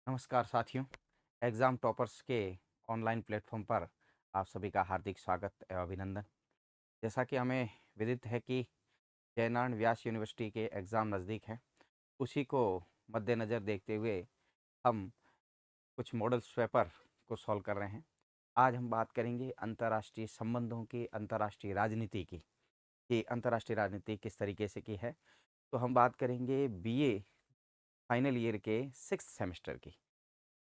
नमस्कार साथियों। Exam toppers के ऑनलाइन प्लेटफॉर्म पर आप सभी का हार्दिक स्वागत एवं अभिनंदन। जैसा कि हमें विदित है कि जयनारायण व्यास यूनिवर्सिटी के एग्ज़ाम नज़दीक हैं, उसी को मद्देनज़र देखते हुए हम कुछ मॉडल्स पेपर को सॉल्व कर रहे हैं। आज हम बात करेंगे अंतर्राष्ट्रीय संबंधों की, अंतर्राष्ट्रीय राजनीति की, कि अंतर्राष्ट्रीय राजनीति किस तरीके से की है। तो हम बात करेंगे बीए फाइनल ईयर के 6th सेमेस्टर की।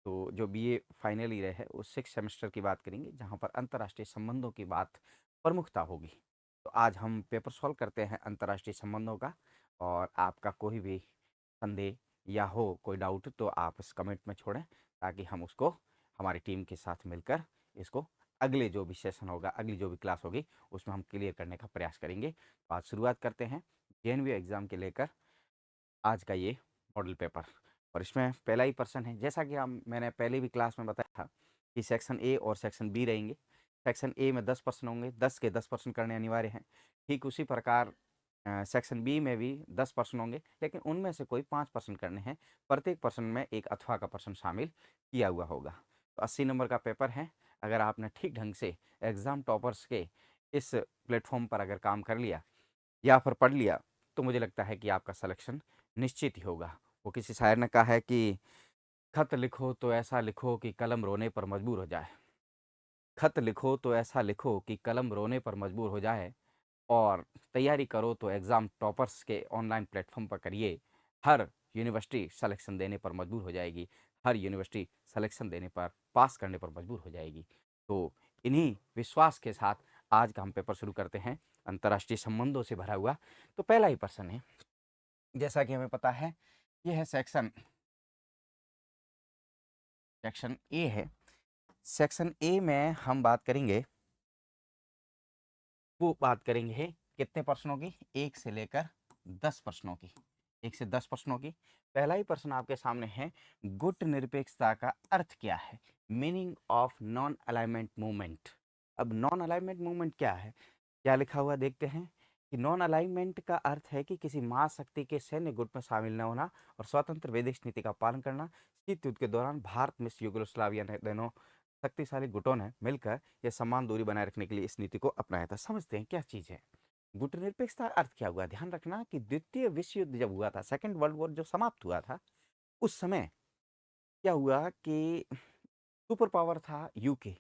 तो जो बीए फाइनल ईयर है उस 6 सेमेस्टर की बात करेंगे, जहाँ पर अंतर्राष्ट्रीय संबंधों की बात प्रमुखता होगी। तो आज हम पेपर सॉल्व करते हैं अंतर्राष्ट्रीय संबंधों का। और आपका कोई भी संदेह या हो कोई डाउट तो आप इस कमेंट में छोड़ें, ताकि हम उसको हमारी टीम के साथ मिलकर इसको अगले जो भी सेशन होगा, अगली जो भी क्लास होगी, उसमें हम क्लियर करने का प्रयास करेंगे। तो आज शुरुआत करते हैं जेएनवी एग्ज़ाम के लेकर आज का ये मॉडल पेपर। और इसमें पहला ही पर्सन है, जैसा कि हम मैंने पहले भी क्लास में बताया था कि सेक्शन ए और सेक्शन बी रहेंगे। सेक्शन ए में 10 पर्सन होंगे, 10 के 10 पर्सन करने अनिवार्य हैं। ठीक उसी प्रकार सेक्शन बी में भी 10 पर्सन होंगे, लेकिन उनमें से कोई 5 पर्सन करने हैं। प्रत्येक पर्सन में एक अथवा का पर्सन शामिल किया हुआ होगा। तो 80 नंबर का पेपर है। अगर आपने ठीक ढंग से एग्ज़ाम टॉपर्स के इस प्लेटफॉर्म पर अगर काम कर लिया या फिर पढ़ लिया, तो मुझे लगता है कि आपका सिलेक्शन निश्चित ही होगा। वो किसी शायर ने कहा है कि खत लिखो तो ऐसा लिखो कि कलम रोने पर मजबूर हो जाए। खत लिखो तो ऐसा लिखो कि कलम रोने पर मजबूर हो जाए। और तैयारी करो तो एग्ज़ाम टॉपर्स के ऑनलाइन प्लेटफॉर्म पर करिए। हर यूनिवर्सिटी सिलेक्शन देने पर मजबूर हो जाएगी। हर यूनिवर्सिटी सिलेक्शन देने पर, पास करने पर मजबूर हो जाएगी। तो इन्हीं विश्वास के साथ आज का हम पेपर शुरू करते हैं, अंतर्राष्ट्रीय संबंधों से भरा हुआ। तो पहला ही प्रश्न है, जैसा कि हमें पता है, ये है सेक्शन सेक्शन ए है। सेक्शन ए में हम बात करेंगे, वो बात करेंगे है कितने प्रश्नों की, 1 से लेकर 10 प्रश्नों की। 1 से 10 प्रश्नों की। पहला ही प्रश्न आपके सामने है, गुट निरपेक्षता का अर्थ क्या है? Meaning of non alignment movement. अब नॉन अलाइनमेंट मूवमेंट क्या है, क्या लिखा हुआ देखते हैं कि नॉन अलाइनमेंट का अर्थ है कि किसी महाशक्ति के सैन्य गुट में शामिल न होना और स्वतंत्र विदेश नीति का पालन करना। शीत युद्ध के दौरान भारत में यूगोस्लाविया ने दोनों शक्तिशाली गुटों ने मिलकर यह समान दूरी बनाए रखने के लिए इस नीति को अपनाया था। समझते हैं क्या चीज़ है गुटनिरपेक्षता, अर्थ क्या हुआ। ध्यान रखना कि द्वितीय विश्व युद्ध जब हुआ था, सेकेंड वर्ल्ड वॉर जो समाप्त हुआ था, उस समय क्या हुआ कि सुपर पावर था यूके,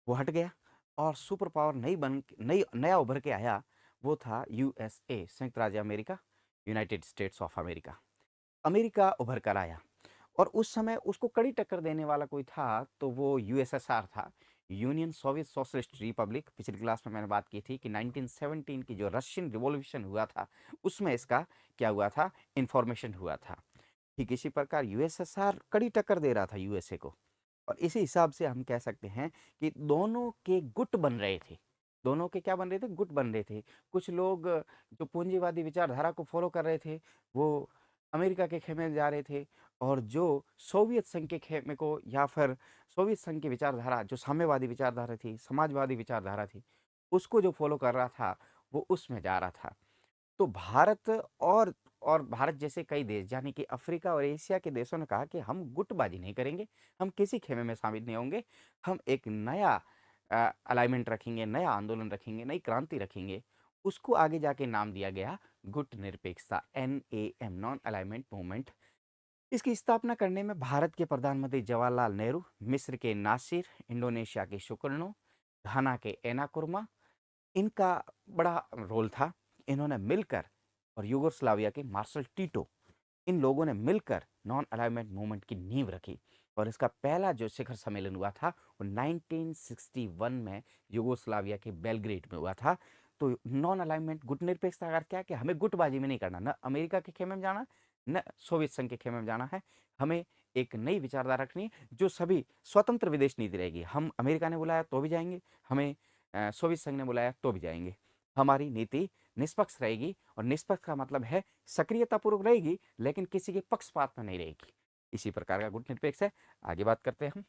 वो हट गया। और सुपर पावर नया उभर के आया, वो था यूएसए, संयुक्त राज्य America, United states of America. America उभर कर आया और उस समय उसको कड़ी टक्कर देने वाला कोई था तो वो यूएसएसआर था, यूनियन सोवियत सोशलिस्ट रिपब्लिक। पिछली क्लास में मैंने बात की थी कि 1917 की जो रशियन रिवॉल्यूशन हुआ था, उसमें इसका क्या हुआ था, इन्फॉर्मेशन हुआ था। ठीक इसी प्रकार यूएसएसआर कड़ी टक्कर दे रहा था यूएसए को। और इसी हिसाब से हम कह सकते हैं कि दोनों के गुट बन रहे थे। दोनों के क्या बन रहे थे, गुट बन रहे थे। कुछ लोग जो पूंजीवादी विचारधारा को फॉलो कर रहे थे, वो अमेरिका के खेमे में जा रहे थे। और जो सोवियत संघ के खेमे को, या फिर सोवियत संघ की विचारधारा जो साम्यवादी विचारधारा थी, समाजवादी विचारधारा थी, उसको जो फॉलो कर रहा था, वो उसमें जा रहा था। तो भारत और भारत जैसे कई देश, यानी कि अफ्रीका और एशिया के देशों ने कहा कि हम गुटबाजी नहीं करेंगे, हम किसी खेमे में शामिल नहीं होंगे। हम एक नया अलाइनमेंट रखेंगे, नया आंदोलन रखेंगे, नई क्रांति रखेंगे। उसको आगे जाके नाम दिया गया गुट निरपेक्षता, NAM, नॉन अलाइनमेंट मूवमेंट। इसकी स्थापना करने में भारत के प्रधानमंत्री जवाहरलाल नेहरू, मिस्र के नासिर, इंडोनेशिया के सुकर्णो, घाना के एनाकुरमा, इनका बड़ा रोल था। इन्होंने मिलकर, और यूगोस्लाविया के मार्शल टीटो, इन लोगों ने मिलकर नॉन अलाइनमेंट मूवमेंट की नींव रखी। और इसका पहला जो शिखर सम्मेलन हुआ था वो 1961 में यूगोस्लाविया के बेलग्रेड में हुआ था। तो नॉन अलाइनमेंट, गुटनिरपेक्षता का अर्थ क्या है कि हमें गुटबाजी में नहीं करना, न अमेरिका के खेमे में जाना, न सोवियत संघ के खेमे में जाना है। हमें एक नई विचारधारा रखनी है जो सभी स्वतंत्र विदेश नीति रहेगी। हम अमेरिका ने बुलाया तो भी जाएंगे, हमें सोवियत संघ ने बुलाया तो भी जाएंगे। हमारी नीति निष्पक्ष रहेगी, और निष्पक्ष का मतलब है सक्रियतापूर्वक रहेगी, लेकिन किसी के पक्षपात में नहीं रहेगी। इसी प्रकार का गुट निरपेक्ष है। आगे बात करते हैं हम।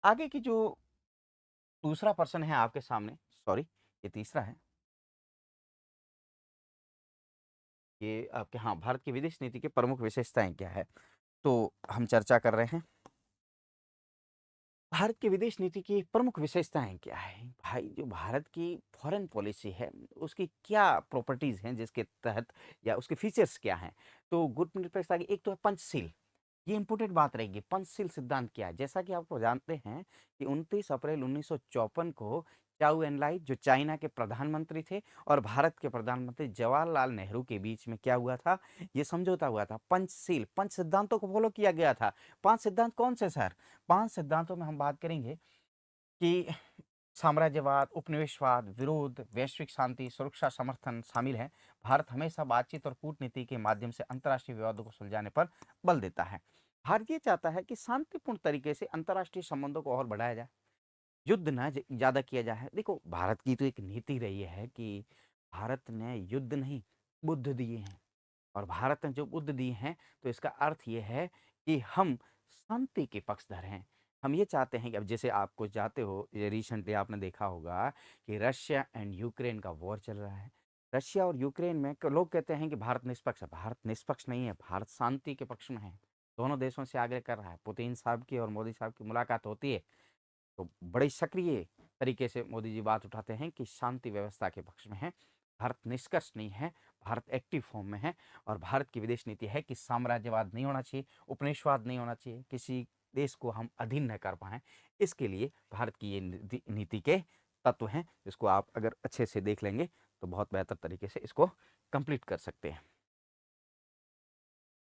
आगे की जो दूसरा प्रश्न है आपके सामने, सॉरी ये तीसरा है, के आपके हाँ, भारत की विदेश नीति की प्रमुख विशेषताएँ क्या है? तो हम चर्चा कर रहे हैं। भारत की विदेश नीति की प्रमुख विशेषताएँ क्या हैं? भाई जो भारत की फ़ॉरेन पॉलिसी है, उसकी क्या प्रॉपर्टीज़ हैं जिसके तहत या उसके फीचर्स क्या हैं? तो गुटनिरपेक्षता की एक तो है पंचशील, ये इम्पोर्टेंट बात रहेगी। पंचशील सिद्धांत क्या है? जैसा कि आपको जानते हैं कि 29 अप्रैल 1954 को चाउ एन-लाई जो चाइना के प्रधानमंत्री थे और भारत के प्रधानमंत्री जवाहरलाल नेहरू के बीच में क्या हुआ था? ये समझौता हुआ था। पंचशील, 5 सिद्धांतों को फ़ॉलो किया गया था। 5 सिद्धांत कौन से सर? 5 सिद्धांतों में हम बात करेंगे कि साम्राज्यवाद, उपनिवेशवाद, विरोध, वैश्विक शांति, सुरक्षा समर्थन शामिल है। भारत हमेशा बातचीत और कूटनीति के माध्यम से अंतर्राष्ट्रीय विवादों को सुलझाने पर बल देता है। भारत ये चाहता है कि शांतिपूर्ण तरीके से अंतर्राष्ट्रीय संबंधों को और बढ़ाया जाए, युद्ध ना ज़्यादा किया जाए। देखो, भारत की तो एक नीति रही है कि भारत ने युद्ध नहीं, बुद्ध दिए हैं। और भारत ने जो बुद्ध दिए हैं, तो इसका अर्थ ये है कि हम शांति के पक्षधर हैं। हम ये चाहते हैं कि अब जैसे आप कुछ जाते हो, ये रिसेंटली आपने देखा होगा कि रशिया एंड यूक्रेन का वॉर चल रहा है। रशिया और यूक्रेन में लोग कहते हैं कि भारत निष्पक्ष है। भारत निष्पक्ष नहीं है, भारत शांति के पक्ष में है। दोनों देशों से आग्रह कर रहा है। पुतिन साहब की और मोदी साहब की मुलाकात होती है, तो बड़े सक्रिय तरीके से मोदी जी बात उठाते हैं कि शांति व्यवस्था के पक्ष में है। भारत निष्कर्ष नहीं है, भारत एक्टिव फॉर्म में है। और भारत की विदेश नीति है कि साम्राज्यवाद नहीं होना चाहिए, उपनिवेशवाद नहीं होना चाहिए, किसी देश को हम अधीन न कर पाएँ। इसके लिए भारत की ये नीति के तत्व हैं, जिसको आप अगर अच्छे से देख लेंगे, तो बहुत बेहतर तरीके से इसको कंप्लीट कर सकते हैं।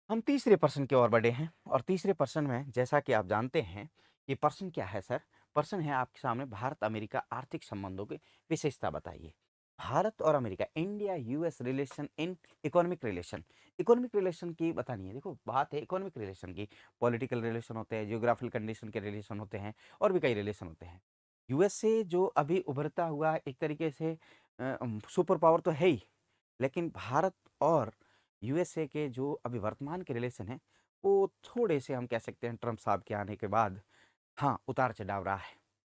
हम तीसरे प्रश्न की ओर बढ़े हैं और तीसरे प्रश्न में जैसा कि आप जानते हैं, ये प्रश्न क्या है सर? प्रश्न है आपके सामने, भारत अमेरिका आर्थिक संबंधों की विशेषता बताइए। भारत और America, India US relation in economic relation. Economic relation की बतानी है। देखो, बात है इकोनॉमिक रिलेशन की। पॉलिटिकल रिलेशन होते हैं, जियोग्राफिकल कंडीशन के रिलेशन होते हैं और भी कई रिलेशन होते हैं। यूएस से जो अभी उभरता हुआ एक तरीके से सुपर पावर तो है ही, लेकिन भारत और यूएसए के जो अभी वर्तमान के रिलेशन हैं, वो थोड़े से हम कह सकते हैं ट्रम्प साहब के आने के बाद हाँ, उतार-चढ़ाव रहा है।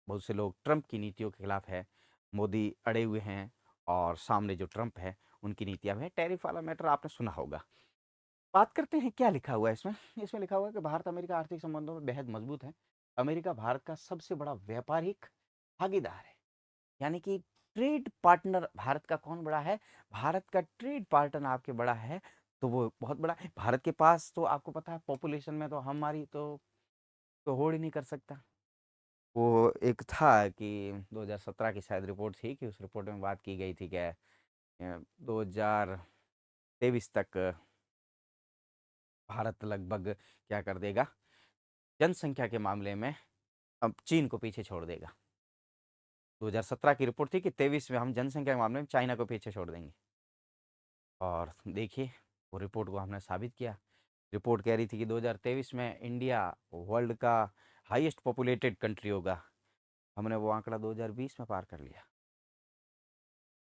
बहुत से लोग ट्रम्प की नीतियों के खिलाफ है, मोदी अड़े हुए हैं और सामने जो ट्रम्प है, उनकी नीतियाँ भी हैं। टैरिफ वाला मैटर आपने सुना होगा। बात करते हैं क्या लिखा हुआ है इसमें? इसमें लिखा हुआ है कि भारत-अमेरिका आर्थिक संबंधों में बेहद मजबूत है। अमेरिका भारत का सबसे बड़ा व्यापारिक भागीदार है। यानी कि ट्रेड पार्टनर भारत का कौन बड़ा है? भारत का ट्रेड पार्टनर आपके बड़ा है, तो वो बहुत बड़ा है। भारत के पास तो आपको पता है पॉपुलेशन में तो हमारी तो होड़ ही नहीं कर सकता। वो एक था कि 2017 की शायद रिपोर्ट थी कि उस रिपोर्ट में बात की गई थी कि 2023 तक भारत लगभग क्या कर देगा, जनसंख्या के मामले में अब चीन को पीछे छोड़ देगा। 2017 की रिपोर्ट थी कि 23 में हम जनसंख्या के मामले में चाइना को पीछे छोड़ देंगे। और देखिए, वो रिपोर्ट को हमने साबित किया। रिपोर्ट कह रही थी कि 2023 में इंडिया वर्ल्ड का हाईएस्ट पॉपुलेटेड कंट्री होगा। हमने वो आंकड़ा 2020 में पार कर लिया।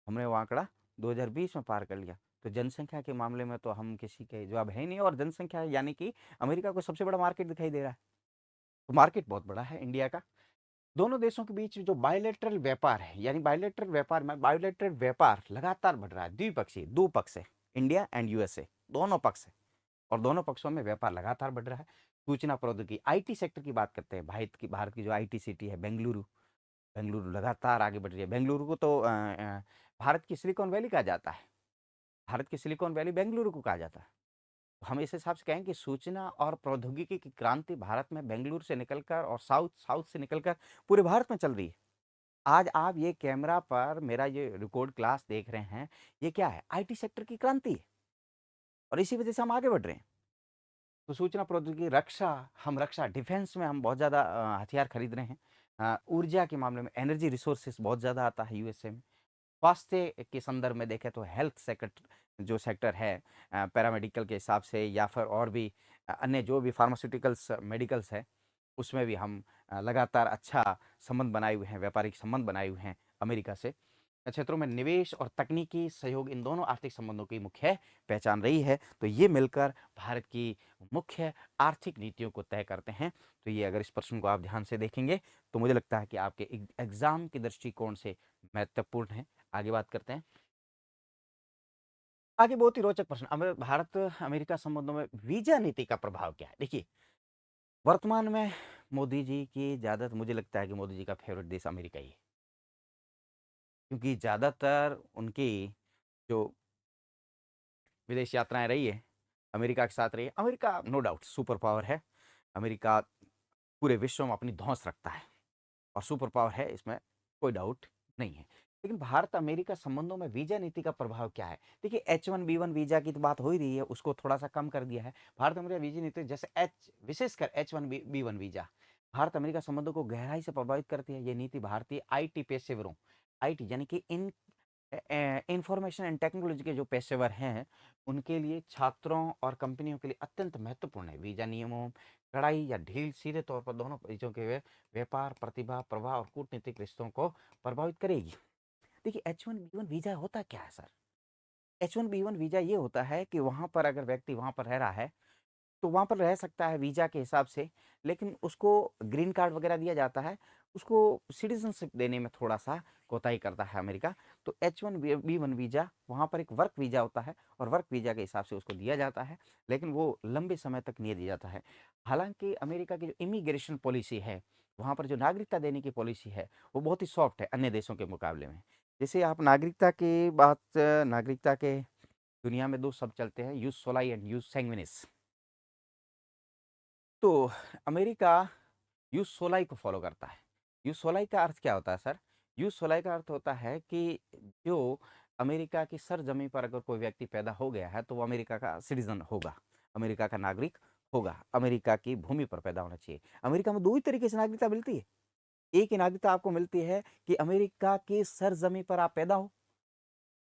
हमने वो आंकड़ा 2020 में पार कर लिया। तो जनसंख्या के मामले में तो हम किसी के जवाब है ही नहीं, और जनसंख्या यानी कि अमेरिका को सबसे बड़ा मार्केट दिखाई दे रहा है। तो मार्केट बहुत बड़ा है इंडिया का। दोनों देशों के बीच जो बायलैटरल व्यापार है, यानी बायलैटरल व्यापार लगातार बढ़ रहा है। द्विपक्षीय, दो पक्ष है, इंडिया एंड यूएसए, दोनों पक्ष है। और दोनों पक्षों में व्यापार लगातार बढ़ रहा है। सूचना प्रौद्योगिकी, आईटी सेक्टर की बात करते हैं। भारत की जो आईटी सिटी है बेंगलुरु, बेंगलुरु लगातार आगे बढ़ रही है। बेंगलुरु को तो भारत की सिलिकॉन वैली कहा जाता है। भारत की सिलिकॉन वैली बेंगलुरु को कहा जाता है। तो हम इस हिसाब से कहें कि सूचना और प्रौद्योगिकी की क्रांति भारत में बेंगलुरु से निकलकर और साउथ साउथ से निकलकर पूरे भारत में चल रही है। आज आप ये कैमरा पर मेरा ये रिकॉर्ड क्लास देख रहे हैं, ये क्या है? आईटी सेक्टर की क्रांति है। और इसी वजह से हम आगे बढ़ रहे हैं। तो सूचना प्रौद्योगिकी, रक्षा, हम रक्षा डिफेंस में हम बहुत ज़्यादा हथियार खरीद रहे हैं। ऊर्जा के मामले में एनर्जी रिसोर्सेस बहुत ज़्यादा आता है यूएसए में। स्वास्थ्य के संदर्भ में देखें तो हेल्थ सेक्टर जो सेक्टर है, पैरामेडिकल के हिसाब से या फिर और भी अन्य जो भी फार्मास्यूटिकल्स मेडिकल्स है, उसमें भी हम लगातार अच्छा संबंध बनाए हुए हैं, व्यापारिक संबंध बनाए हुए हैं अमेरिका से। क्षेत्रों में निवेश और तकनीकी सहयोग, इन दोनों आर्थिक संबंधों की मुख्य पहचान रही है। तो ये मिलकर भारत की मुख्य आर्थिक नीतियों को तय करते हैं। तो ये अगर इस प्रश्न को आप ध्यान से देखेंगे, तो मुझे लगता है कि आपके एग्जाम के दृष्टिकोण से महत्वपूर्ण है। आगे बात करते हैं। आगे बहुत ही रोचक प्रश्न। अब भारत अमेरिका संबंधों में वीजा नीति का प्रभाव क्या है? देखिए, वर्तमान में मोदी जी की ज़्यादा, मुझे लगता है कि मोदी जी का फेवरेट देश अमेरिका ही है, क्योंकि ज़्यादातर उनकी जो विदेश यात्राएं रही है अमेरिका के साथ रही है। America no doubt super power है। अमेरिका पूरे विश्व में अपनी धौंस रखता है और सुपर पावर है, इसमें कोई डाउट नहीं है। लेकिन भारत अमेरिका संबंधों में वीजा नीति का प्रभाव क्या है? देखिए, H1B1 वीजा की तो बात हो ही रही है, उसको थोड़ा सा कम कर दिया है। भारत अमेरिका वीजा नीति, जैसे एच विशेषकर H1B1 वीजा भारत अमेरिका संबंधों को गहराई से प्रभावित करती है। ये नीति भारतीय आईटी पेशेवरों, आईटी यानी कि इन इंफॉर्मेशन एंड टेक्नोलॉजी के जो पेशेवर हैं, उनके लिए, छात्रों और कंपनियों के लिए अत्यंत महत्वपूर्ण है। वीजा नियमों कड़ाई या ढील सीधे तौर पर दोनों देशों के व्यापार, प्रतिभा, प्रवाह और कूटनीतिक रिश्तों को प्रभावित करेगी। देखिए, H1B1 वीजा होता क्या है सर? H1B1 वीजा ये होता है कि वहां पर अगर व्यक्ति वहां पर रह रहा है तो वहाँ पर रह सकता है वीज़ा के हिसाब से, लेकिन उसको ग्रीन कार्ड वगैरह दिया जाता है, उसको सिटीज़नशिप देने में थोड़ा-सा कोताही करता है अमेरिका। तो H1B1 वीज़ा वहाँ पर एक वर्क वीज़ा होता है और वर्क वीज़ा के हिसाब से उसको दिया जाता है, लेकिन वो लंबे समय तक नहीं दिया जाता है। हालाँकि अमेरिका की जो इमिग्रेशन पॉलिसी है, वहाँ पर जो नागरिकता देने की पॉलिसी है, वो बहुत ही सॉफ्ट है अन्य देशों के मुकाबले में। जैसे आप नागरिकता के दुनिया में 2 शब्द चलते हैं, युस सोलाई एंड युस सैंग्विनिस। तो अमेरिका यूज सोलाई को फॉलो करता है। यूज सोलाई का अर्थ क्या होता है सर? यूज सोलाई का अर्थ होता है कि जो अमेरिका की सरजमी पर अगर कोई व्यक्ति पैदा हो गया है तो वो अमेरिका का सिटीजन होगा, अमेरिका का नागरिक होगा। अमेरिका की भूमि पर पैदा होना चाहिए। अमेरिका में दो ही तरीके से नागरिकता मिलती है। एक ही नागरिकता आपको मिलती है कि अमेरिका की सरजमी पर आप पैदा हो,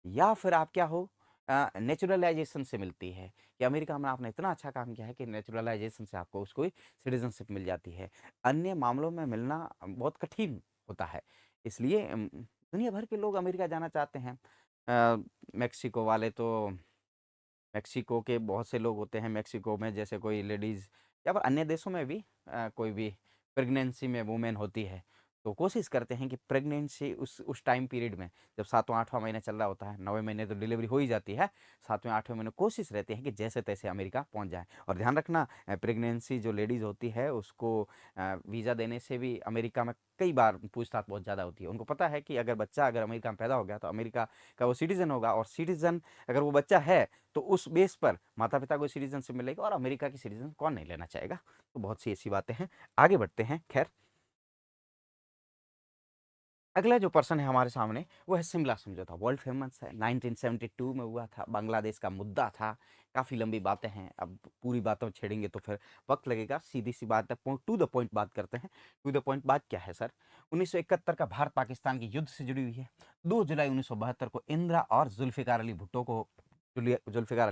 या फिर आप क्या हो, नेचुरलाइजेशन से मिलती है कि अमेरिका में आपने इतना अच्छा काम किया है कि नेचुरलाइजेशन से आपको उसको सिटीजनशिप मिल जाती है। अन्य मामलों में मिलना बहुत कठिन होता है। इसलिए दुनिया भर के लोग अमेरिका जाना चाहते हैं। मेक्सिको वाले तो, मेक्सिको के बहुत से लोग होते हैं मेक्सिको में, जैसे कोई लेडीज़ या फिर अन्य देशों में भी कोई भी प्रेगनेंसी में वुमेन होती है, तो कोशिश करते हैं कि प्रेगनेंसी उस टाइम पीरियड में, जब 7वां-8वां महीना चल रहा होता है, 9वें महीने तो डिलीवरी हो ही जाती है, 7वें-8वें महीने कोशिश रहती है कि जैसे-तैसे अमेरिका पहुँच जाएँ। और ध्यान रखना, प्रेगनेंसी जो लेडीज़ होती है उसको वीज़ा देने से भी अमेरिका में कई बार पूछताछ बहुत ज़्यादा होती है। उनको पता है कि अगर अमेरिका में पैदा हो गया तो अमेरिका का वो सिटीज़न होगा, और सिटीज़न अगर वो बच्चा है तो उस बेस पर माता-पिता को सिटीज़नशिप मिलेगी, और अमेरिका की सिटीज़न कौन नहीं लेना चाहेगा? तो बहुत सी ऐसी बातें हैं। आगे बढ़ते हैं। ख़ैर, अगला जो पर्सन है हमारे सामने वो है शिमला समझौता। वर्ल्ड फेमस है, 1972 में हुआ था, बांग्लादेश का मुद्दा था। काफ़ी लंबी बातें हैं, अब पूरी बातों छेड़ेंगे तो फिर वक्त लगेगा। सीधी सी बात है, पॉइंट टू द पॉइंट बात करते हैं। टू द पॉइंट बात क्या है सर? 1971 का भारत पाकिस्तान की युद्ध से जुड़ी हुई है। 2 जुलाई 1972 को इंदिरा और जुल्फ़िकार अली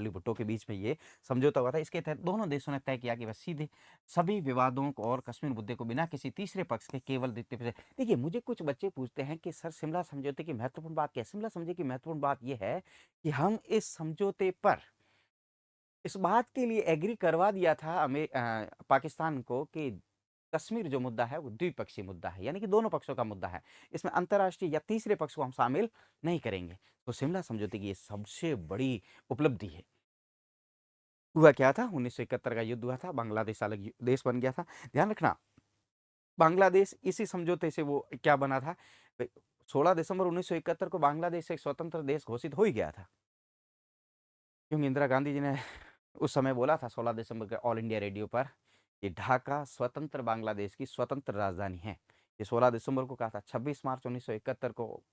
भुट्टो के बीच में ये समझौता हुआ था। इसके तहत दोनों देशों ने तय किया कि वह सीधे सभी विवादों को और कश्मीर मुद्दे को बिना किसी तीसरे पक्ष के केवल द्वितीय पक्ष। देखिए, मुझे कुछ बच्चे पूछते हैं कि सर, शिमला समझौते की महत्वपूर्ण बात क्या है? शिमला समझौते की महत्वपूर्ण बात ये है कि हम इस समझौते पर इस बात के लिए एग्री करवा दिया था पाकिस्तान को कि कश्मीर जो मुद्दा है वो द्विपक्षीय मुद्दा है, यानी कि दोनों पक्षों का मुद्दा है। इसमें अंतर्राष्ट्रीय या तीसरे पक्ष को हम शामिल नहीं करेंगे। तो शिमला समझौते की ये सबसे बड़ी उपलब्धि है। हुआ क्या था? 1971 का युद्ध हुआ था, बांग्लादेश अलग देश बन गया था। ध्यान रखना, बांग्लादेश इसी समझौते से वो क्या बना था? 16 दिसंबर 1971 को बांग्लादेश एक स्वतंत्र देश घोषित हो ही गया था, क्योंकि इंदिरा गांधी जी ने उस समय बोला था 16 दिसंबर के ऑल इंडिया रेडियो पर कि ढाका स्वतंत्र बांग्लादेश की स्वतंत्र राजधानी है। ये 16 दिसंबर को कहा था। 26 मार्च 1971 को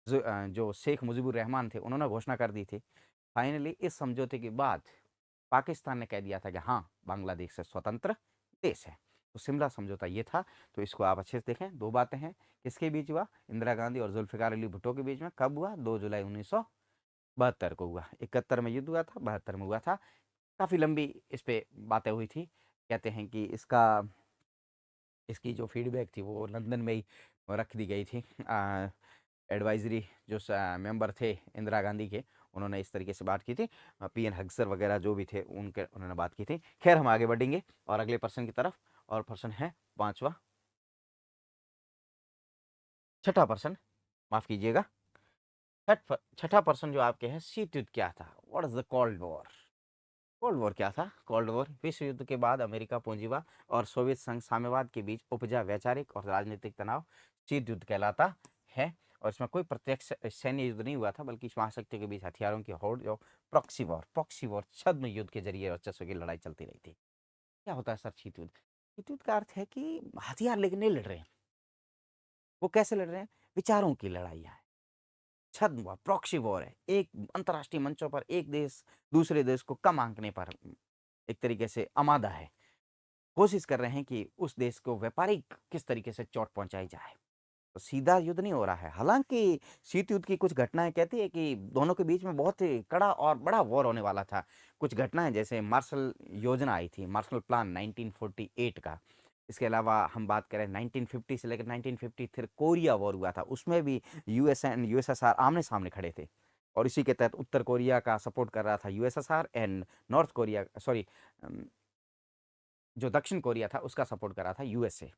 जो शेख मुजीबुर रहमान थे, उन्होंने घोषणा कर दी थी। फाइनली इस समझौते के बाद पाकिस्तान ने कह दिया था कि हाँ, बांग्लादेश एक स्वतंत्र देश है। तो शिमला समझौता ये था। तो इसको आप अच्छे से देखें। दो बातें हैं, किसके बीच हुआ? इंदिरा गांधी और जुल्फिकार अली भुट्टो के बीच में। कब हुआ? 2 जुलाई 1972 को हुआ। 71 में युद्ध हुआ था, 72 में हुआ था। काफ़ी लंबी इस पे बातें हुई थी। कहते हैं कि इसकी जो फीडबैक थी वो लंदन में ही रख दी गई थी। एडवाइजरी जो मेंबर थे इंदिरा गांधी के, उन्होंने इस तरीके से बात की थी। पीएन हक्सर वगैरह जो भी थे, उन्होंने बात की थी। खैर, हम आगे बढ़ेंगे और अगले प्रश्न की तरफ। और प्रश्न है पांचवा, छठा प्रश्न, माफ कीजिएगा। छठा प्रश्न जो आपके है, शीत युद्ध क्या था? What is the cold war? Cold war क्या था? कोल्ड वॉर विश्व युद्ध के बाद अमेरिका पूंजीवाद और सोवियत संघ साम्यवाद के बीच उपजा वैचारिक और राजनीतिक तनाव शीत युद्ध कहलाता है। और इसमें कोई प्रत्यक्ष सैन्य युद्ध नहीं हुआ था, बल्कि महाशक्तियों के बीच हथियारों की होड़, जो प्रॉक्सी वॉर छद्म युद्ध के जरिए वर्चस्व की लड़ाई चलती रही थी। क्या होता है सर शीत युद्ध? शीत युद्ध का अर्थ है कि हथियार लेके नहीं लड़ रहे हैं। वो कैसे लड़ रहे हैं? विचारों की लड़ाइयाँ है। छद्म वॉर, प्रॉक्सी वॉर है। एक अंतर्राष्ट्रीय मंचों पर एक देश दूसरे देश को कम आंकने पर एक तरीके से आमादा है, कोशिश कर रहे हैं कि उस देश को व्यापारिक किस तरीके से चोट पहुंचाई जाए। तो सीधा युद्ध नहीं हो रहा है। हालांकि शीत युद्ध की कुछ घटनाएं कहती है कि दोनों के बीच में बहुत ही कड़ा और बड़ा वॉर होने वाला था। कुछ घटनाएं जैसे मार्शल योजना आई थी, मार्शल प्लान 1948 का। इसके अलावा हम बात करें 1950 से लेकर 1953 कोरिया वॉर हुआ था, उसमें भी यूएस एंड यूएसएसआर आमने सामने खड़े थे। और इसी के तहत उत्तर कोरिया का सपोर्ट कर रहा था USSR, and north Korea, sorry, जो दक्षिण कोरिया था उसका सपोर्ट कर रहा था यूएसए।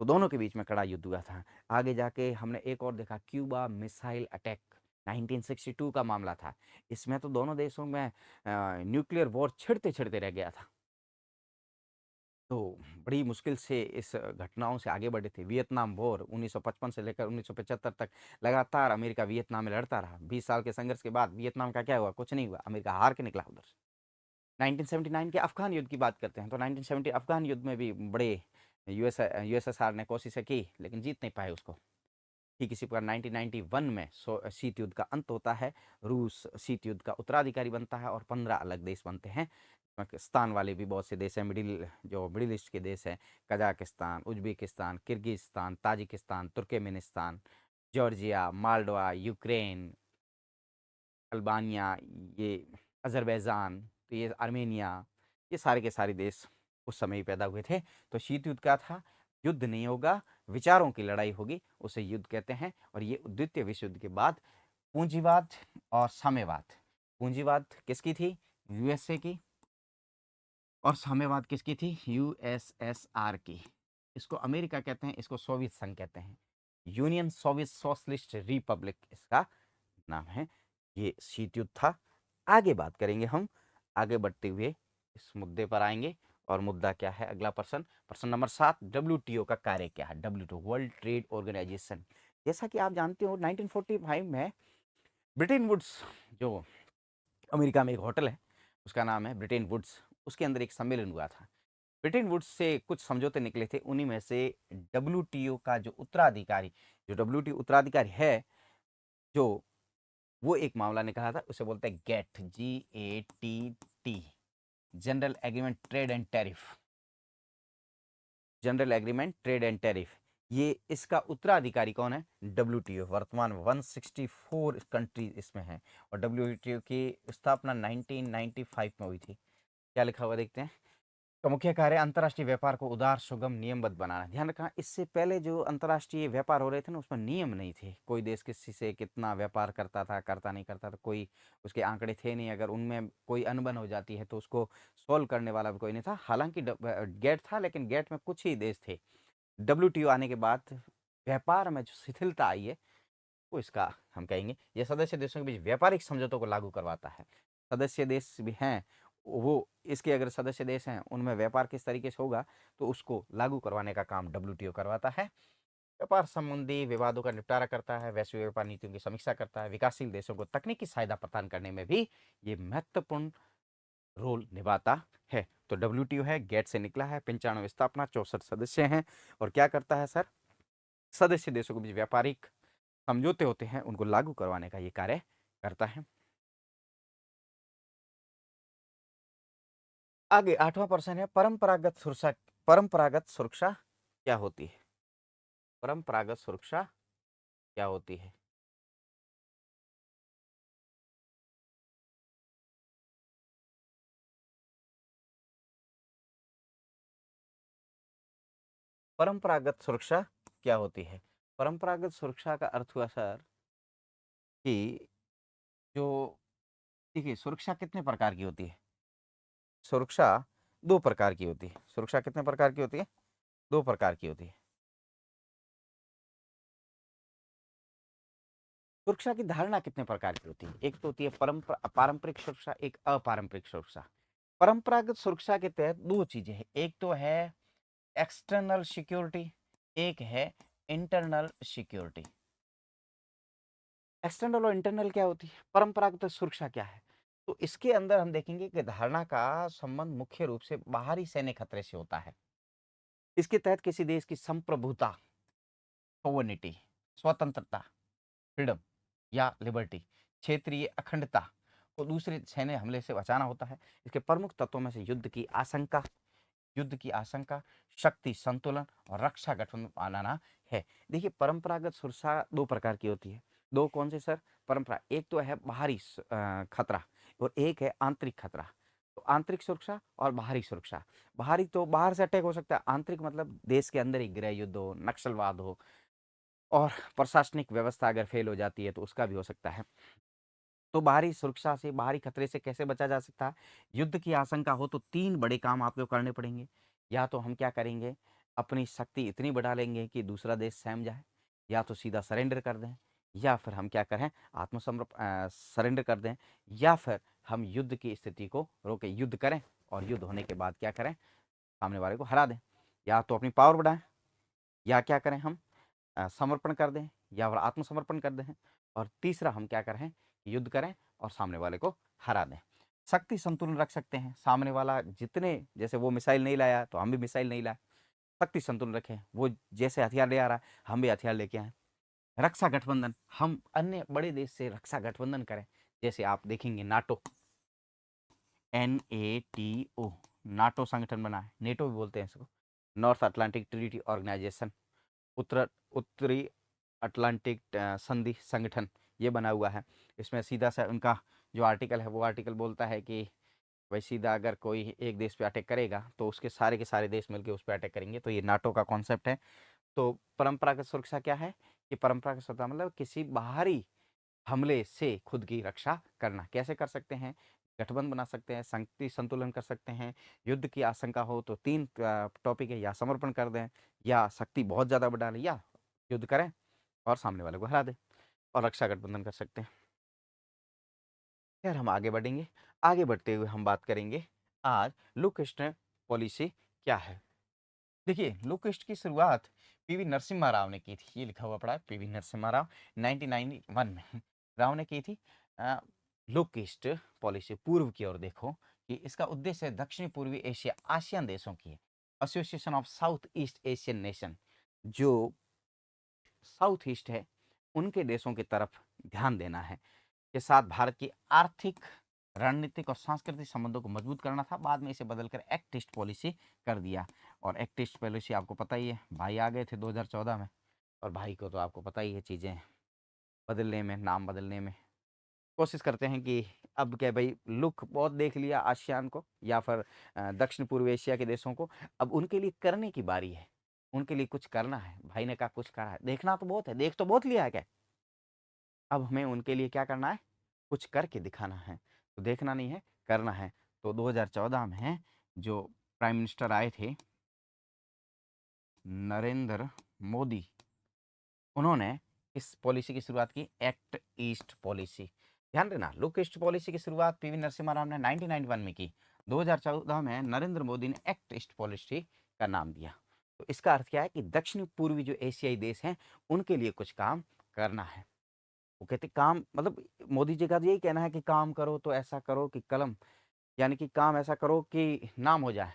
तो दोनों के बीच में कड़ा युद्ध हुआ था। आगे जाके हमने एक और देखा, क्यूबा मिसाइल अटैक 1962 का मामला था। इसमें तो दोनों देशों में न्यूक्लियर वॉर छिड़ते छिड़ते रह गया था। तो बड़ी मुश्किल से इस घटनाओं से आगे बढ़े थे। वियतनाम वॉर 1955 से लेकर 1975 तक लगातार अमेरिका वियतनाम में लड़ता रहा। 20 साल के संघर्ष के बाद वियतनाम का क्या हुआ? कुछ नहीं हुआ, अमेरिका हार के निकला उधर से। 1979 के अफ़गान युद्ध की बात करते हैं तो 1970 अफ़गान युद्ध में भी बड़े यूएसएसआर ने कोशिशें की, लेकिन जीत नहीं पाए उसको। ठीक इसी प्रकार 1991 में शीत युद्ध का अंत होता है। रूस शीत युद्ध का उत्तराधिकारी बनता है और 15 अलग देश बनते हैं। पाकिस्तान वाले भी बहुत से देश हैं, मिडिल ईस्ट के देश हैं, Kazakhstan, Uzbekistan, Kyrgyzstan, Tajikistan, Turkmenistan, Georgia, Moldova, Ukraine, Albania, ये अज़रबैजान, तो ये आर्मेनिया, ये सारे के सारे देश उस समय ही पैदा हुए थे। तो शीत युद्ध क्या था? युद्ध नहीं होगा, विचारों की लड़ाई होगी, उसे युद्ध कहते हैं। और ये द्वितीय विश्व युद्ध के बाद पूंजीवाद और साम्यवाद। पूंजीवाद किसकी थी? यूएसए की। और साम्यवाद किसकी थी? यूएसएसआर की। इसको अमेरिका कहते हैं, इसको सोवियत संघ कहते हैं। यूनियन सोवियत सोशलिस्ट रिपब्लिक इसका नाम है। ये शीत युद्ध था। आगे बात करेंगे हम, आगे बढ़ते हुए इस मुद्दे पर आएंगे। और मुद्दा क्या है? अगला प्रश्न, प्रश्न नंबर 7, डब्ल्यूटीओ का कार्य क्या है? WTO World Trade Organization. जैसा कि आप जानते हो 1945 में ब्रिटेन वुड्स, जो अमेरिका में एक होटल है उसका नाम है ब्रिटेन वुड्स, उसके अंदर एक सम्मेलन हुआ था। ब्रिटेन वुड्स से कुछ समझौते निकले थे, उन्हीं में से डब्ल्यूटीओ का जो उत्तराधिकारी, जो डब्ल्यूटीओ उत्तराधिकारी है, जो वो एक मामला निकला था, उसे बोलते हैं GATT, GATT, general agreement trade and tariff. General agreement trade and tariff, ये इसका उत्तराधिकारी कौन है? डब्ल्यूटीओ। वर्तमान में 164 कंट्रीज इसमें हैं। और डब्ल्यूटीओ की स्थापना 1995 में हुई थी। क्या लिखा हुआ देखते हैं। का मुख्य कार्य अंतर्राष्ट्रीय व्यापार को उदार, सुगम, नियमबद्ध बनाना। ध्यान रखना, इससे पहले जो अंतर्राष्ट्रीय व्यापार हो रहे थे ना, उसमें नियम नहीं थे। कोई देश किसी से कितना व्यापार करता था, करता नहीं करता था, कोई उसके आंकड़े थे नहीं। अगर उनमें कोई अनबन हो जाती है तो उसको सॉल्व करने वाला भी कोई नहीं था। हालांकि गेट था, लेकिन गेट में कुछ ही देश थे। डब्ल्यूटीओ आने के बाद व्यापार में जो शिथिलता आई है, वो इसका हम कहेंगे, ये सदस्य देशों के बीच व्यापारिक समझौतों को लागू करवाता है। सदस्य देश भी हैं, वो इसके अगर सदस्य देश हैं उनमें व्यापार किस तरीके से होगा तो उसको लागू करवाने का काम डब्ल्यूटीओ करवाता है। व्यापार संबंधी विवादों का निपटारा करता है, वैश्विक व्यापार नीतियों की समीक्षा करता है, विकासशील देशों को तकनीकी सहायता प्रदान करने में भी ये महत्वपूर्ण रोल निभाता है। तो डब्ल्यूटीओ है, गेट से निकला है, 95 स्थापना, 64 सदस्य हैं। और क्या करता है सर? सदस्य देशों के बीच व्यापारिक समझौते होते हैं, उनको लागू करवाने का ये कार्य करता है। आगे 8वां प्रश्न है, परंपरागत सुरक्षा क्या होती है? परंपरागत सुरक्षा क्या होती है? परंपरागत सुरक्षा क्या होती है? परंपरागत सुरक्षा का अर्थ हुआ सर कि जो, देखिए, सुरक्षा कितने प्रकार की होती है? सुरक्षा दो प्रकार की होती है। सुरक्षा कितने प्रकार की होती है? दो प्रकार की होती है। सुरक्षा की धारणा कितने प्रकार की होती है? एक तो होती है पारंपरिक सुरक्षा, एक अपारंपरिक सुरक्षा। परंपरागत सुरक्षा के तहत दो चीजें हैं, एक तो है एक्सटर्नल सिक्योरिटी, एक है इंटरनल सिक्योरिटी। एक्सटर्नल और इंटरनल क्या होती है? परंपरागत सुरक्षा क्या है? तो इसके अंदर हम देखेंगे कि धारणा का संबंध मुख्य रूप से बाहरी सैन्य खतरे से होता है। इसके तहत किसी देश की संप्रभुता, सोवरेनिटी, स्वतंत्रता, फ्रीडम या लिबर्टी, क्षेत्रीय अखंडता को दूसरे सैन्य हमले से बचाना होता है। इसके प्रमुख तत्वों में से युद्ध की आशंका, शक्ति संतुलन और रक्षा गठबंधन बनाना है। देखिए, परंपरागत सुरक्षा दो प्रकार की होती है। दो कौन से सर? परंपरा, एक तो है बाहरी खतरा और एक है आंतरिक खतरा। तो आंतरिक सुरक्षा और बाहरी सुरक्षा। बाहरी तो बाहर से अटैक हो सकता है, आंतरिक मतलब देश के अंदर ही गृह युद्ध हो, नक्सलवाद हो और प्रशासनिक व्यवस्था अगर फेल हो जाती है तो उसका भी हो सकता है। तो बाहरी सुरक्षा से, बाहरी खतरे से कैसे बचा जा सकता है? युद्ध की आशंका हो तो तीन बड़े काम आपको करने पड़ेंगे। या तो हम क्या करेंगे, अपनी शक्ति इतनी बढ़ा लेंगे कि दूसरा देश सहम जाए, या तो सीधा सरेंडर कर दें, या फिर हम क्या करें, सरेंडर कर दें, या फिर हम युद्ध की स्थिति को रोके, युद्ध करें और युद्ध होने के बाद क्या करें, सामने वाले को हरा दें। या तो अपनी पावर बढ़ाएं, या क्या करें हम, समर्पण कर दें, या फिर आत्मसमर्पण कर दें, और तीसरा हम क्या करें, युद्ध करें और सामने वाले को हरा दें। शक्ति संतुलन रख सकते हैं, सामने वाला जितने, जैसे वो मिसाइल नहीं लाया तो हम भी मिसाइल नहीं लाए, शक्ति संतुलन रखें, वो जैसे हथियार ले आ रहा है हम भी हथियार लेके आए। रक्षा गठबंधन, हम अन्य बड़े देश से रक्षा गठबंधन करें, जैसे आप देखेंगे नाटो, NATO, नाटो संगठन बना है, नेटो भी बोलते हैं इसको, नॉर्थ अटलांटिक ट्रीटी ऑर्गेनाइजेशन, उत्तरी अटलांटिक संधि संगठन, ये बना हुआ है। इसमें सीधा सा उनका जो आर्टिकल है, वो आर्टिकल बोलता है कि भाई सीधा अगर कोई एक देश पे अटैक करेगा तो उसके सारे के सारे देश मिलकर उस पर अटैक करेंगे। तो ये नाटो का कॉन्सेप्ट है। तो परंपरागत सुरक्षा क्या है कि परंपरागत सुरक्षा मतलब किसी बाहरी हमले से खुद की रक्षा करना। कैसे कर सकते हैं? गठबंधन बना सकते हैं, शक्ति संतुलन कर सकते हैं, युद्ध की आशंका हो तो तीन टॉपिक है, या समर्पण कर दें, या शक्ति बहुत ज़्यादा बढ़ा लें, या युद्ध करें और सामने वाले को हरा दें, और रक्षा गठबंधन कर सकते हैं। खैर, हम आगे बढ़ेंगे। आगे बढ़ते हुए हम बात करेंगे आज लुक ईस्ट पॉलिसी क्या है। देखिए, लुक ईस्ट की शुरुआत पीवी नरसिम्हा राव ने की थी। ये लिखा हुआ पड़ा है, पीवी नरसिम्हा राव 1991 में राव ने की थी। लुक ईस्ट पॉलिसी, पूर्व की ओर देखो, कि इसका उद्देश्य दक्षिण पूर्वी एशिया, आसियान देशों की association of south east Asian nation, जो साउथ ईस्ट है उनके देशों की तरफ ध्यान देना है, के साथ भारत की आर्थिक, रणनीतिक और सांस्कृतिक संबंधों को मजबूत करना था। बाद में इसे बदलकर एक्ट ईस्ट पॉलिसी कर दिया। और एक्ट ईस्ट पॉलिसी आपको पता ही है, भाई आ गए थे 2014 में, और भाई को तो आपको पता ही है, चीज़ें बदलने में, नाम बदलने में कोशिश करते हैं कि अब क्या भाई, लुक बहुत देख लिया आसियान को या फिर दक्षिण पूर्व एशिया के देशों को, अब उनके लिए करने की बारी है, उनके लिए कुछ करना है। भाई ने कहा कुछ करा है, देखना तो बहुत है, देख तो बहुत लिया है क्या, अब हमें उनके लिए क्या करना है, कुछ करके दिखाना है। तो देखना नहीं है, करना है। तो 2014 में जो प्राइम मिनिस्टर आए थे नरेंद्र मोदी, उन्होंने इस पॉलिसी की शुरुआत की, एक्ट ईस्ट पॉलिसी। ध्यान देना, लुक ईस्ट पॉलिसी की शुरुआत पीवी नरसिम्हा राव ने 1991 में की। 2014 में नरेंद्र मोदी ने एक्ट ईस्ट पॉलिसी का नाम दिया। तो इसका अर्थ क्या है कि दक्षिण पूर्वी जो एशियाई देश हैं उनके लिए कुछ काम करना है। वो कहते काम मतलब, मोदी जी का तो यही कहना है कि काम करो तो ऐसा करो कि कलम, यानी कि काम ऐसा करो कि नाम हो जाए,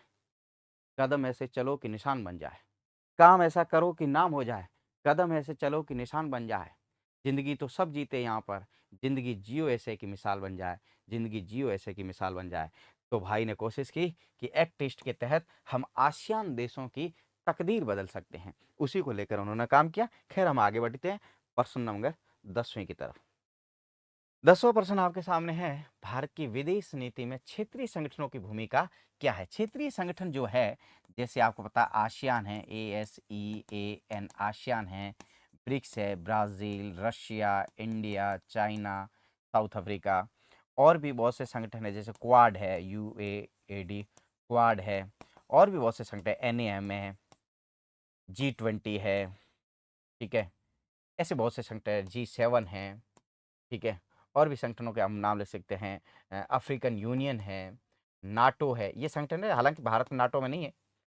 कदम ऐसे चलो कि निशान बन जाए। काम ऐसा करो कि नाम हो जाए, कदम ऐसे चलो कि निशान बन जाए। जिंदगी तो सब जीते यहाँ पर, जिंदगी जियो ऐसे की मिसाल बन जाए, जिंदगी जियो ऐसे की मिसाल बन जाए। तो भाई ने कोशिश की कि एक्ट ईस्ट के तहत हम आसियान देशों की तकदीर बदल सकते हैं, उसी को लेकर उन्होंने काम किया। खैर, हम आगे बढ़ते हैं प्रश्न नंबर 10वें की तरफ। 10वां प्रश्न आपके सामने है, भारत की विदेश नीति में क्षेत्रीय संगठनों की भूमिका क्या है? क्षेत्रीय संगठन जो है, जैसे आपको पता आसियान है, ASEAN आसियान है, ब्रिक्स है, Brazil, Russia, India, China, south Africa, और भी बहुत से संगठन है, जैसे क्वाड है, UAAD क्वाड है, और भी बहुत से संगठन है, NAM है, G20 है, ठीक है, ऐसे बहुत से संगठन है, G7 है, ठीक है। और भी संगठनों के हम नाम ले सकते हैं, अफ्रीकन यूनियन है, नाटो है, ये संगठन है, हालांकि भारत नाटो में नहीं है,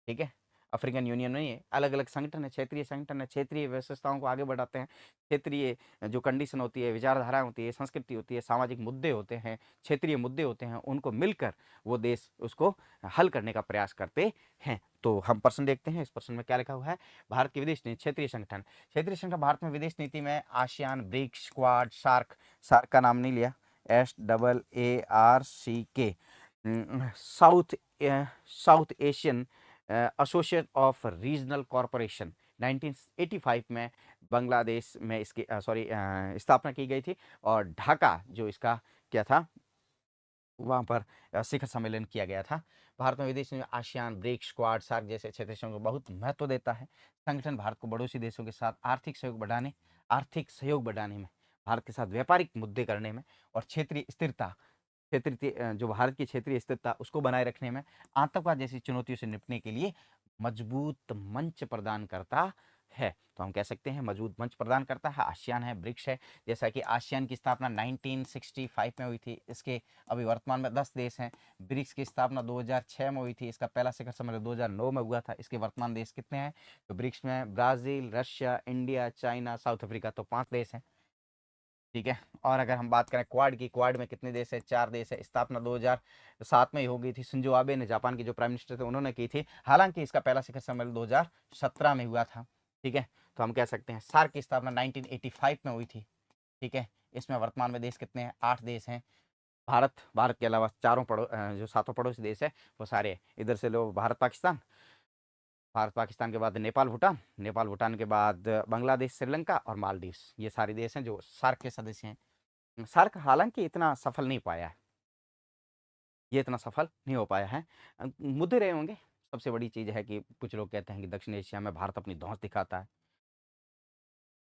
ठीक है, अफ्रीकन यूनियन नहीं है, अलग अलग संगठन है, क्षेत्रीय संगठन है, क्षेत्रीय विशेषताओं को आगे बढ़ाते हैं, क्षेत्रीय जो कंडीशन होती है, विचारधाराएं होती है, संस्कृति होती है, सामाजिक मुद्दे होते हैं, क्षेत्रीय मुद्दे होते हैं, उनको मिलकर वो देश उसको हल करने का प्रयास करते हैं। तो हम प्रश्न देखते हैं, इस प्रश्न में क्या लिखा हुआ है, भारत की विदेश नीति, क्षेत्रीय संगठन, क्षेत्रीय संगठन भारत में विदेश नीति में ASEAN, BRICS, Quad, SAARC, SAARC का नाम नहीं लिया, SAARC, South South Asian Association of Regional Corporation, 1985 में बांग्लादेश में इसकी स्थापना की गई थी, और ढाका जो इसका क्या था, वहाँ पर शिखर सम्मेलन किया गया था। भारत में विदेश में आसियान, ब्रिक्स, क्वाड, सार्क जैसे क्षेत्रीय संगठनों को बहुत महत्व देता है। संगठन भारत को पड़ोसी देशों के साथ आर्थिक सहयोग बढ़ाने में, भारत के साथ व्यापारिक मुद्दे करने में, और क्षेत्रीय स्थिरता, जो भारत की क्षेत्रीय स्थिरता उसको बनाए रखने में, आतंकवाद जैसी चुनौतियों से निपटने के लिए मजबूत मंच प्रदान करता है। तो हम कह सकते हैं मजबूत मंच प्रदान करता है, आसियान है, ब्रिक्स है। जैसा कि आसियान की स्थापना 1965 में हुई थी, इसके अभी वर्तमान में 10 देश हैं। ब्रिक्स की स्थापना 2006 में हुई थी, इसका पहला शिखर सम्मेलन 2009 में हुआ था। इसके वर्तमान देश कितने हैं, तो ब्रिक्स में Brazil, Russia, India, China, south Africa, तो 5 देश हैं, ठीक है। और अगर हम बात करें क्वाड की, क्वाड में कितने देश है, 4 देश है। स्थापना 2007 में ही हो गई थी, शिंजो आबे ने, जापान के जो प्राइम मिनिस्टर थे, उन्होंने की थी। हालांकि इसका पहला शिखर सम्मेलन 2017 में हुआ था, ठीक है। तो हम कह सकते हैं सार्क की स्थापना 1985 में हुई थी, ठीक है। इसमें वर्तमान में देश कितने हैं, 8 देश हैं। भारत के अलावा जो 7 पड़ोसी देश है वो सारे, इधर से लो भारत पाकिस्तान के बाद नेपाल भूटान के बाद बांग्लादेश, श्रीलंका और मालदीव्स, ये सारे देश हैं जो सार्क के सदस्य हैं। सार्क हालांकि इतना सफल नहीं पाया है, ये इतना सफल नहीं हो पाया है, मुद्दे रहे होंगे। सबसे बड़ी चीज़ है कि कुछ लोग कहते हैं कि दक्षिण एशिया में भारत अपनी धौंस दिखाता है,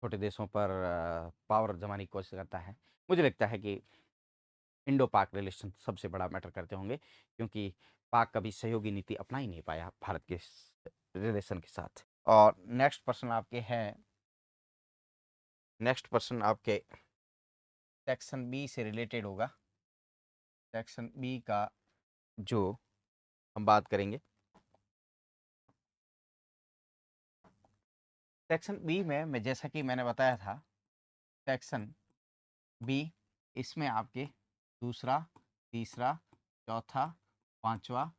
छोटे देशों पर पावर जमाने की कोशिश करता है। मुझे लगता है कि इंडो पाक रिलेशन सबसे बड़ा मैटर करते होंगे, क्योंकि पाक कभी सहयोगी नीति अपना ही नहीं पाया भारत के रिलेशन के साथ। और नेक्स्ट पर्सन आपके सेक्शन बी से रिलेटेड होगा। सेक्शन बी का जो हम बात करेंगे, सेक्शन बी में मैं जैसा कि मैंने बताया था, सेक्शन बी, इसमें आपके दूसरा, तीसरा, चौथा, पांचवा,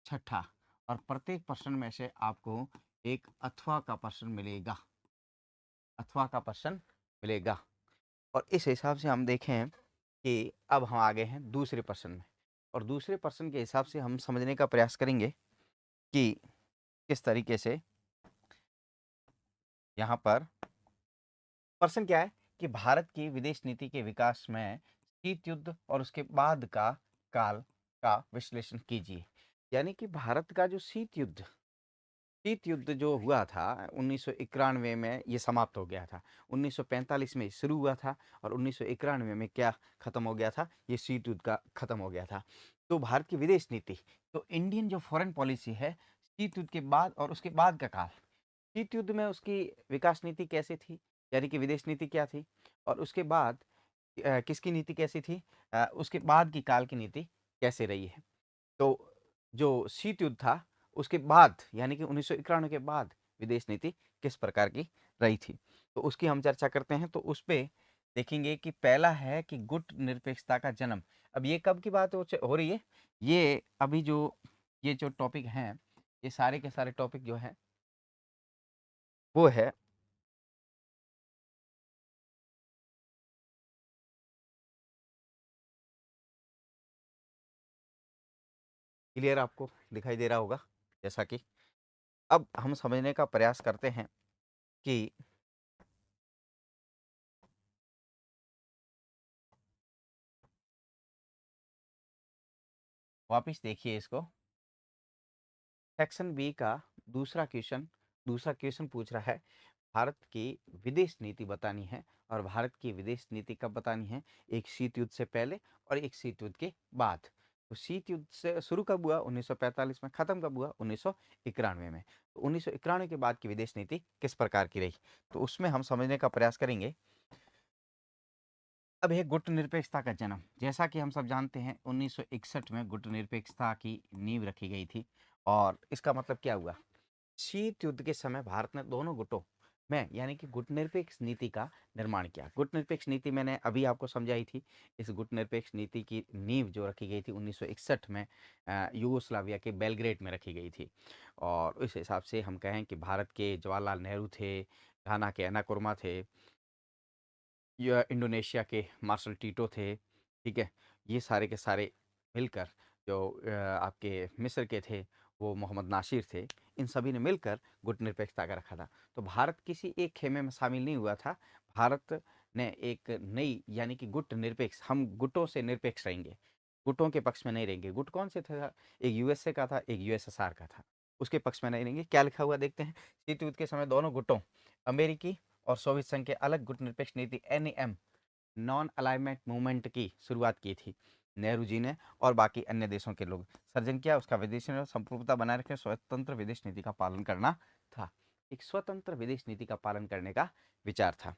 छठा, और प्रत्येक प्रश्न में से आपको एक अथवा का प्रश्न मिलेगा, अथवा का प्रश्न मिलेगा। और इस हिसाब से हम देखें कि अब हम आ गए हैं दूसरे प्रश्न में, और दूसरे प्रश्न के हिसाब से हम समझने का प्रयास करेंगे कि किस तरीके से यहाँ पर प्रश्न क्या है, कि भारत की विदेश नीति के विकास में शीत युद्ध और उसके बाद का काल का विश्लेषण कीजिए। यानी कि भारत का जो शीत युद्ध जो हुआ था 1991 में, ये समाप्त हो गया था। 1945 में शुरू हुआ था, और 1991 में क्या खत्म हो गया था, ये शीत युद्ध का खत्म हो गया था। तो भारत की विदेश नीति, तो इंडियन जो फॉरेन पॉलिसी है, शीत युद्ध के बाद और उसके बाद का काल, शीत युद्ध में उसकी विकास नीति कैसे थी, यानी कि विदेश नीति क्या थी, और उसके बाद किसकी नीति कैसी थी, उसके बाद की काल की नीति कैसे रही है। तो जो शीत युद्ध था उसके बाद, यानी कि 1991 के बाद विदेश नीति किस प्रकार की रही थी, तो उसकी हम चर्चा करते हैं। तो उस पे देखेंगे कि पहला है कि गुट निरपेक्षता का जन्म। अब ये कब की बात हो रही है, ये अभी ये जो टॉपिक हैं, ये सारे के सारे टॉपिक जो हैं वो है, क्लियर आपको दिखाई दे रहा होगा, जैसा कि अब हम समझने का प्रयास करते हैं कि वापिस देखिए इसको, सेक्शन बी का दूसरा क्वेश्चन पूछ रहा है, भारत की विदेश नीति बतानी है, और भारत की विदेश नीति कब बतानी है, एक शीत युद्ध से पहले और एक शीत युद्ध के बाद। तो शीत युद्ध से शुरू कब हुआ, 1945 में, खत्म कब हुआ, 1991 में। तो 1991 के बाद की विदेश नीति किस प्रकार की रही, तो उसमें हम समझने का प्रयास करेंगे। अब है गुटनिरपेक्षता का जन्म। जैसा कि हम सब जानते हैं 1961 में गुटनिरपेक्षता की नींव रखी गई थी। और इसका मतलब क्या हुआ? शीत युद्ध के समय भारत ने दोनों गुटों में यानी कि गुटनिरपेक्ष नीति का निर्माण किया। गुटनिरपेक्ष नीति मैंने अभी आपको समझाई थी। इस गुटनिरपेक्ष नीति की नींव जो रखी गई थी 1961 में यूगोस्लाविया के बेलग्रेड में रखी गई थी। और उस हिसाब से हम कहें कि भारत के जवाहरलाल नेहरू थे, घाना के अन्ना कुरमा थे, या इंडोनेशिया के मार्शल टीटो थे, ठीक है? ये सारे के सारे मिलकर जो आपके मिस्र के थे वो मोहम्मद नासिर थे। इन सभी ने मिलकर गुटनिरपेक्षता का रखा था। तो भारत किसी एक खेमे में शामिल नहीं हुआ था। भारत ने एक नई यानी कि गुट निरपेक्ष, हम गुटों से निरपेक्ष रहेंगे, गुटों के पक्ष में नहीं रहेंगे। गुट कौन से थे? एक यूएसए का था, एक यूएसएसआर का था। उसके पक्ष में नहीं रहेंगे। क्या लिखा हुआ देखते हैं। शीत युद्ध के समय दोनों गुटों अमेरिकी और सोवियत संघ के अलग गुटनिरपेक्ष नीति एनएएम, नॉन अलाइनमेंट मूवमेंट की शुरुआत की थी नेहरू जी ने और बाकी अन्य देशों के लोग। सर्जन किया उसका विदेश नीति संप्रभुता बनाए रखने स्वतंत्र विदेश नीति का पालन करना था। एक स्वतंत्र विदेश नीति का पालन करने का विचार था।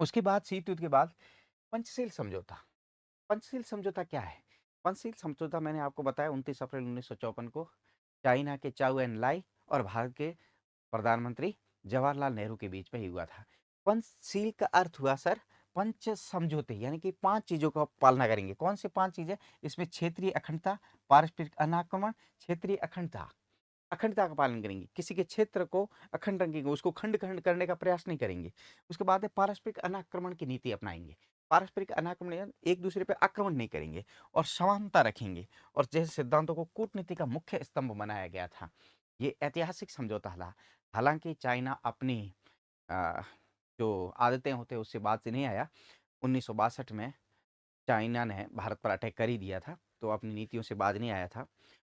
उसके बाद शीत युद्ध के बाद पंचशील समझौता। पंचशील समझौता क्या है? पंचशील समझौता मैंने आपको बताया 29 अप्रैल 1954 को चाइना के चाउ एन लाई और भारत के प्रधानमंत्री जवाहरलाल नेहरू के बीच में ही हुआ था। पंचशील का अर्थ हुआ सर पंच समझौते, यानी कि 5 चीज़ों का पालना करेंगे। कौन से 5 चीज़ें? इसमें क्षेत्रीय अखंडता, पारस्परिक अनाक्रमण, क्षेत्रीय अखंडता, अखंडता का पालन करेंगे। किसी के क्षेत्र को अखंड रखेंगे, उसको खंड-खंड करने का प्रयास नहीं करेंगे। उसके बाद है पारस्परिक अनाक्रमण की नीति अपनाएँगे। पारस्परिक अनाक्रमण यानी एक-दूसरे पे आक्रमण नहीं करेंगे और समानता रखेंगे। और जैसे सिद्धांतों को कूटनीति का मुख्य स्तंभ बनाया गया था। ये ऐतिहासिक समझौता था। हालाँकि चाइना अपनी अ, जो आदतें होते हैं उससे बाज से नहीं आया। 1962 में चाइना ने भारत पर अटैक कर ही दिया था, तो अपनी नीतियों से बाज नहीं आया था।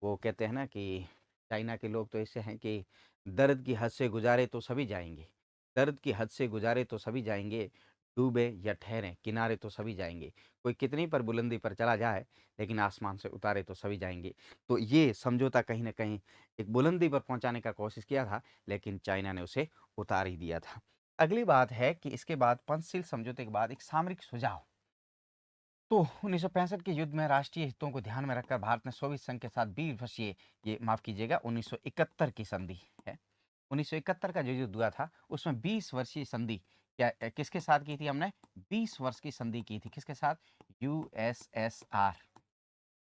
वो कहते हैं ना कि चाइना के लोग तो ऐसे हैं कि दर्द की हद से गुज़ारे तो सभी जाएँगे, दर्द की हद से गुज़ारे तो सभी जाएँगे, डूबे या ठहरें किनारे तो सभी जाएँगे। कोई कितनी पर बुलंदी पर चला जाए, लेकिन आसमान से उतारे तो सभी जाएँगे। तो ये समझौता कहीं न कहीं एक बुलंदी पर पहुँचाने का कोशिश किया था, लेकिन चाइना ने उसे उतार ही दिया था। अगली बात है कि इसके बाद पंचशील समझौते के बाद एक सामरिक सुझाव। तो 1965 के युद्ध में राष्ट्रीय हितों को ध्यान में रखकर भारत ने सोवियत संघ के साथ 20 वर्षीय, ये माफ कीजिएगा 1971 की संधि है। 1971 का जो युद्ध हुआ था उसमें 20 वर्षीय संधि क्या किसके साथ की थी हमने? 20 वर्ष की संधि की थी। किसके साथ? यूएसएसआर।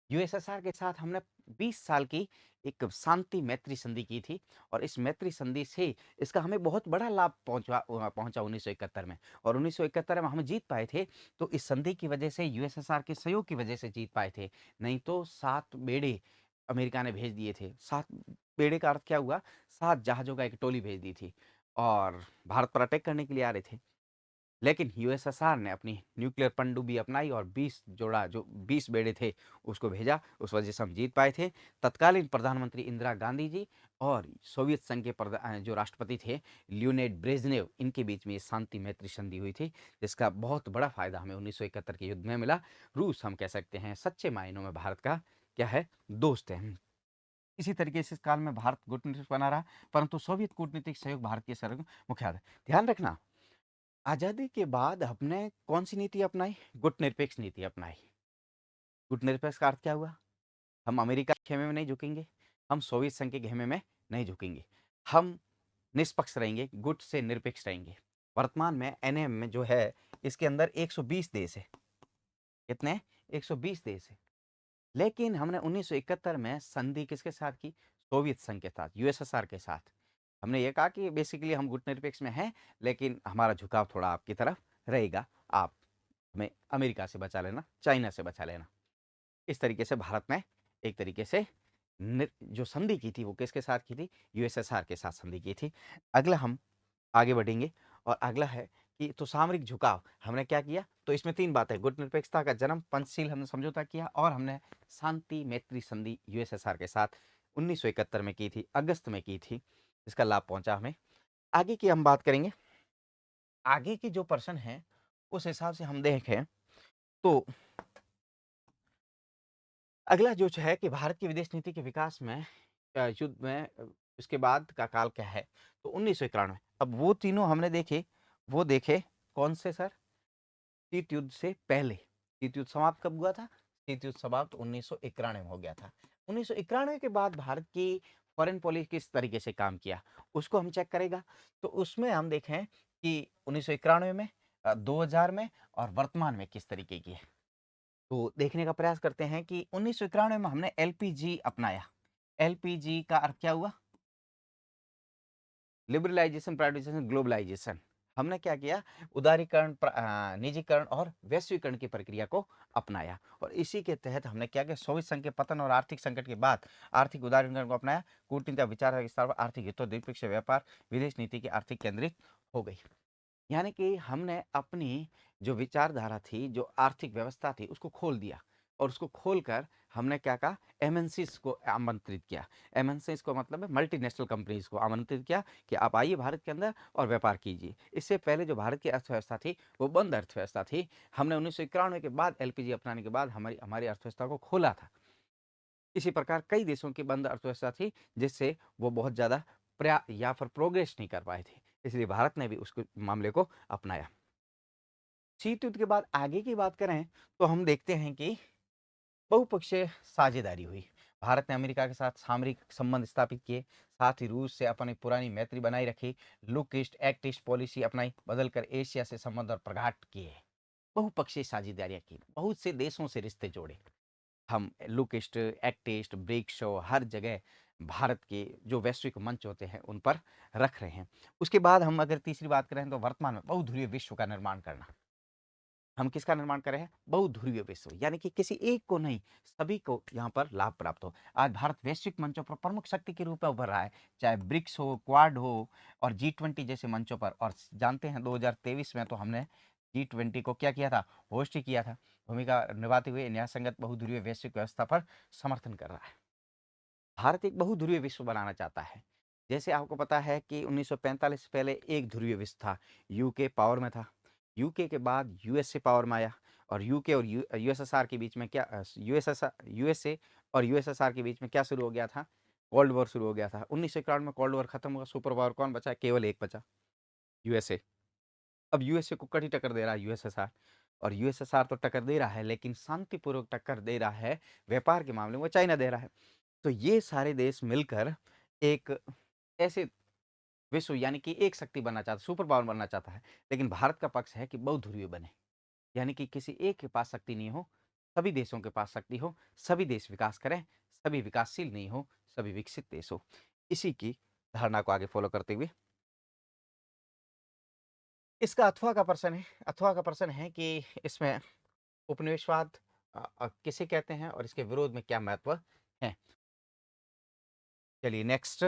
यूएसएसआर के साथ हमने 20 साल की एक शांति मैत्री संधि की थी। और इस मैत्री संधि से इसका हमें बहुत बड़ा लाभ पहुंचा 1971 में। और 1971 में हम जीत पाए थे। तो इस संधि की वजह से, यूएसएसआर के सहयोग की वजह से जीत पाए थे। नहीं तो 7 बेड़े अमेरिका ने भेज दिए थे। 7 बेड़े का अर्थ क्या हुआ? 7 जहाज़ों का एक टोली भेज दी थी और भारत पर अटैक करने के लिए आ रहे थे। लेकिन यूएसएसआर ने अपनी न्यूक्लियर पनडुब्बी अपनाई और 20 जोड़ा जो 20 बेड़े थे उसको भेजा। उस वजह से हम जीत पाए थे। तत्कालीन प्रधानमंत्री इंदिरा गांधी जी और सोवियत संघ के जो राष्ट्रपति थे लियोनिड ब्रेजनेव, इनके बीच में ये शांति मैत्री संधि हुई थी, जिसका बहुत बड़ा फायदा हमें 1971 के युद्ध में मिला। रूस हम कह सकते हैं सच्चे मायनों में भारत का क्या है? दोस्त है। इसी तरीके से इस काल में भारत कूटनीतिक बना रहा, परंतु सोवियत कूटनीतिक सहयोग भारत के सर्व मुख्य आधार। ध्यान रखना, आज़ादी के बाद हमने कौन-सी नीति अपनाई? गुटनिरपेक्ष नीति अपनाई। गुटनिरपेक्ष का अर्थ क्या हुआ? हम अमेरिका के खेमे में नहीं झुकेंगे, हम सोवियत संघ के खेमे में नहीं झुकेंगे। हम निष्पक्ष रहेंगे, गुट से निरपेक्ष रहेंगे। वर्तमान में एनएम में जो है इसके अंदर 120 देश है। कितने? 120 देश है। लेकिन हमने 1971 में संधि किसके साथ की? सोवियत संघ के साथ, यूएसएसआर के साथ। हमने ये कहा कि बेसिकली हम गुटनिरपेक्ष में हैं, लेकिन हमारा झुकाव थोड़ा आपकी तरफ रहेगा। आप हमें अमेरिका से बचा लेना, चाइना से बचा लेना। इस तरीके से भारत ने एक तरीके से जो संधि की थी वो किसके साथ की थी? यूएसएसआर के साथ संधि की थी। अगला हम आगे बढ़ेंगे और अगला है कि तो सामरिक झुकाव हमने क्या किया? तो इसमें 3 बातें, गुटनिरपेक्षता का जन्म, पंचशील हमने समझौता किया और हमने शांति मैत्री संधि यूएसएसआर के साथ 1971 में की थी, अगस्त में की थी। इसका लाभ पहुंचा हमें। आगे की हम बात करेंगे। आगे के जो प्रश्न हैं उस हिसाब से हम देखें तो अगला जो है कि भारत की विदेश नीति के विकास में युद्ध में उसके बाद का काल क्या है? तो 1991। अब वो तीनों हमने देखे, वो देखे कौन से सर? शीत युद्ध से पहले। शीत युद्ध समाप्त कब हुआ था? शीत युद्ध समाप्त 1991 में हो गया था। 1991 के बाद भारत की फॉरेन पॉलिसी किस तरीके से काम किया, उसको हम चेक करेगा। तो उसमें हम देखें कि 1991 में, 2000 में और वर्तमान में किस तरीके की है। तो देखने का प्रयास करते हैं कि 1991 में हमने एलपीजी अपनाया। एलपीजी का अर्थ क्या हुआ? Liberalisation, privatisation, globalisation. हमने क्या किया? उदारीकरण, निजीकरण और वैश्वीकरण की प्रक्रिया को अपनाया। और इसी के तहत हमने क्या किया? सोवियत संघ के पतन और आर्थिक संकट के बाद आर्थिक उदारीकरण को अपनाया। कूटनीति, विचार विस्तार पर आर्थिक हितों, द्विपक्षीय व्यापार, विदेश नीति की आर्थिक केंद्रित हो गई। यानी कि हमने अपनी जो विचारधारा थी, जो आर्थिक व्यवस्था थी, उसको खोल दिया। और उसको खोलकर हमने क्या कहा? एमएनसीज को आमंत्रित किया। एमएनसीज को मतलब है मल्टीनेशनल कंपनीज को आमंत्रित किया कि आप आइए भारत के अंदर और व्यापार कीजिए। इससे पहले जो भारत की अर्थव्यवस्था थी वो बंद अर्थव्यवस्था थी। हमने 1991 के बाद एलपीजी अपनाने के बाद हमारी हमारी अर्थव्यवस्था को खोला था। इसी प्रकार कई देशों की बंद अर्थव्यवस्था थी, जिससे वो बहुत ज़्यादा प्रया या फिर प्रोग्रेस नहीं कर पाए थे। इसलिए भारत ने भी उसको मामले को अपनाया। शीत युद्ध के बाद आगे की बात करें तो हम देखते हैं कि बहुपक्षीय साझेदारी हुई। भारत ने अमेरिका के साथ सामरिक संबंध स्थापित किए, साथ ही रूस से अपनी पुरानी मैत्री बनाई रखी, look east act east policy अपनाई, बदलकर एशिया से संबंध और प्रगाढ़ किए। बहुपक्षीय साझेदारियां की, बहुत से देशों से रिश्ते जोड़े। हम look east, act east, BRICS हर जगह भारत के जो वैश्विक मंच होते हैं उन पर रख रहे हैं। उसके बाद हम अगर तीसरी बात करें तो वर्तमान में बहुध्रुवीय विश्व का निर्माण करना। हम किसका निर्माण कर रहे हैं? बहुध्रुवीय विश्व, यानी कि किसी एक को नहीं, सभी को यहाँ पर लाभ प्राप्त हो। आज भारत वैश्विक मंचों पर प्रमुख शक्ति के रूप में उभर रहा है, चाहे ब्रिक्स हो, क्वाड हो और G20 जैसे मंचों पर। और जानते हैं 2023 में तो हमने G20 को क्या किया था? होस्ट ही किया था। भूमिका निभाते हुए न्याय संगत बहुध्रुवीय वैश्विक व्यवस्था पर समर्थन कर रहा है। भारत एक बहुध्रुवीय विश्व बनाना चाहता है। जैसे आपको पता है कि 1945 से पहले एक ध्रुवीय विश्व था, यूके पावर में था। यूके के बाद यूएसए पावर में आया। और यूके और यूएसएसआर के बीच में क्या, यूएसए और यूएसएसआर के बीच में क्या शुरू हो गया था? कोल्ड वॉर शुरू हो गया था। 1991 में कोल्ड वॉर खत्म हुआ। सुपर पावर कौन बचा? केवल एक बचा, यूएसए। अब यूएसए को कड़ी टक्कर दे रहा है यूएसएसआर। और यूएसएसआर तो टक्कर दे रहा है, लेकिन शांतिपूर्वक टक्कर दे रहा है व्यापार के मामले में चाइना दे रहा है। तो ये सारे देश मिलकर एक ऐसे विश्व, यानी कि एक शक्ति बनना चाहता, सुपर पावर बनना चाहता है। लेकिन भारत का पक्ष है कि बहुध्रुवीय बने, यानी कि किसी एक के पास शक्ति नहीं हो, सभी देशों के पास शक्ति हो, सभी देश विकास करें, सभी विकासशील नहीं हो, सभी विकसित देश हो। इसी की धारणा को आगे फॉलो करते हुए इसका अथवा का प्रश्न है। अथवा का प्रश्न है कि इसमें उपनिवेशवाद किसे कहते हैं और इसके विरोध में क्या महत्व है। चलिए नेक्स्ट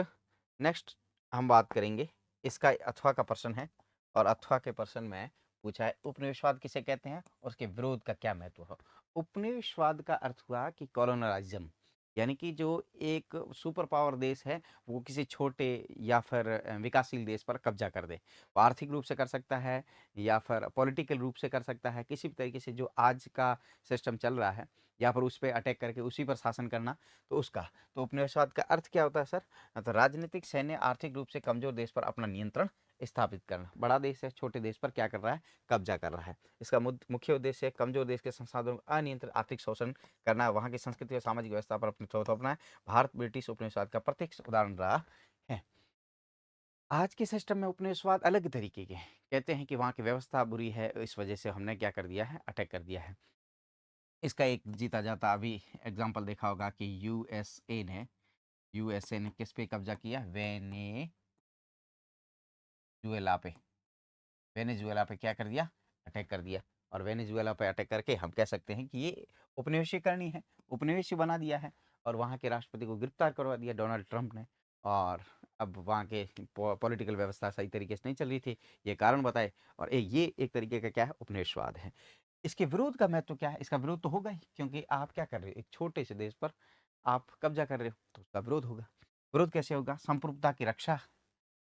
नेक्स्ट हम बात करेंगे। इसका अथवा का प्रश्न है और अथवा के प्रश्न में पूछा है उपनिवेशवाद किसे कहते हैं और उसके विरोध का क्या महत्व है। उपनिवेशवाद का अर्थ हुआ कि कॉलोनलाइज्म, यानी कि जो एक सुपर पावर देश है वो किसी छोटे या फिर विकासशील देश पर कब्जा कर दे। वो आर्थिक रूप से कर सकता है या फिर पॉलिटिकल रूप से कर सकता है, किसी भी तरीके से जो आज का सिस्टम चल रहा है या फिर उस पर अटैक करके उसी पर शासन करना। तो उसका तो उपनिवेशवाद का अर्थ क्या होता है सर? तो राजनीतिक, सैन्य, आर्थिक रूप से कमजोर देश पर अपना नियंत्रण स्थापित करना। बड़ा देश है छोटे देश पर क्या कर रहा है? कब्जा कर रहा है। इसका मुख्य उद्देश्य है कमजोर देश के संसाधनों का अनियंत्रित आर्थिक शोषण करना, वहां की संस्कृति और सामाजिक व्यवस्था पर अपने प्रभुत्व अपना है। भारत ब्रिटिश उपनिवेशवाद का प्रत्यक्ष उदाहरण रहा है। आज के सिस्टम में उपनिवेशवाद अलग तरीके के हैं। कहते हैं कि वहाँ की व्यवस्था बुरी है, इस वजह से हमने क्या कर दिया है? अटैक कर दिया है। इसका एक जीता जाता अभी एग्जाम्पल देखा होगा कि यूएसए ने किस पे कब्जा किया? वेनेजुएला पे। वेनेजुएला पे क्या कर दिया? अटैक कर दिया। और वेनेजुएला पे अटैक करके हम कह सकते हैं कि ये उपनिवेशीकरण है, उपनिवेशी बना दिया है। और वहाँ के राष्ट्रपति को गिरफ्तार करवा दिया डोनाल्ड ट्रंप ने। और अब वहाँ के पॉलिटिकल व्यवस्था सही तरीके से नहीं चल रही थी, ये कारण बताए। और ये एक तरीके का क्या है? उपनिवेशवाद है। इसके विरोध का महत्व क्या है? इसका विरोध तो होगा ही, क्योंकि आप क्या कर रहे हो? एक छोटे से देश पर आप कब्जा कर रहे हो, तो उसका विरोध होगा। विरोध कैसे होगा? संप्रभुता की रक्षा।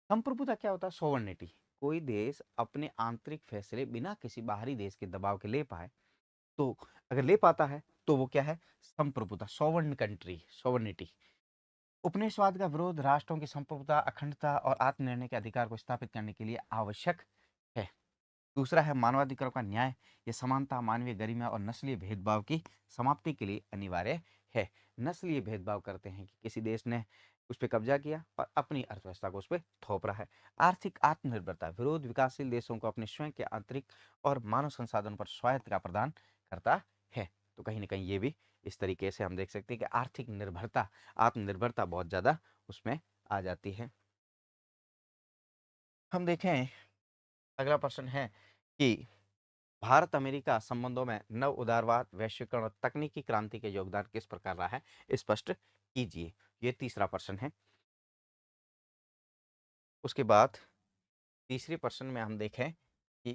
संप्रभुता क्या होता है? सोवर्निटी। कोई देश अपने आंतरिक फैसले बिना किसी बाहरी देश के दबाव के ले पाए, तो अगर ले पाता है तो वो क्या है? संप्रभुता, सोवर्न कंट्री, सोवर्निटी। उपनिवेशवाद का विरोध राष्ट्रों की संप्रभुता, अखंडता और आत्मनिर्णय के अधिकार को स्थापित करने के लिए आवश्यक है। दूसरा है मानवाधिकारों का न्याय, ये समानता, मानवीय गरिमा और नस्लीय भेदभाव की समाप्ति के लिए अनिवार्य है। नस्लीय भेदभाव करते हैं कि किसी देश ने उस पे कब्जा किया और अपनी अर्थव्यवस्था को उस पे थोप रहा है। आर्थिक आत्मनिर्भरता, विरोध विकासशील देशों को अपने स्वयं के आंतरिक और मानव संसाधन पर स्वायत्तता प्रदान करता है। तो कहीं न कहीं ये भी इस तरीके से हम देख सकते हैं कि आर्थिक निर्भरता, आत्मनिर्भरता बहुत ज़्यादा उसमें आ जाती है। हम देखें, अगला प्रश्न है कि भारत अमेरिका संबंधों में नव उदारवाद, वैश्वीकरण और तकनीकी क्रांति के योगदान किस प्रकार रहा है, स्पष्ट कीजिए। ये तीसरा प्रश्न है। उसके बाद तीसरे प्रश्न में हम देखें कि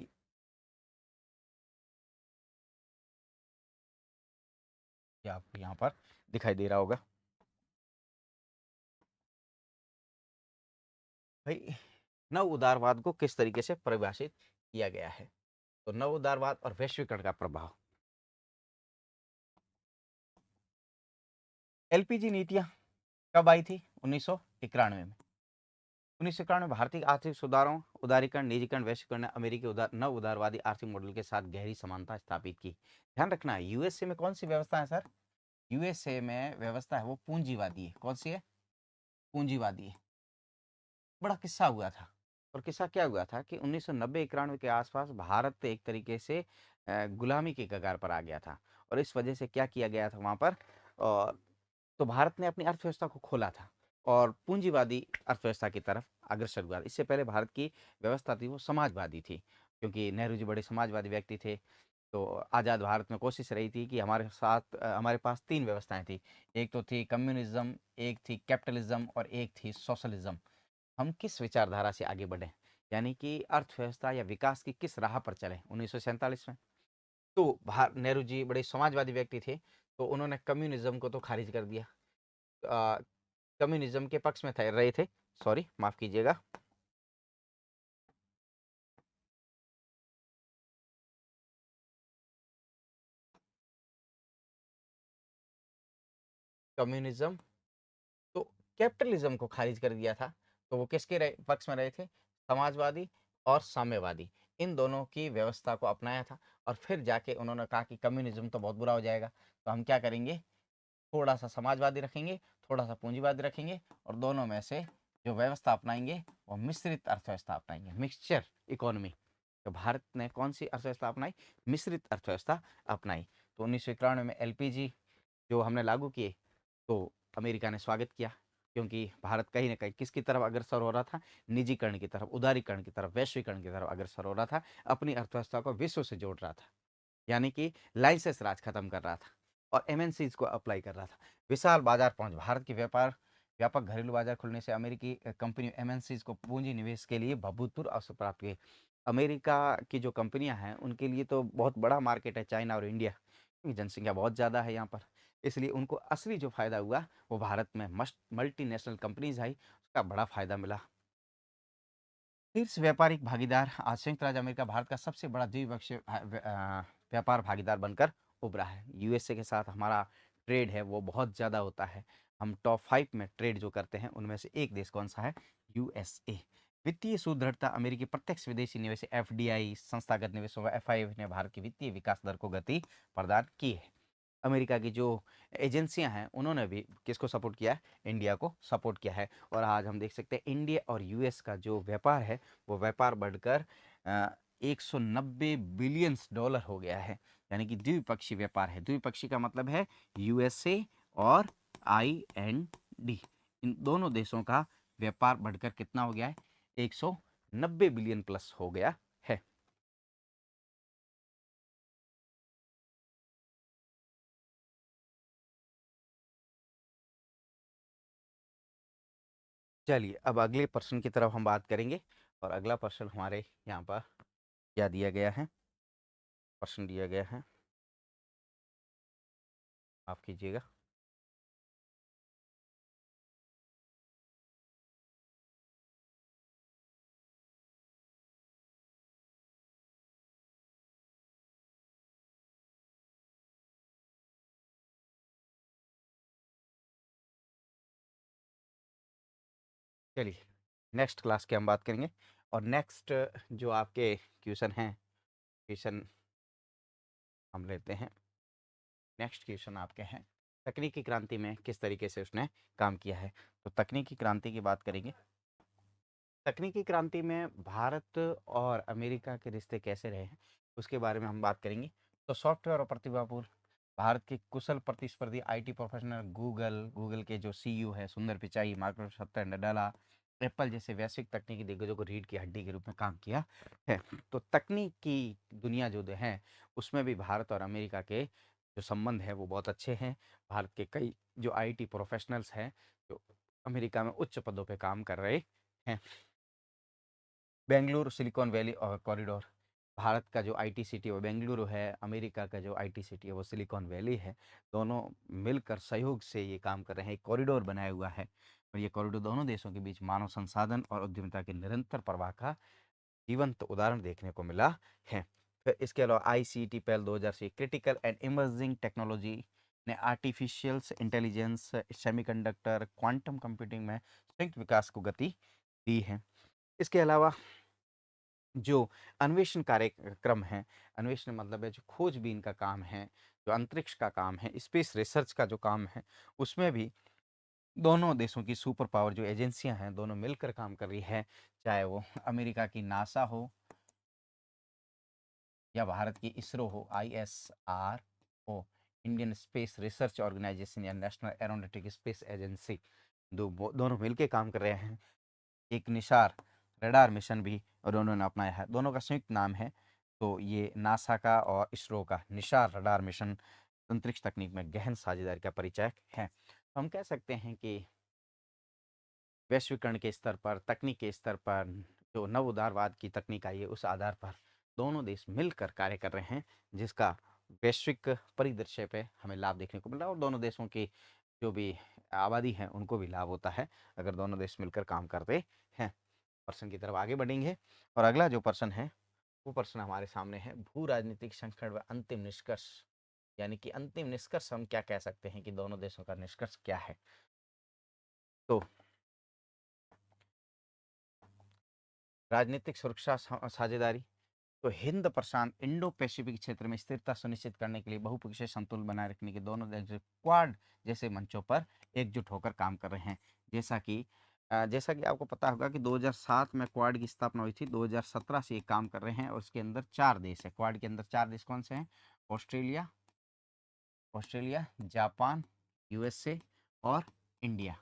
क्या आपको यहाँ पर दिखाई दे रहा होगा भाई, नव उदारवाद को किस तरीके से परिभाषित किया गया है। तो नव उदारवाद और वैश्वीकरण का प्रभाव। एलपीजी नीतियां कब आई थी? 1991 में। 1991 में भारतीय आर्थिक सुधारों, उदारीकरण, निजीकरण, वैश्वीकरण ने अमेरिकी नव उदारवादी आर्थिक मॉडल के साथ गहरी समानता स्थापित की। ध्यान रखना है, यूएसए में कौन सी व्यवस्था है सर? यूएसए में व्यवस्था है वो पूंजीवादी है। कौन सी है? पूंजीवादी है। बड़ा किस्सा हुआ था। और किस्सा क्या हुआ था कि 1990-91 के आसपास भारत एक तरीके से गुलामी के कगार पर आ गया था। और इस वजह से क्या किया गया था वहाँ पर, तो भारत ने अपनी अर्थव्यवस्था को खोला था और पूंजीवादी अर्थव्यवस्था की तरफ अग्रसर हुआ। इससे पहले भारत की व्यवस्था थी वो समाजवादी थी, क्योंकि नेहरू जी बड़े समाजवादी व्यक्ति थे। तो आज़ाद भारत में कोशिश रही थी कि हमारे साथ हमारे पास 3 व्यवस्थाएँ थी। एक तो थी कम्युनिज़्म, एक थी कैपिटलिज़्म और एक थी सोशलिज़्म। हम किस विचारधारा से आगे बढ़ें, यानी कि अर्थव्यवस्था या विकास की किस राह पर चलें 1947 में। तो नेहरू जी बड़े समाजवादी व्यक्ति थे, तो उन्होंने कम्युनिज़्म को तो खारिज कर दिया। अ, कम्युनिज़्म के पक्ष में थे रहे थे, सॉरी माफ़ कीजिएगा। कम्युनिज़्म, तो कैपिटलिज्म को खारिज कर दिया था। तो वो किसके पक्ष में रहे थे? समाजवादी और साम्यवादी, इन दोनों की व्यवस्था को अपनाया था। और फिर जाके उन्होंने कहा कि कम्युनिज्म तो बहुत बुरा हो जाएगा, तो हम क्या करेंगे, थोड़ा सा समाजवादी रखेंगे, थोड़ा सा पूंजीवादी रखेंगे, और दोनों में से जो व्यवस्था अपनाएंगे वो मिश्रित अर्थव्यवस्था अपनाएंगे, मिक्सचर इकोनॉमी। तो भारत ने कौन सी अर्थव्यवस्था अपनाई? मिश्रित अर्थव्यवस्था अपनाई। तो 1991 में एलपीजी जो हमने लागू किए, तो अमेरिका ने स्वागत किया, क्योंकि भारत कहीं न कहीं किसकी तरफ अग्रसर हो रहा था? निजीकरण की तरफ, उदारीकरण की तरफ, वैश्वीकरण की तरफ अग्रसर हो रहा था, अपनी अर्थव्यवस्था को विश्व से जोड़ रहा था। यानी कि लाइसेंस राज खत्म कर रहा था और एमएनसीज को अप्लाई कर रहा था। विशाल बाजार पहुँच, भारत की व्यापक घरेलू बाजार खुलने से अमेरिकी कंपनी एमएनसीज को पूंजी निवेश के लिए भूतपूर्व अवसर प्राप्त हुए। अमेरिका की जो कंपनियां हैं उनके लिए तो बहुत बड़ा मार्केट है चाइना और इंडिया, क्योंकि जनसंख्या बहुत ज़्यादा है यहाँ पर। इसलिए उनको असली जो फ़ायदा हुआ वो भारत में मस्ट मल्टीनेशनल कंपनीज आई, उसका बड़ा फ़ायदा मिला। शीर्ष व्यापारिक भागीदार, आज संयुक्त राज्य अमेरिका भारत का सबसे बड़ा द्विपक्षीय व्यापार भागीदार बनकर उभरा है। यूएसए के साथ हमारा ट्रेड है वो बहुत ज़्यादा होता है। हम टॉप 5 में ट्रेड जो करते हैं उनमें से एक देश कौन सा है? यूएसए। वित्तीय सुदृढ़ता, अमेरिकी प्रत्यक्ष विदेशी निवेश एफडीआई, संस्थागत निवेशों का एफआईआई ने भारत की वित्तीय विकास दर को गति प्रदान की है। अमेरिका की जो एजेंसियां हैं उन्होंने भी किसको सपोर्ट किया है? इंडिया को सपोर्ट किया है। और आज हम देख सकते हैं इंडिया और यूएस का जो व्यापार है वो व्यापार बढ़कर 190 बिलियन डॉलर हो गया है। यानी कि द्विपक्षीय व्यापार है। द्विपक्षीय का मतलब है यूएसए और आईएनडी, इन दोनों देशों का व्यापार बढ़कर कितना हो गया है? 190 बिलियन प्लस हो गया है। चलिए अब अगले प्रश्न की तरफ हम बात करेंगे। और अगला प्रश्न हमारे यहाँ पर क्या दिया गया है? प्रश्न दिया गया है, माफ कीजिएगा। चलिए नेक्स्ट क्लास की हम बात करेंगे। और नेक्स्ट जो आपके क्वेश्चन हैं क्वेश्चन हम लेते हैं। नेक्स्ट क्वेश्चन आपके हैं, तकनीकी क्रांति में किस तरीके से उसने काम किया है। तो तकनीकी क्रांति की बात करेंगे। तकनीकी क्रांति में भारत और अमेरिका के रिश्ते कैसे रहे हैं उसके बारे में हम बात करेंगे। तो सॉफ्टवेयर और प्रतिभापूर्ण भारत के कुशल प्रतिस्पर्धी आईटी प्रोफेशनल गूगल के जो सीईओ है सुंदर पिचाई, माइक्रोसॉफ्ट सत्या नडेला, एप्पल जैसे वैश्विक तकनीकी दिग्गजों को रीढ़ की हड्डी के रूप में काम किया है। तो तकनीक की दुनिया जो है उसमें भी भारत और अमेरिका के जो संबंध है वो बहुत अच्छे हैं। भारत के कई जो आईटी प्रोफेशनल्स हैं जो अमेरिका में उच्च पदों पे काम कर रहे हैं। बेंगलुरु सिलिकॉन वैली और कॉरिडोर, भारत का जो आईटी सिटी वो बेंगलुरु है, अमेरिका का जो आईटी सिटी है वो सिलिकॉन वैली है। दोनों मिलकर सहयोग से ये काम कर रहे हैं, एक कॉरिडोर बनाया हुआ है और ये कॉरिडोर दोनों देशों के बीच मानव संसाधन और उद्यमिता के निरंतर प्रवाह का जीवंत उदाहरण देखने को मिला है। फिर इसके अलावा आईसीटी पहल 2000 से क्रिटिकल एंड इमर्जिंग टेक्नोलॉजी ने artificial intelligence, semiconductor, quantum computing में संयुक्त विकास को गति दी है। इसके अलावा जो अन्वेषण कार्यक्रम है, अन्वेषण मतलब है जो खोजबीन का काम है, जो अंतरिक्ष का काम है, स्पेस रिसर्च का जो काम है, उसमें भी दोनों देशों की सुपर पावर जो एजेंसियां हैं दोनों मिलकर काम कर रही है। चाहे वो अमेरिका की नासा हो या भारत की इसरो हो, आईएसआर हो, इंडियन स्पेस रिसर्च ऑर्गेनाइजेशन या नेशनल एरोनॉटिक स्पेस एजेंसी, दोनों मिलकर काम कर रहे हैं। एक निसार रडार मिशन भी और उन्होंने अपनाया है, दोनों का संयुक्त नाम है। तो ये नासा का और इसरो का निसार रडार मिशन अंतरिक्ष तकनीक में गहन साझेदारी का परिचय है। तो हम कह सकते हैं कि वैश्वीकरण के स्तर पर, तकनीक के स्तर पर जो नव उदारवाद की तकनीक आई है उस आधार पर दोनों देश मिलकर कार्य कर रहे हैं, जिसका वैश्विक परिदृश्य पे हमें लाभ देखने को मिल रहा है और दोनों देशों की जो भी आबादी है उनको भी लाभ होता है अगर दोनों देश मिलकर काम करते हैं। पर्सन की तरफ आगे बढ़ेंगे और अगला जो पर्सन है वो पर्सन हमारे सामने है, भू राजनीतिक संकट व अंतिम निष्कर्ष। यानी कि अंतिम निष्कर्ष हम क्या कह सकते हैं कि दोनों देशों का निष्कर्ष क्या है। तो राजनीतिक सुरक्षा साझेदारी, तो हिंद प्रशांत इंडो पैसिफिक क्षेत्र में स्थिरता सुनिश्चित करने के लिए बहुपक्षीय संतुलन बनाए रखने के दोनों देश क्वाड जैसे मंचों पर एकजुट होकर काम कर रहे हैं। जैसा कि आपको पता होगा कि 2007 में क्वाड की स्थापना हुई थी, 2017 से ये काम कर रहे हैं और उसके अंदर 4 देश है। क्वाड के अंदर 4 देश कौन से हैं? ऑस्ट्रेलिया ऑस्ट्रेलिया, जापान, यूएसए और इंडिया।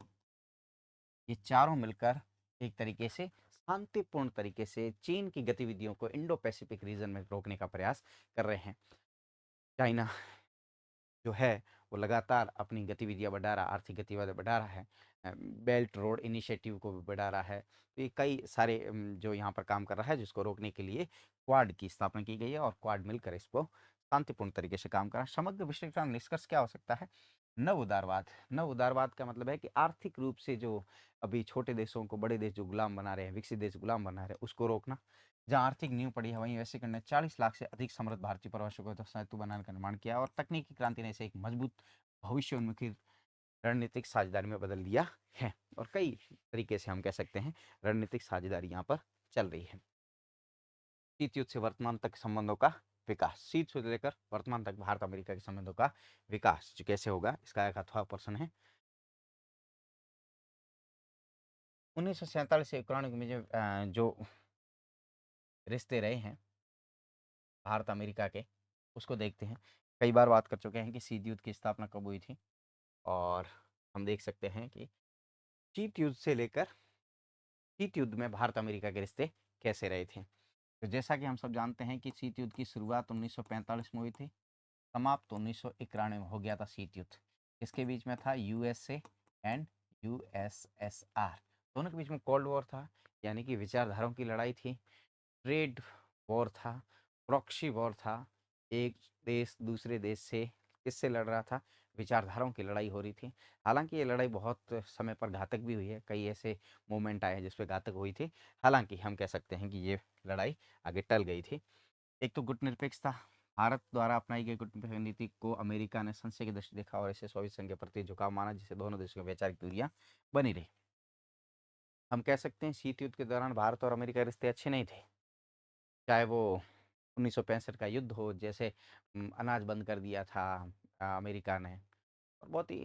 ये चारों मिलकर एक तरीके से शांतिपूर्ण तरीके से चीन की गतिविधियों को इंडो पैसिफिक रीजन में रोकने का प्रयास कर रहे हैं। चाइना जो है वो लगातार अपनी गतिविधियां बढ़ा रहा, आर्थिक गतिविधियां बढ़ा रहा है, बेल्ट रोड इनिशिएटिव को भी बढ़ा रहा है। तो ये कई सारे जो यहाँ पर काम कर रहा है जिसको रोकने के लिए क्वाड की स्थापना की गई है और क्वाड मिलकर इसको शांतिपूर्ण तरीके से काम कर रहा है। समग्र विश्लेषण का निष्कर्ष क्या हो सकता है? नव उदारवाद। नव उदारवाद का मतलब है कि आर्थिक रूप से जो अभी छोटे देशों को बड़े देश जो गुलाम बना रहे हैं, विकसित देश गुलाम बना रहे हैं, उसको रोकना। जहाँ आर्थिक नींव पड़ी है वहीं वैसे करने 40 लाख से अधिक समृद्ध भारतीय प्रवासियों को तो सेतु बनाने का निर्माण किया और तकनीकी क्रांति ने इसे एक मजबूत भविष्योन्मुखी रणनीतिक साझेदारी में बदल दिया है। और कई तरीके से हम कह सकते हैं रणनीतिक साझेदारी यहाँ पर चल रही है। शीत युद्ध से वर्तमान तक संबंधों का विकास, शीत युद्ध से लेकर वर्तमान तक भारत अमेरिका के संबंधों का विकास जो कैसे होगा, इसका एक अथवा प्रश्न है। 1947 से यूक्रेन में जो रिश्ते रहे हैं भारत अमेरिका के, उसको देखते हैं। कई बार बात कर चुके हैं कि शीत युद्ध की स्थापना कब हुई थी और हम देख सकते हैं कि शीत युद्ध से लेकर शीत युद्ध में भारत अमेरिका के रिश्ते कैसे रहे थे। तो जैसा कि हम सब जानते हैं कि शीत युद्ध की शुरुआत 1945 में हुई थी, समाप्त 1991 में हो गया था शीत युद्ध। इसके बीच में था यूएसए एंड यूएसएसआर, दोनों के बीच में कोल्ड वॉर था, यानी कि विचारधाराओं की लड़ाई थी। ट्रेड वॉर था, प्रॉक्सी वॉर था, एक देश दूसरे देश से किससे लड़ रहा था, विचारधाराओं की लड़ाई हो रही थी। हालांकि ये लड़ाई बहुत समय पर घातक भी हुई है, कई ऐसे मोमेंट आए हैं जिस पे घातक हुई थी। हालांकि हम कह सकते हैं कि ये लड़ाई आगे टल गई थी। एक तो गुटनिरपेक्षता, भारत द्वारा अपनाई गई गुटनिरपेक्ष नीति को अमेरिका ने संशय की दृष्टि देखा और इसे सोवियत संघ के प्रति झुकाव माना, जिससे दोनों देशों की वैचारिक दूरियां बनी रही। हम कह सकते हैं शीत युद्ध के दौरान भारत और अमेरिका के रिश्ते अच्छे नहीं थे, चाहे वो 1965 का युद्ध हो, जैसे अनाज बंद कर दिया था अमेरिका ने, और बहुत ही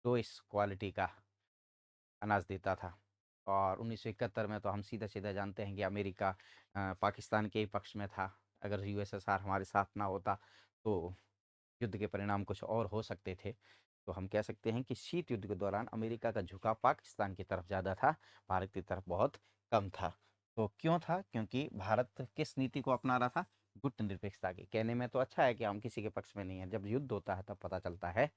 लोएस्ट क्वालिटी का अनाज देता था। और 1971 में तो हम सीधा-सीधा जानते हैं कि अमेरिका पाकिस्तान के ही पक्ष में था। अगर यूएसएसआर हमारे साथ ना होता, तो युद्ध के परिणाम कुछ और हो सकते थे। तो हम कह सकते हैं कि शीत युद्ध के दौरान अमेरिका का झुकाव पाकिस्तान की तरफ ज़्यादा था, भारत की तरफ बहुत कम था। तो क्यों था? क्योंकि भारत किस नीति को अपना रहा था? गुटनिरपेक्षता की। कहने में तो अच्छा है कि हम किसी के पक्ष में नहीं हैं, जब युद्ध होता है तब पता चलता है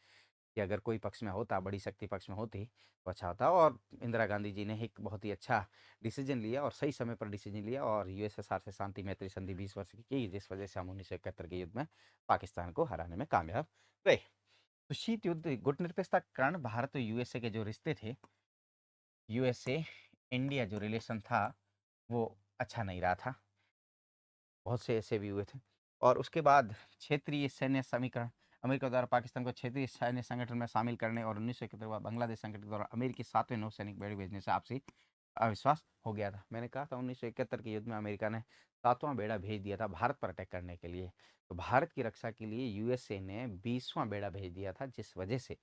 कि अगर कोई पक्ष में होता, बड़ी शक्ति पक्ष में होती, तो अच्छा होता। और इंदिरा गांधी जी ने एक बहुत ही अच्छा डिसीजन लिया और सही समय पर डिसीजन लिया, और यूएसएसआर से शांति मैत्री संधि 20 वर्ष की, जिस वजह से हम 1971 के युद्ध में पाकिस्तान को हराने में कामयाब रहे। तो शीत युद्ध, गुटनिरपेक्षता के कारण भारत और यूएसए के जो रिश्ते थे, यूएसए इंडिया जो रिलेशन था, वो अच्छा नहीं रहा था। बहुत से ऐसे भी हुए थे। और उसके बाद क्षेत्रीय सैन्य समीकरण, अमेरिका द्वारा पाकिस्तान को क्षेत्रीय सैन्य संगठन में शामिल करने और 1971 के बाद बांग्लादेश संगठन द्वारा अमेरिकी 7वें नौसैनिक बेड़े भेजने से आपसी अविश्वास हो गया था। मैंने कहा था 1971 के युद्ध में अमेरिका ने 7वां बेड़ा भेज दिया था भारत पर अटैक करने के लिए। तो भारत की रक्षा के लिए यूएसए ने 20वां बेड़ा भेज दिया था, जिस वजह से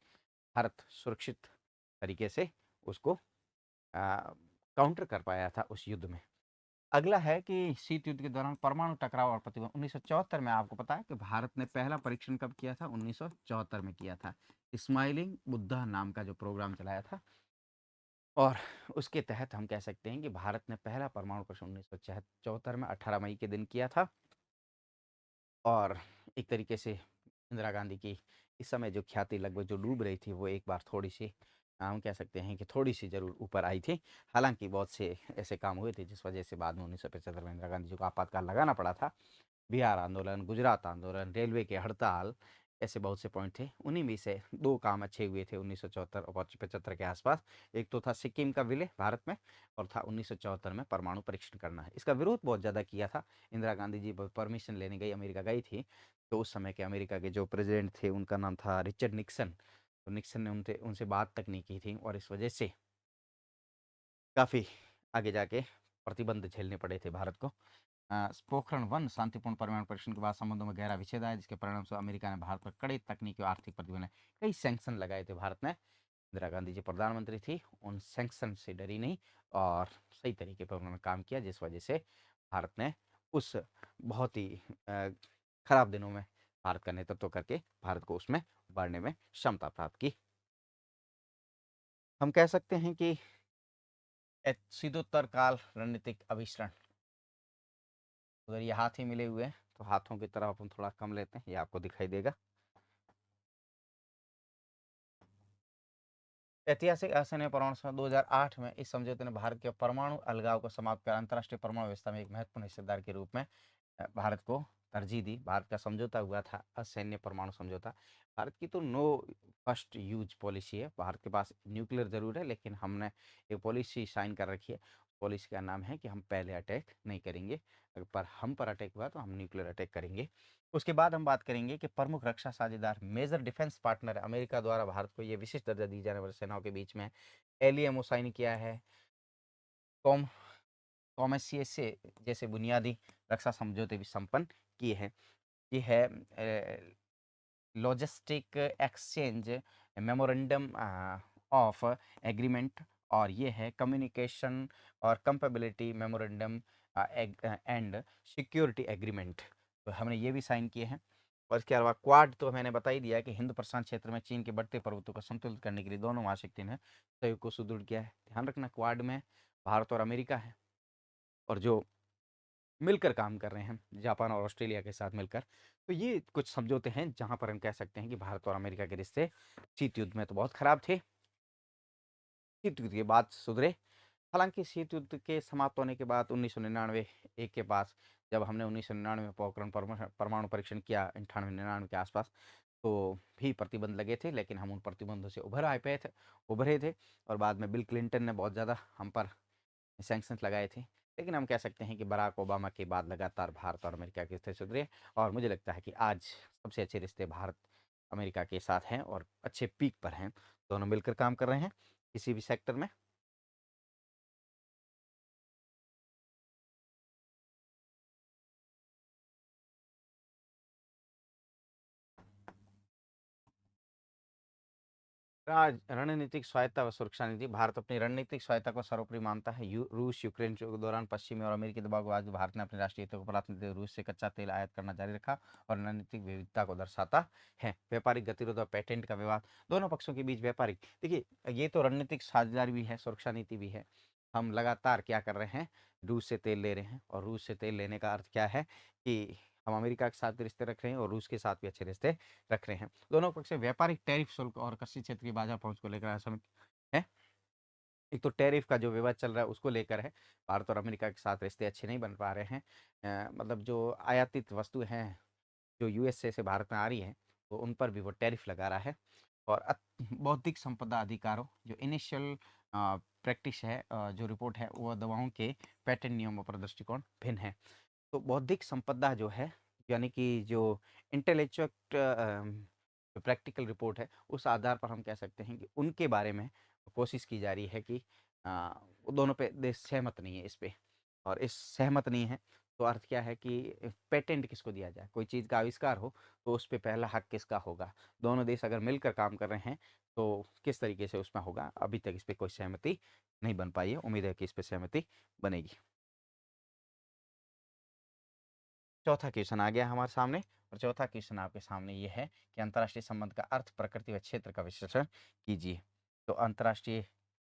भारत सुरक्षित तरीके से उसको काउंटर कर पाया था उस युद्ध में। अगला है कि शीत युद्ध के दौरान परमाणु टकराव और प्रतिबंध। 1974 में आपको पता है कि भारत ने पहला परीक्षण कब किया था? 1974 में किया था। स्माइलिंग बुद्धा नाम का जो प्रोग्राम चलाया था, और उसके तहत हम कह सकते हैं कि भारत ने पहला परमाणु परीक्षण 1974 में 18 मई के दिन किया था। और एक तरीके से इंदिरा गांधी की इस समय जो ख्याति लगभग जो डूब रही थी, वो एक बार थोड़ी सी हम कह सकते हैं कि थोड़ी सी ज़रूर ऊपर आई थी। हालांकि बहुत से ऐसे काम हुए थे जिस वजह से बाद में 1975 में इंदिरा गांधी जी को आपातकाल लगाना पड़ा था। बिहार आंदोलन, गुजरात आंदोलन, रेलवे की हड़ताल, ऐसे बहुत से पॉइंट थे। उन्हीं में से 2 काम अच्छे हुए थे 1974 और 75 के आसपास। एक तो था सिक्किम का विलय भारत में, और था 1974 में परमाणु परीक्षण करना है। इसका विरोध बहुत ज़्यादा किया था। इंदिरा गांधी जी परमिशन लेने गई, अमेरिका गई थी, तो उस समय के अमेरिका के जो प्रेसिडेंट थे उनका नाम था रिचर्ड निक्सन। तो निक्सन ने उनसे उनसे बात तक नहीं की थी, और इस वजह से काफ़ी आगे जाके प्रतिबंध झेलने पड़े थे भारत को। पोखरण 1 शांतिपूर्ण परमाणु परीक्षण के बाद संबंधों में गहरा विच्छेद आया, जिसके परिणामस्वरूप अमेरिका ने भारत पर कड़े तकनीकी और आर्थिक प्रतिबंध, कई सैंक्शन लगाए थे भारत ने। इंदिरा गांधी जी प्रधानमंत्री थी, उन सैंक्शन से डरी नहीं और सही तरीके पर उन्होंने काम किया, जिस वजह से भारत ने उस बहुत ही खराब दिनों में भारत का नेतृत्व करके भारत को उसमें बढ़ने में क्षमता प्राप्त की। हम कह सकते हैं कि सिद्धोत्तर काल रणनीतिक अभिसरण, उधर ये हाथ ही मिले हुए हैं, तो हाथों की तरफ अपन थोड़ा कम लेते हैं, ये आपको दिखाई देगा। ऐतिहासिक असैन्य परमाणु समझौता 2008 में इस समझौते ने भारत के परमाणु अलगाव को समाप्त कर अंतर्राष्ट्रीय परमाणु व्यवस्था में एक महत्वपूर्ण हिस्सेदार के रूप में भारत को तरजीह दी। भारत का समझौता हुआ था असैन्य परमाणु समझौता। भारत की तो नो फर्स्ट यूज पॉलिसी है। भारत के पास न्यूक्लियर जरूर है, लेकिन हमने एक पॉलिसी साइन कर रखी है। पॉलिसी का नाम है कि हम पहले अटैक नहीं करेंगे, अगर पर हम पर अटैक हुआ तो हम न्यूक्लियर अटैक करेंगे। उसके बाद हम बात करेंगे कि प्रमुख रक्षा साझेदार, मेजर डिफेंस पार्टनर, अमेरिका द्वारा भारत को ये विशिष्ट दर्जा दी जाने वाली सेनाओं के बीच में एलईएमओ साइन किया है। कॉम कॉमर्सियस से जैसे बुनियादी रक्षा समझौते भी संपन्न किए हैं। ये है logistic exchange memorandum of agreement, और ये है कम्युनिकेशन और compatibility memorandum and security agreement. तो हमने ये भी साइन किए हैं। और इसके अलावा क्वाड तो मैंने बता ही दिया कि हिंद प्रशांत क्षेत्र में चीन के बढ़ते प्रभुत्व को संतुलित करने के लिए दोनों महाशक्ति ने सहयोग को सुदृढ़ किया है। ध्यान रखना, क्वाड में भारत और अमेरिका है, और जो मिलकर काम कर रहे हैं जापान और ऑस्ट्रेलिया के साथ मिलकर। तो ये कुछ समझौते हैं जहां पर हम कह सकते हैं कि भारत और अमेरिका के रिश्ते शीत युद्ध में तो बहुत खराब थे, शीत युद्ध के बाद सुधरे। हालांकि शीत युद्ध के समाप्त होने के बाद 1999 एक के पास, जब हमने 1999 में पोखरण परमाणु परीक्षण किया 98-99 के आसपास, तो भी प्रतिबंध लगे थे, लेकिन हम उन प्रतिबंधों से उभरे थे। और बाद में बिल क्लिंटन ने बहुत ज़्यादा हम पर सैंक्शंस लगाए थे। लेकिन हम कह सकते हैं कि बराक ओबामा के बाद लगातार भारत और अमेरिका के रिश्ते सुधरे, और मुझे लगता है कि आज सबसे अच्छे रिश्ते भारत अमेरिका के साथ हैं और अच्छे पीक पर हैं। दोनों मिलकर काम कर रहे हैं किसी भी सेक्टर में। रणनीतिक स्वायत्ता व सुरक्षा नीति। भारत अपनी रणनीतिक स्वायत्ता को सर्वोपरि मानता है। रूस यूक्रेन युद्ध के दौरान पश्चिमी और अमेरिकी दबाव के बाद भारत ने अपने राष्ट्रीय हितों को प्राथमिकता देते हुए रूस से कच्चा तेल आयात करना जारी रखा और रणनीतिक विविधता को दर्शाता है। व्यापारिक गतिरोध और पेटेंट का विवाद, दोनों पक्षों के बीच व्यापारिक, देखिए ये तो रणनीतिक साझेदारी भी है, सुरक्षा नीति भी है। हम लगातार क्या कर रहे हैं, रूस से तेल ले रहे हैं, और रूस से तेल लेने का अर्थ क्या है कि हम अमेरिका के साथ भी रिश्ते रख रहे हैं और रूस के साथ भी अच्छे रिश्ते रख रहे हैं। दोनों पक्ष से व्यापारिक टैरिफ शुल्क और कृषि क्षेत्र की बाजार पहुंच को लेकर असहमत है। एक तो टैरिफ का जो विवाद चल रहा है उसको लेकर है, भारत और अमेरिका के साथ रिश्ते अच्छे नहीं बन पा रहे हैं। मतलब जो आयातित वस्तु हैं जो यूएसए से भारत में आ रही है, तो उन पर भी वो टैरिफ लगा रहा है। और बौद्धिक संपदा अधिकारों, जो इनिशियल प्रैक्टिस है, जो रिपोर्ट है, वो दवाओं के पेटेंट नियमों पर दृष्टिकोण भिन्न है। तो बौद्धिक संपदा जो है, यानी कि जो इंटेलेक्चुअल प्रैक्टिकल रिपोर्ट है, उस आधार पर हम कह सकते हैं कि उनके बारे में कोशिश की जा रही है कि वो दोनों पे देश सहमत नहीं है इस पे, और इस सहमत नहीं है तो अर्थ क्या है कि पेटेंट किसको दिया जाए, कोई चीज़ का आविष्कार हो तो उस पे पहला हक किसका होगा। दोनों देश अगर मिलकर काम कर रहे हैं तो किस तरीके से उसमें होगा, अभी तक इस पे कोई सहमति नहीं बन पाई है। उम्मीद है कि इस पे सहमति बनेगी। चौथा क्वेश्चन आ गया हमारे सामने, और चौथा क्वेश्चन आपके सामने ये है कि अंतर्राष्ट्रीय संबंध का अर्थ, प्रकृति व क्षेत्र का विश्लेषण कीजिए। तो अंतर्राष्ट्रीय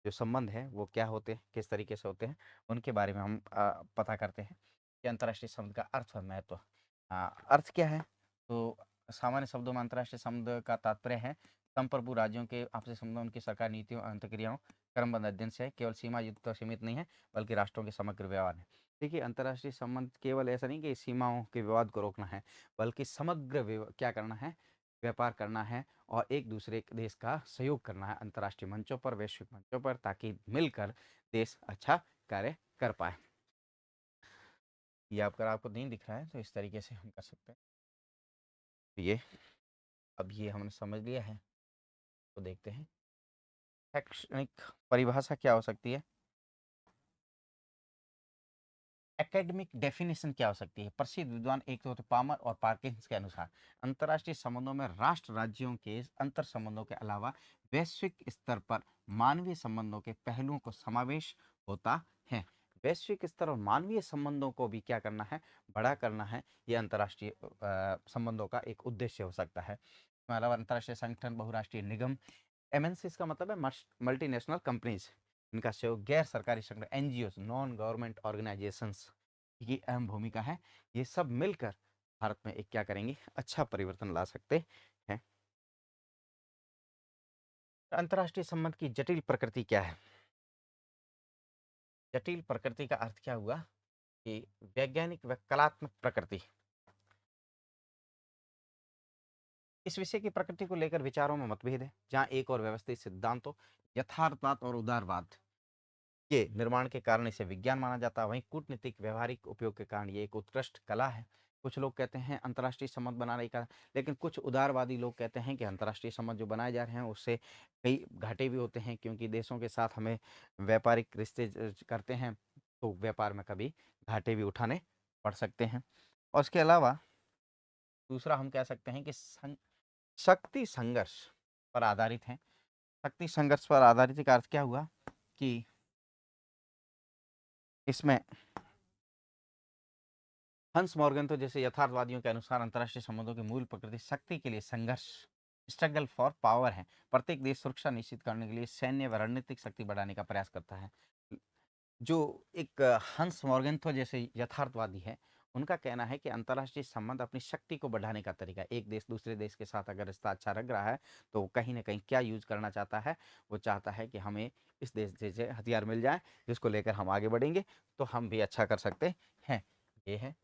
जो संबंध है वो क्या होते हैं, किस तरीके से होते हैं, उनके बारे में हम पता करते हैं कि अंतर्राष्ट्रीय संबंध का अर्थ और महत्व। अर्थ क्या है, तो सामान्य शब्दों में अंतर्राष्ट्रीय संबंध का तात्पर्य है संप्रभु राज्यों के आपसी संबंध, उनकी सरकार नीतियों, अंतक्रियाओं, क्रमबद्ध अध्ययन से है। केवल सीमा युद्ध तो सीमित नहीं है, बल्कि राष्ट्रों के समग्र व्यवहार है। देखिए अंतर्राष्ट्रीय संबंध केवल ऐसा नहीं कि सीमाओं के विवाद को रोकना है, बल्कि समग्र क्या करना है, व्यापार करना है और एक दूसरे देश का सहयोग करना है अंतर्राष्ट्रीय मंचों पर, वैश्विक मंचों पर, ताकि मिलकर देश अच्छा कार्य कर पाए। ये आपको नहीं दिख रहा है तो इस तरीके से हम कर सकते हैं। तो ये अब ये हमने समझ लिया है, तो देखते हैं शैक्षणिक परिभाषा क्या हो सकती है, एकेडमिक डेफिनेशन क्या हो सकती है। प्रसिद्ध विद्वान एक तो होते पामर और पार्किंस के अनुसार अंतर्राष्ट्रीय संबंधों में राष्ट्र राज्यों के अंतर संबंधों के अलावा वैश्विक स्तर पर मानवीय संबंधों के पहलुओं को समावेश होता है। वैश्विक स्तर और मानवीय संबंधों को भी क्या करना है, बड़ा करना है, ये अंतर्राष्ट्रीय संबंधों का एक उद्देश्य हो सकता है। इसके अलावा अंतर्राष्ट्रीय संगठन, बहुराष्ट्रीय निगम, एमएनसी का मतलब है मल्टीनेशनल कंपनीज, इनका सहयोग, गैर सरकारी संगठन, एनजीओ, नॉन गवर्नमेंट ऑर्गेनाइजेशंस की अहम भूमिका है। ये सब मिलकर भारत में एक क्या करेंगे, अच्छा परिवर्तन ला सकते हैं। अंतर्राष्ट्रीय संबंध की जटिल प्रकृति क्या है। जटिल प्रकृति का अर्थ क्या हुआ कि वैज्ञानिक व कलात्मक प्रकृति। इस विषय की प्रकृति को लेकर विचारों में मतभेद है, जहां एक और व्यवस्थित सिद्धांतों, यथार्थवाद और उदारवाद के निर्माण के कारण इसे विज्ञान माना जाता है, वहीं कूटनीतिक व्यवहारिक उपयोग के कारण ये एक उत्कृष्ट कला है। कुछ लोग कहते हैं अंतर्राष्ट्रीय संबंध बनाने का, लेकिन कुछ उदारवादी लोग कहते हैं कि अंतर्राष्ट्रीय संबंध जो बनाए जा रहे हैं उससे कई घाटे भी होते हैं, क्योंकि देशों के साथ हमें व्यापारिक रिश्ते करते हैं तो व्यापार में कभी घाटे भी उठाने पड़ सकते हैं। और इसके अलावा दूसरा हम कह सकते हैं कि शक्ति संघर्ष पर आधारित है। शक्ति संघर्ष पर आधारित का अर्थ क्या हुआ कि इसमें हंस मॉर्गन तो जैसे यथार्थवादियों के अनुसार अंतर्राष्ट्रीय संबंधों की मूल प्रकृति शक्ति के लिए संघर्ष, स्ट्रगल फॉर पावर है। प्रत्येक देश सुरक्षा निश्चित करने के लिए सैन्य व रणनीतिक शक्ति बढ़ाने का प्रयास करता है। जो एक हंस मॉर्गन तो जैसे यथार्थवादी है, उनका कहना है कि अंतर्राष्ट्रीय संबंध अपनी शक्ति को बढ़ाने का तरीका है। एक देश दूसरे देश के साथ अगर रिश्ता अच्छा रख रहा है तो वो कहीं ना कहीं क्या यूज करना चाहता है, वो चाहता है कि हमें इस देश से हथियार मिल जाए जिसको लेकर हम आगे बढ़ेंगे तो हम भी अच्छा कर सकते हैं। ये है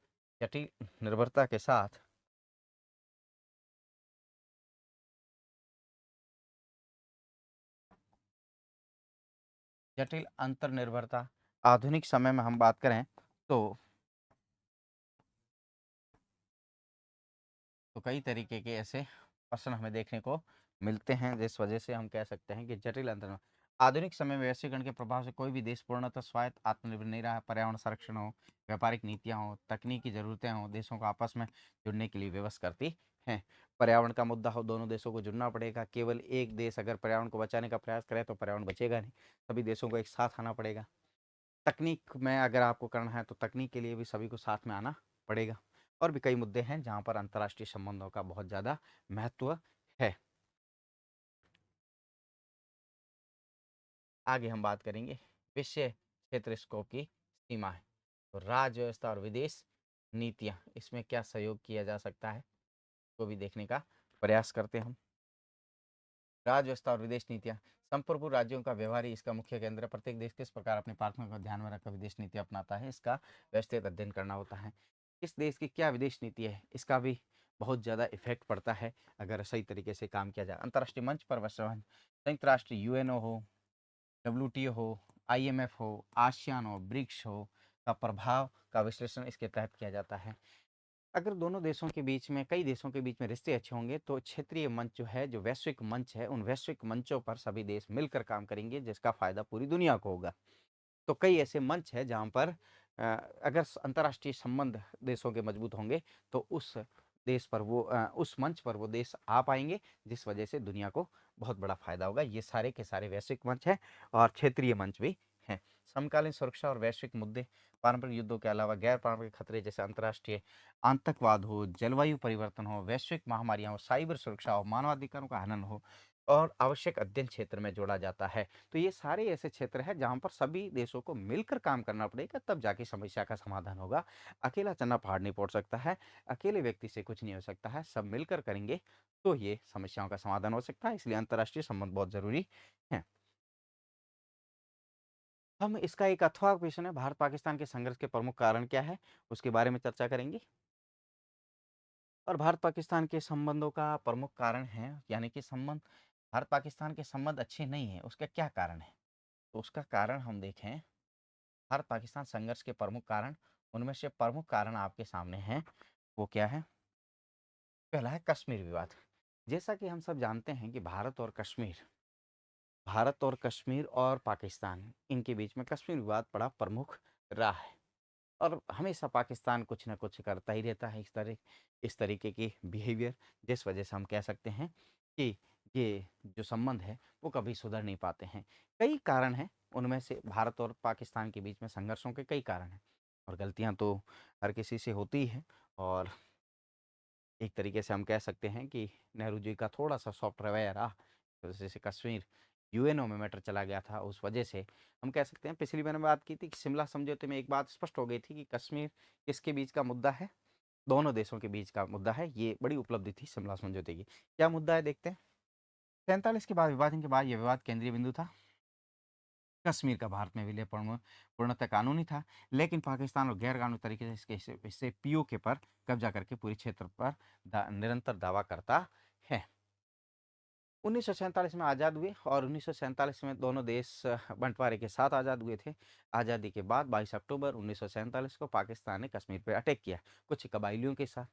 जटिल निर्भरता के साथ जटिल अंतर्निर्भरता। आधुनिक समय में हम बात करें तो कई तरीके के ऐसे प्रश्न हमें देखने को मिलते हैं, जिस वजह से हम कह सकते हैं कि जटिल अंतर। आधुनिक समय में वैश्वीकरण के प्रभाव से कोई भी देश पूर्णतः स्वायत्त आत्मनिर्भर नहीं रहा है। पर्यावरण संरक्षण हो, व्यापारिक नीतियां हो, तकनीकी जरूरतें हो, देशों को आपस में जुड़ने के लिए व्यवस्था करती हैं। पर्यावरण का मुद्दा हो, दोनों देशों को जुड़ना पड़ेगा। केवल एक देश अगर पर्यावरण को बचाने का प्रयास करे तो पर्यावरण बचेगा नहीं, सभी देशों को एक साथ आना पड़ेगा। तकनीक में अगर आपको करना है तो तकनीक के लिए भी सभी को साथ में आना पड़ेगा। और भी कई मुद्दे हैं जहाँ पर अंतर्राष्ट्रीय संबंधों का बहुत ज़्यादा महत्व है। आगे हम बात करेंगे विषय क्षेत्र स्कोप की सीमा है, तो राज्य व्यवस्था और विदेश नीतियाँ, इसमें क्या सहयोग किया जा सकता है तो भी देखने का प्रयास करते हैं हम। राज्य व्यवस्था और विदेश नीतियाँ, संप्रभु राज्यों का व्यवहार ही इसका मुख्य केंद्र है। प्रत्येक देश किस प्रकार अपनी प्राथमिकता को ध्यान में रखकर विदेश नीति अपनाता है, इसका व्यवस्थित अध्ययन करना होता है। किस देश की क्या विदेश नीति है, इसका भी बहुत ज़्यादा इफेक्ट पड़ता है अगर सही तरीके से काम किया जाए। अंतर्राष्ट्रीय मंच पर संयुक्त राष्ट्र यूएनओ हो, डब्ल्यूटीओ हो, आईएमएफ हो, आसियान हो, ब्रिक्स हो, का प्रभाव का विश्लेषण इसके तहत किया जाता है। अगर दोनों देशों के बीच में, कई देशों के बीच में रिश्ते अच्छे होंगे तो क्षेत्रीय मंच जो है, जो वैश्विक मंच है, उन वैश्विक मंचों पर सभी देश मिलकर काम करेंगे जिसका फायदा पूरी दुनिया को होगा। तो कई ऐसे मंच है जहाँ पर अगर अंतर्राष्ट्रीय संबंध देशों के मजबूत होंगे तो उस देश पर वो उस मंच पर वो देश आ पाएंगे, जिस वजह से दुनिया को बहुत बड़ा फायदा होगा। ये सारे के सारे वैश्विक मंच हैं और क्षेत्रीय मंच भी हैं। समकालीन सुरक्षा और वैश्विक मुद्दे, पारंपरिक युद्धों के अलावा गैर पारंपरिक खतरे जैसे अंतर्राष्ट्रीय आतंकवाद हो, जलवायु परिवर्तन हो, वैश्विक महामारियां हो, साइबर सुरक्षा हो, मानवाधिकारों का हनन हो, और आवश्यक अध्ययन क्षेत्र में जोड़ा जाता है। तो ये सारे ऐसे क्षेत्र हैं जहाँ पर सभी देशों को मिलकर काम करना पड़ेगा, तब जाके समस्या का समाधान होगा। अकेला चना पहाड़ नहीं फोड़ सकता है, अकेले व्यक्ति से कुछ नहीं हो सकता है, सब मिलकर करेंगे तो ये समस्याओं का समाधान हो सकता है। इसलिए अंतर्राष्ट्रीय संबंध बहुत जरूरी है। हम इसका एक अथवा क्वेश्चन है, भारत पाकिस्तान के संघर्ष के प्रमुख कारण क्या है, उसके बारे में चर्चा करेंगे। और भारत पाकिस्तान के संबंधों का प्रमुख कारण है, यानी कि संबंध, भारत पाकिस्तान के संबंध अच्छे नहीं है, उसका क्या कारण है, तो उसका कारण हम देखें, भारत पाकिस्तान संघर्ष के प्रमुख कारण, उनमें से प्रमुख कारण आपके सामने हैं। वो क्या है? पहला है कश्मीर विवाद। जैसा कि हम सब जानते हैं कि भारत और कश्मीर और पाकिस्तान, इनके बीच में कश्मीर विवाद बड़ा प्रमुख रहा है। और हमेशा पाकिस्तान कुछ ना कुछ करता ही रहता है, इस तरीके की बिहेवियर, जिस वजह से हम कह सकते हैं कि ये जो संबंध है वो कभी सुधर नहीं पाते हैं। कई कारण हैं, उनमें से भारत और पाकिस्तान के बीच में संघर्षों के कई कारण हैं, और गलतियां तो हर किसी से होती ही हैं। और एक तरीके से हम कह सकते हैं कि नेहरू जी का थोड़ा सा सॉफ्ट रवैया रहा, तो जैसे कश्मीर यूएनओ में मैटर चला गया था, उस वजह से हम कह सकते हैं। पिछली मैंने बात की थी कि शिमला समझौते में एक बात स्पष्ट हो गई थी कि कश्मीर किसके बीच का मुद्दा है, दोनों देशों के बीच का मुद्दा है। ये बड़ी उपलब्धि थी शिमला समझौते की। क्या मुद्दा है देखते हैं। 47 के बाद, विभाजन के बाद यह विवाद केंद्रीय बिंदु था। कश्मीर का भारत में विलय पूर्णतः कानूनी था, लेकिन पाकिस्तान और गैर कानूनी तरीके से इसके इससे पीओके पर कब्जा करके पूरे क्षेत्र पर निरंतर दावा करता है। 1947 में आज़ाद हुए, और 1947 में दोनों देश बंटवारे के साथ आज़ाद हुए थे। आज़ादी के बाद 22 अक्टूबर 1947 को पाकिस्तान ने कश्मीर पर अटैक किया कुछ कबाइलियों के साथ,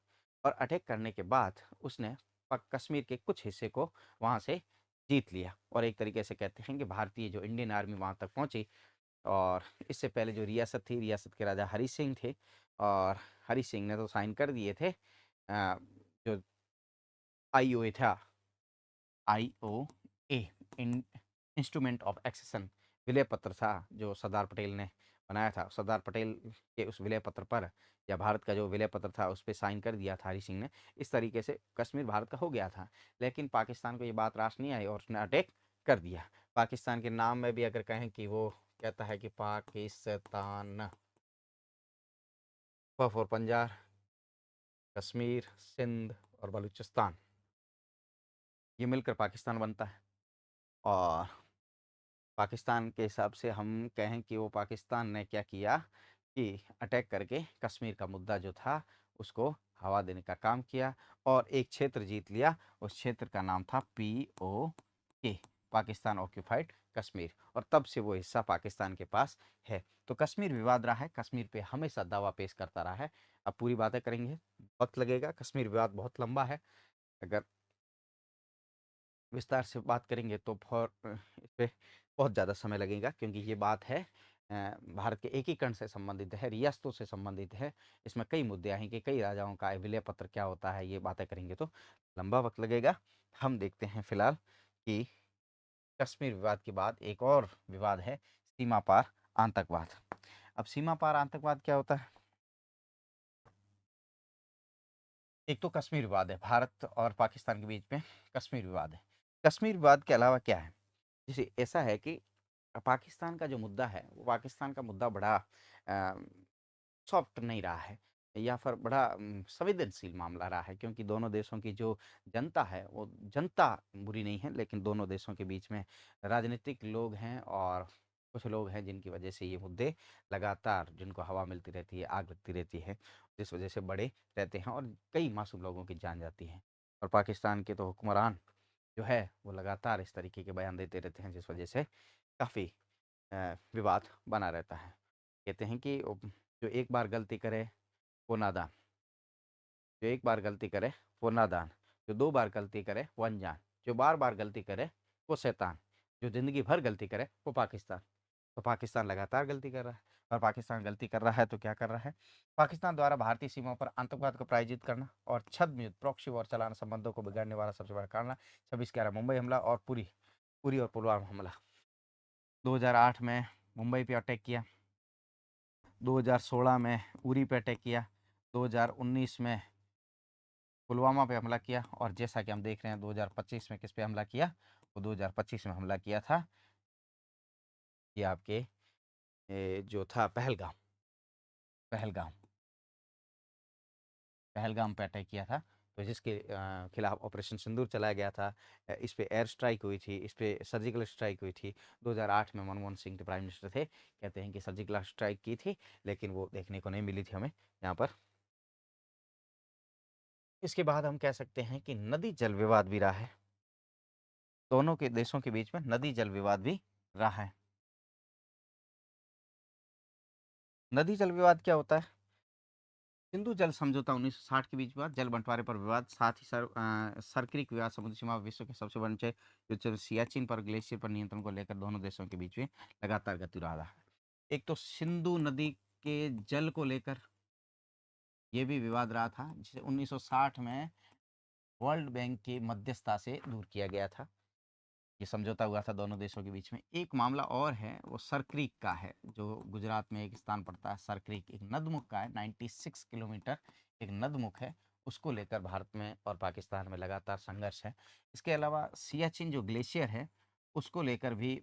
और अटैक करने के बाद उसने कश्मीर के कुछ हिस्से को वहाँ से जीत लिया। और एक तरीके से कहते हैं कि भारतीय जो इंडियन आर्मी वहाँ तक पहुँची, और इससे पहले जो रियासत थी, रियासत के राजा हरी सिंह थे, और हरी सिंह ने तो साइन कर दिए थे जो आईओए था, आईओए, इंस्ट्रूमेंट ऑफ एक्सेशन, विलय पत्र था जो सरदार पटेल ने बनाया था। सरदार पटेल के उस विलय पत्र पर, या भारत का जो विलय पत्र था उस पर साइन कर दिया था हरी सिंह ने। इस तरीके से कश्मीर भारत का हो गया था। लेकिन पाकिस्तान को ये बात रास नहीं आई और उसने अटैक कर दिया। पाकिस्तान के नाम में भी अगर कहें कि वो कहता है कि पाकिस्तान, प फॉर पंजाब, कश्मीर, सिंध और बलूचिस्तान, ये मिलकर पाकिस्तान बनता है। और पाकिस्तान के हिसाब से हम कहें कि वो पाकिस्तान ने क्या किया कि अटैक करके कश्मीर का मुद्दा जो था उसको हवा देने का काम किया, और एक क्षेत्र जीत लिया। उस क्षेत्र का नाम था POK, पाकिस्तान ऑक्यूपाइड कश्मीर, और तब से वो हिस्सा पाकिस्तान के पास है। तो कश्मीर विवाद रहा है, कश्मीर पे हमेशा दावा पेश करता रहा है। अब पूरी बातें करेंगे, वक्त लगेगा, कश्मीर विवाद बहुत लंबा है। अगर विस्तार से बात करेंगे तो इस पे बहुत ज़्यादा समय लगेगा, क्योंकि ये बात है भारत के एकीकरण से संबंधित है, रियासतों से संबंधित है। इसमें कई मुद्दे आएंगे, कई राजाओं का विलय पत्र क्या होता है, ये बातें करेंगे तो लंबा वक्त लगेगा। हम देखते हैं फिलहाल कि कश्मीर विवाद के बाद एक और विवाद है, सीमा पार आतंकवाद। अब सीमा पार आतंकवाद क्या होता है? एक तो कश्मीर विवाद है, भारत और पाकिस्तान के बीच में कश्मीर विवाद है। कश्मीर विवाद के अलावा क्या है? जैसे ऐसा है कि पाकिस्तान का जो मुद्दा है, वो पाकिस्तान का मुद्दा बड़ा सॉफ्ट नहीं रहा है, या फिर बड़ा संवेदनशील मामला रहा है, क्योंकि दोनों देशों की जो जनता है, वो जनता बुरी नहीं है, लेकिन दोनों देशों के बीच में राजनीतिक लोग हैं और कुछ लोग हैं जिनकी वजह से ये मुद्दे लगातार, जिनको हवा मिलती रहती है, आग लगती रहती है, जिस वजह से बड़े रहते हैं और कई मासूम लोगों की जान जाती है। और पाकिस्तान के तो हुक्मरान जो है, वो लगातार इस तरीके के बयान देते रहते हैं, जिस वजह से काफ़ी विवाद बना रहता है। कहते हैं कि जो एक बार गलती करे वो नादान, जो एक बार गलती करे वो नादान, जो दो बार गलती करे वो अनजान, जो बार बार गलती करे वो शैतान, जो ज़िंदगी भर गलती करे वो पाकिस्तान। तो पाकिस्तान लगातार गलती कर रहा है, और पाकिस्तान गलती कर रहा है तो क्या कर रहा है? पाकिस्तान द्वारा भारतीय सीमाओं पर आतंकवाद को प्रायोजित करना और छद्म युद्ध, प्रॉक्सी वॉर चलाना संबंधों को बिगाड़ने वाला सबसे बड़ा कारण। 26/11 मुंबई हमला और पुरी और पुलवामा हमला। 2008 में मुंबई पे अटैक किया, 2016 में उरी पे अटैक किया, 2019 में पुलवामा पे हमला किया, और जैसा कि हम देख रहे हैं 2025 में किस पे हमला किया? वो 2025 में हमला किया था ये आपके जो था पहलगाम, पहलगाम पहलगाम पे अटैक किया था। तो जिसके खिलाफ ऑपरेशन सिंदूर चलाया गया था। इस पे एयर स्ट्राइक हुई थी, इस पे सर्जिकल स्ट्राइक हुई थी। 2008 में मनमोहन सिंह जो प्राइम मिनिस्टर थे, कहते हैं कि सर्जिकल स्ट्राइक की थी, लेकिन वो देखने को नहीं मिली थी हमें यहाँ पर। इसके बाद हम कह सकते हैं कि नदी जल विवाद भी रहा है, दोनों के देशों के बीच में नदी जल विवाद भी रहा है। नदी जल विवाद क्या होता है? सिंधु जल समझौता 1960 के बीच विवाद, जल बंटवारे पर विवाद, साथ ही सरक्रिक विवाद, समुद्री सीमा विश्व के सबसे बड़े युद्ध सियाचिन पर ग्लेशियर पर नियंत्रण को लेकर दोनों देशों के बीच में लगातार गति रहा है। एक तो सिंधु नदी के जल को लेकर ये भी विवाद रहा था, जिसे 1960 में वर्ल्ड बैंक की मध्यस्थता से दूर किया गया था। ये समझौता हुआ था दोनों देशों के बीच में। एक मामला और है, वो सरक्रीक का है, जो गुजरात में एक स्थान पड़ता है। सरक्रीक एक नदमुख का है, 96 किलोमीटर एक नदमुख है। उसको लेकर भारत में और पाकिस्तान में लगातार संघर्ष है। इसके अलावा सियाचिन जो ग्लेशियर है, उसको लेकर भी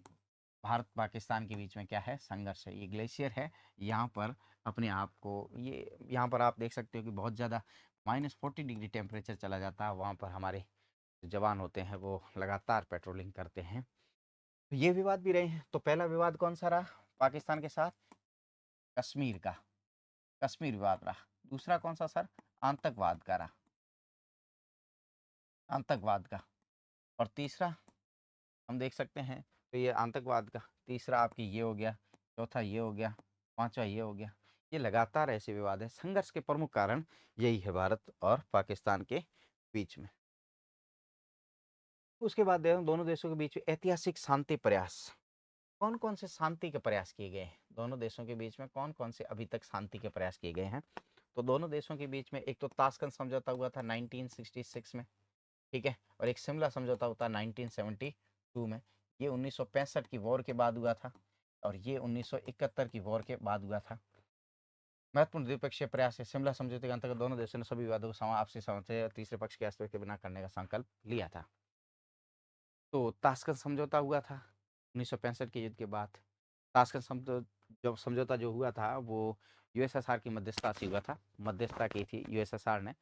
भारत पाकिस्तान के बीच में क्या है? संघर्ष है। ये ग्लेशियर है, यहाँ पर अपने आप को, ये यहाँ पर आप देख सकते हो कि बहुत ज़्यादा -40 डिग्री टेम्परेचर चला जाता है। वहाँ पर हमारे जो जवान होते हैं वो लगातार पेट्रोलिंग करते हैं। तो ये विवाद भी रहे हैं। तो पहला विवाद कौन सा रहा पाकिस्तान के साथ? कश्मीर का, कश्मीर विवाद रहा। दूसरा कौन सा सर? आतंकवाद का रहा, आतंकवाद का। और तीसरा हम देख सकते हैं, तो ये आतंकवाद का। तीसरा आपकी ये हो गया, चौथा ये हो गया, पांचवा ये हो गया। ये लगातार ऐसे विवाद है। संघर्ष के प्रमुख कारण यही है भारत और पाकिस्तान के बीच में। उसके बाद दोनों देशों के बीच में ऐतिहासिक शांति प्रयास। कौन कौन से शांति के प्रयास किए गए हैं दोनों देशों के बीच में? कौन कौन से अभी तक शांति के प्रयास किए गए हैं? तो दोनों देशों के बीच में एक तो ताशकंद समझौता हुआ था 1966 में, ठीक है, और एक शिमला समझौता होता 1972 में। ये 1965 की वॉर के बाद हुआ था, और ये 1971 की वॉर के बाद हुआ था। महत्वपूर्ण द्विपक्षीय प्रयास है। शिमला समझौते के अंतर्गत दोनों देशों ने सभी विवादों को आपसी समझौते और तीसरे पक्ष के हस्तक्षेप के बिना करने का संकल्प लिया था। तो ताशकंद समझौता हुआ था 1965 के युद्ध के बाद। ताशकंद समझौता जो हुआ था वो यूएसएसआर की मध्यस्थता से हुआ था। मध्यस्थता की थी यूएसएसआर ने,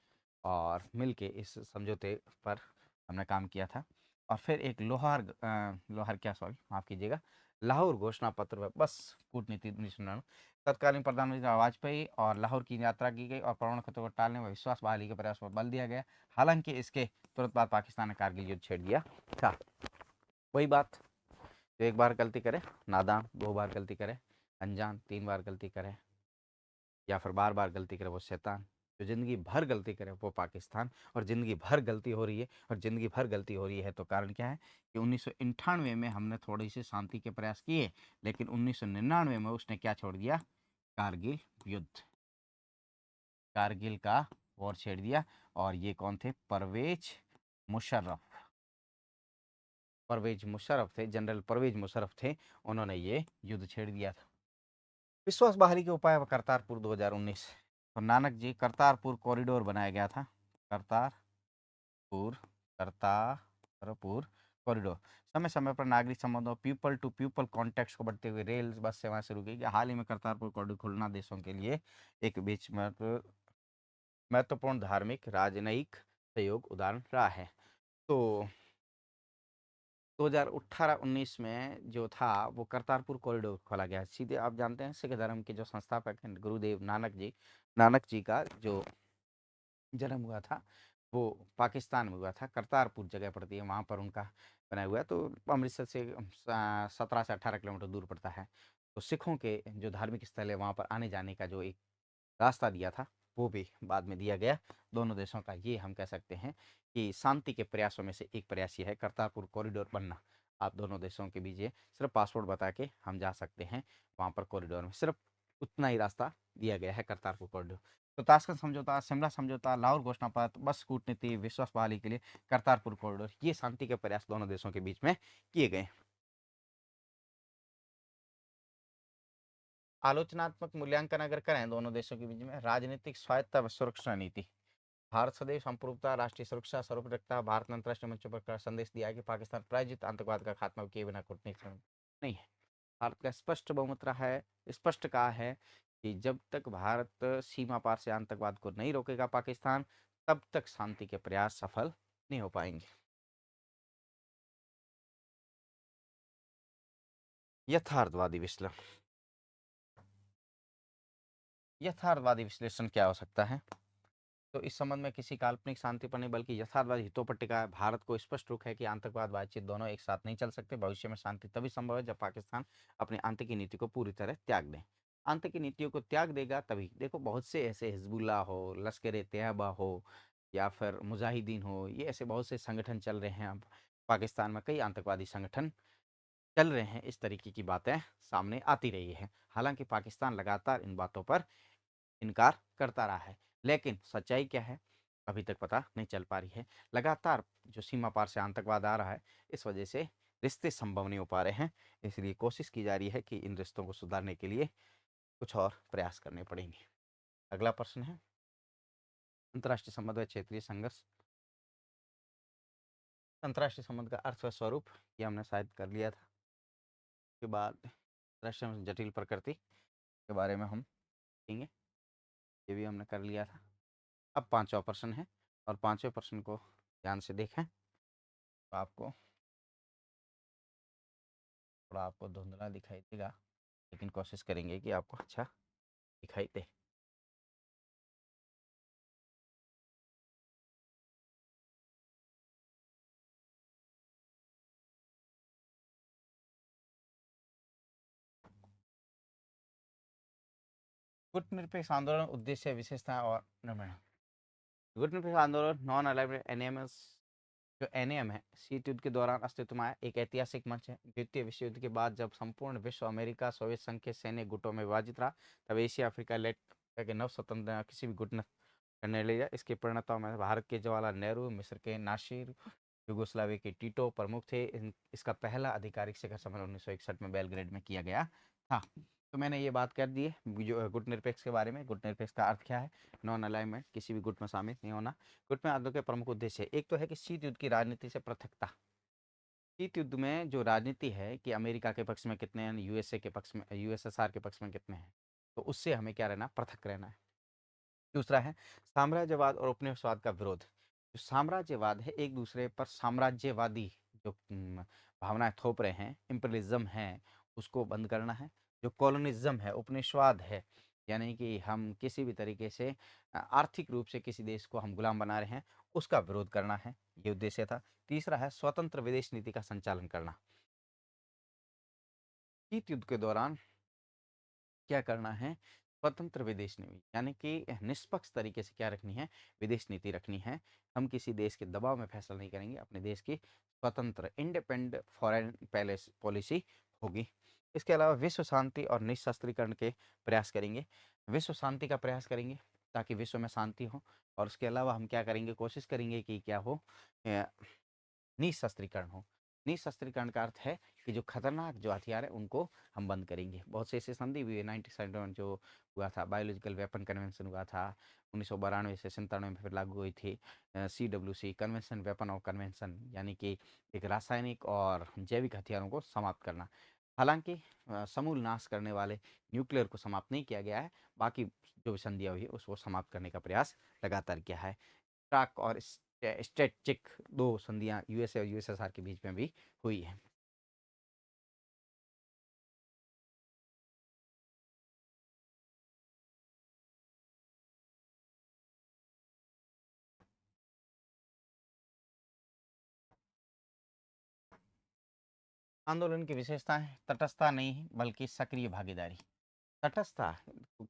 और मिलके इस समझौते पर हमने काम किया था। और फिर एक लोहार क्या, सॉरी माफ़ कीजिएगा, लाहौर घोषणा पत्र पर बस कूटनीति 1999। तत्कालीन प्रधानमंत्री वाजपेयी और लाहौर की यात्रा की गई और परमाणु खतरों को टालने व विश्वास बहाली के प्रयास पर बल दिया गया। हालांकि इसके तुरंत बाद पाकिस्तान ने कारगिल युद्ध छेड़ दिया था। वही बात, जो एक बार गलती करे नादान, दो बार गलती करे अनजान, तीन बार गलती करे या फिर बार बार गलती करे वो शैतान, जो ज़िंदगी भर गलती करे वो पाकिस्तान, और ज़िंदगी भर गलती हो रही है, और ज़िंदगी भर गलती हो रही है तो कारण क्या है कि 1998 में हमने थोड़ी-सी शांति के प्रयास किए, लेकिन 1999 में उसने क्या छोड़ दिया? कारगिल युद्ध, कारगिल का वॉर छेड़ दिया। और ये कौन थे? परवेज़ मुशर्रफ। परवेज़ मुशर्रफ थे, जनरल परवेज़ मुशर्रफ थे, उन्होंने ये युद्ध छेड़ दिया था। विश्वास बहाली के उपाय व करतारपुर 2019। तो नानक जी करतारपुर कॉरिडोर बनाया गया था। करतारपुर करतारपुर कॉरिडोर समय समय पर नागरिक संबंधों, पीपल टू पीपल कॉन्टैक्ट्स को बढ़ते हुए रेल बस सेवाएं शुरू की गई। हाल ही में करतारपुर कॉरिडोर खुलना देशों के लिए एक बीच महत्वपूर्ण धार्मिक राजनयिक सहयोग उदाहरण रहा है। तो 2018-19 में जो था वो करतारपुर कॉरिडोर खोला गया। सीधे आप जानते हैं सिख धर्म के जो संस्थापक हैं गुरुदेव नानक जी का जो जन्म हुआ था वो पाकिस्तान में हुआ था। करतारपुर जगह पड़ती है, वहाँ पर उनका बनाया हुआ है। तो अमृतसर से 17 से 18 किलोमीटर दूर पड़ता है। तो सिखों के जो धार्मिक स्थल है वहाँ पर आने जाने का जो एक रास्ता दिया था वो भी बाद में दिया गया। दोनों देशों का ये हम कह सकते हैं कि शांति के प्रयासों में से एक प्रयास ये है करतारपुर कॉरिडोर बनना। आप दोनों देशों के बीच ये सिर्फ पासपोर्ट बता के हम जा सकते हैं वहाँ पर कॉरिडोर में, सिर्फ उतना ही रास्ता दिया गया है करतारपुर कॉरिडोर। तो ताशकंद समझौता, शिमला समझौता, लाहौर घोषणा पत्र, बस कूटनीति, विश्वास बहाली के लिए करतारपुर कॉरिडोर, ये शांति के प्रयास दोनों देशों के बीच में किए गए। आलोचनात्मक मूल्यांकन अगर करें दोनों देशों के बीच में, राजनीतिक स्वायत्ता व सुरक्षा नीति। भारत सदैव संप्रभुता, राष्ट्रीय सुरक्षा, सर्वोपरिता, भारत ने अंतर्राष्ट्रीय मंचों पर संदेश दिया है कि पाकिस्तान प्रायोजित आतंकवाद का खात्मा किए बिना कूटनीतिक नहीं है। भारत का स्पष्ट बहुमत रहा है, स्पष्ट कहा है कि जब तक भारत सीमा पार से आतंकवाद को नहीं रोकेगा पाकिस्तान, तब तक शांति के प्रयास सफल नहीं हो पाएंगे। यथार्थवादी विश्लेषण। यथार्थवादी विश्लेषण क्या हो सकता है? तो इस संबंध में किसी काल्पनिक शांति पर नहीं बल्कि यथार्थवादी हितों पर टिका है। भारत को स्पष्ट रुख है कि आतंकवाद बातचीत दोनों एक साथ नहीं चल सकते। भविष्य में शांति तभी संभव है जब पाकिस्तान अपनी आतंकी नीति को पूरी तरह त्याग दे। आतंकी नीतियों को त्याग देगा तभी। देखो बहुत से ऐसे हिजबुल्लाह हो, लश्कर ए तैयबा हो, या फिर मुजाहिदीन हो, ये ऐसे बहुत से संगठन चल रहे हैं। अब पाकिस्तान में कई आतंकवादी संगठन चल रहे हैं, इस तरीके की बातें सामने आती रही है। हालांकि पाकिस्तान लगातार इन बातों पर इनकार करता रहा है, लेकिन सच्चाई क्या है अभी तक पता नहीं चल पा रही है। लगातार जो सीमा पार से आतंकवाद आ रहा है, इस वजह से रिश्ते संभव नहीं हो पा रहे हैं। इसलिए कोशिश की जा रही है कि इन रिश्तों को सुधारने के लिए कुछ और प्रयास करने पड़ेंगे। अगला प्रश्न है अंतर्राष्ट्रीय संबंध व क्षेत्रीय संघर्ष। अंतर्राष्ट्रीय संबंध का अर्थ व स्वरूप ये हमने शायद कर लिया था। उसके बाद राष्ट्रीय जटिल प्रकृति के बारे में हम देखेंगे, ये भी हमने कर लिया था। अब पांचवा प्रश्न है, और पांचवें प्रश्न को ध्यान से देखें तो आपको थोड़ा आपको धुंधला दिखाई देगा, लेकिन कोशिश करेंगे कि आपको अच्छा दिखाई दे। गुटनिरपेक्ष आंदोलन उद्देश्य, विशेषता और निर्माण। गुटनिरपेक्ष आंदोलन नॉन अलाइड एनएमएस, जो एनएम है, शीत युद्ध के दौरान अस्तित्व में आया एक ऐतिहासिक मंच है। द्वितीय विश्व युद्ध के बाद जब संपूर्ण विश्व अमेरिका सोवियत संघ के सैन्य गुटों में विभाजित रहा, तब एशिया अफ्रीका लेट के नव स्वतंत्र किसी भी गुट ने करने लिया। इसके परिणतों में भारत के जवाहरलाल नेहरू, मिस्र के नासिर, यूगोस्लाविया के टीटो प्रमुख थे। इसका पहला आधिकारिक शिखर सम्मेलन 1961 में बेलग्रेड में किया गया था। तो मैंने ये बात कर दी है जो गुटनिरपेक्ष के बारे में। गुटनिरपेक्ष का अर्थ क्या है? नॉन अलाइनमेंट, किसी भी गुट में शामिल नहीं होना। गुट में आंदोलन के प्रमुख उद्देश्य एक तो है कि शीत युद्ध की राजनीति से पृथकता। शीत युद्ध में जो राजनीति है कि अमेरिका के पक्ष में कितने हैं, यूएसए के पक्ष में, यूएसएसआर के पक्ष में कितने हैं, तो उससे हमें क्या रहना, पृथक रहना है। दूसरा है साम्राज्यवाद और उपनिवेशवाद का विरोध। जो साम्राज्यवाद है, एक दूसरे पर साम्राज्यवादी जो भावनाएं थोप रहे हैं, इम्पीरियलिज्म है, उसको बंद करना है। जो कॉलोनिज्म है, उपनिवेशवाद है, यानी कि हम किसी भी तरीके से आर्थिक रूप से किसी देश को हम गुलाम बना रहे हैं, उसका विरोध करना है, ये उद्देश्य था। तीसरा है स्वतंत्र विदेश नीति का संचालन करना। शीत युद्ध के दौरान क्या करना है? स्वतंत्र विदेश नीति यानी कि निष्पक्ष तरीके से क्या रखनी है, विदेश नीति रखनी है। हम किसी देश के दबाव में फैसला नहीं करेंगे, अपने देश की स्वतंत्र इंडिपेंडेंट फॉरेन पॉलिसी होगी। इसके अलावा विश्व शांति और निशस्त्रीकरण के प्रयास करेंगे। विश्व शांति का प्रयास करेंगे ताकि विश्व में शांति हो, और उसके अलावा हम क्या करेंगे, कोशिश करेंगे कि क्या हो, निशस्त्रीकरण हो। निशस्त्रीकरण का अर्थ है कि जो खतरनाक जो हथियार है उनको हम बंद करेंगे। बहुत से ऐसे संधि हुए, 97 जो हुआ था, बायोलॉजिकल वेपन कन्वेंशन हुआ था 1992 से 97 में फिर लागू हुई थी CWC convention, weapon of convention, यानी कि एक रासायनिक और जैविक हथियारों को समाप्त करना। हालांकि समूल नाश करने वाले न्यूक्लियर को समाप्त नहीं किया गया है, बाकी जो भी संधियाँ हुई है उसको समाप्त करने का प्रयास लगातार किया है। ट्राक और स्ट्रेटजिक 2 संधियाँ यूएसए और यूएसएसआर के बीच में भी हुई है। आंदोलन की विशेषताएं तटस्थता नहीं बल्कि सक्रिय भागीदारी। तटस्थता,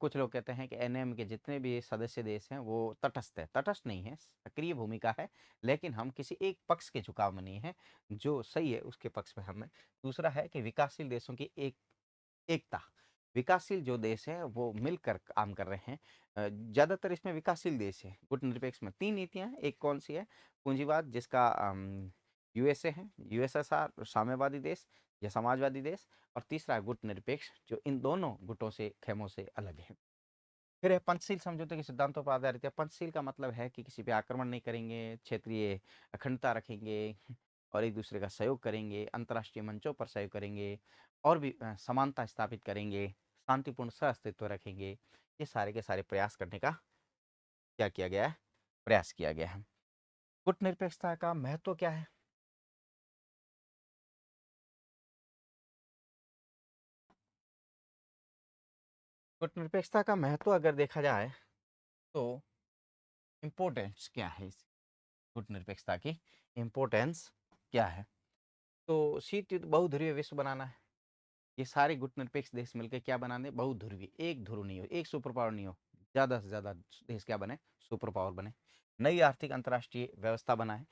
कुछ लोग कहते हैं कि एनएम के जितने भी सदस्य देश हैं वो तटस्थ है, तटस्थ नहीं है, सक्रिय भूमिका है, लेकिन हम किसी एक पक्ष के झुकाव में नहीं है, जो सही है उसके पक्ष में हम हैं। दूसरा है कि विकासशील देशों की एकता। विकासशील जो देश है वो मिलकर काम कर रहे हैं। ज़्यादातर इसमें विकासशील देश है। गुटनिरपेक्ष में 3 नीतियाँ हैं, एक कौन सी है, पूंजीवाद जिसका यूएसए है, यूएसएसआर साम्यवादी देश या समाजवादी देश, और तीसरा है गुटनिरपेक्ष जो इन दोनों गुटों से, खेमों से अलग है। फिर है पंचशील समझौते के सिद्धांतों पर आधारित है। पंचशील का मतलब है कि किसी पे आक्रमण नहीं करेंगे, क्षेत्रीय अखंडता रखेंगे और एक दूसरे का सहयोग करेंगे, अंतर्राष्ट्रीय मंचों पर सहयोग करेंगे और भी समानता स्थापित करेंगे, शांतिपूर्ण सह-अस्तित्व रखेंगे। ये सारे के सारे प्रयास करने का क्या किया गया है? प्रयास किया गया है। गुटनिरपेक्षता का महत्व क्या है? गुटनिरपेक्षता का महत्व अगर देखा जाए तो इम्पोर्टेंस क्या है इस गुटनिरपेक्षता की? इम्पोर्टेंस क्या है? तो शीत युद्ध बहुध्रुवीय विश्व बनाना है। ये सारे गुटनिरपेक्ष देश मिलकर क्या बनाने? बहुध्रुवी, एक ध्रुव नहीं हो, एक सुपर पावर नहीं हो, ज़्यादा से ज़्यादा देश क्या बने? सुपर पावर बने। नई आर्थिक अंतर्राष्ट्रीय व्यवस्था बनाए,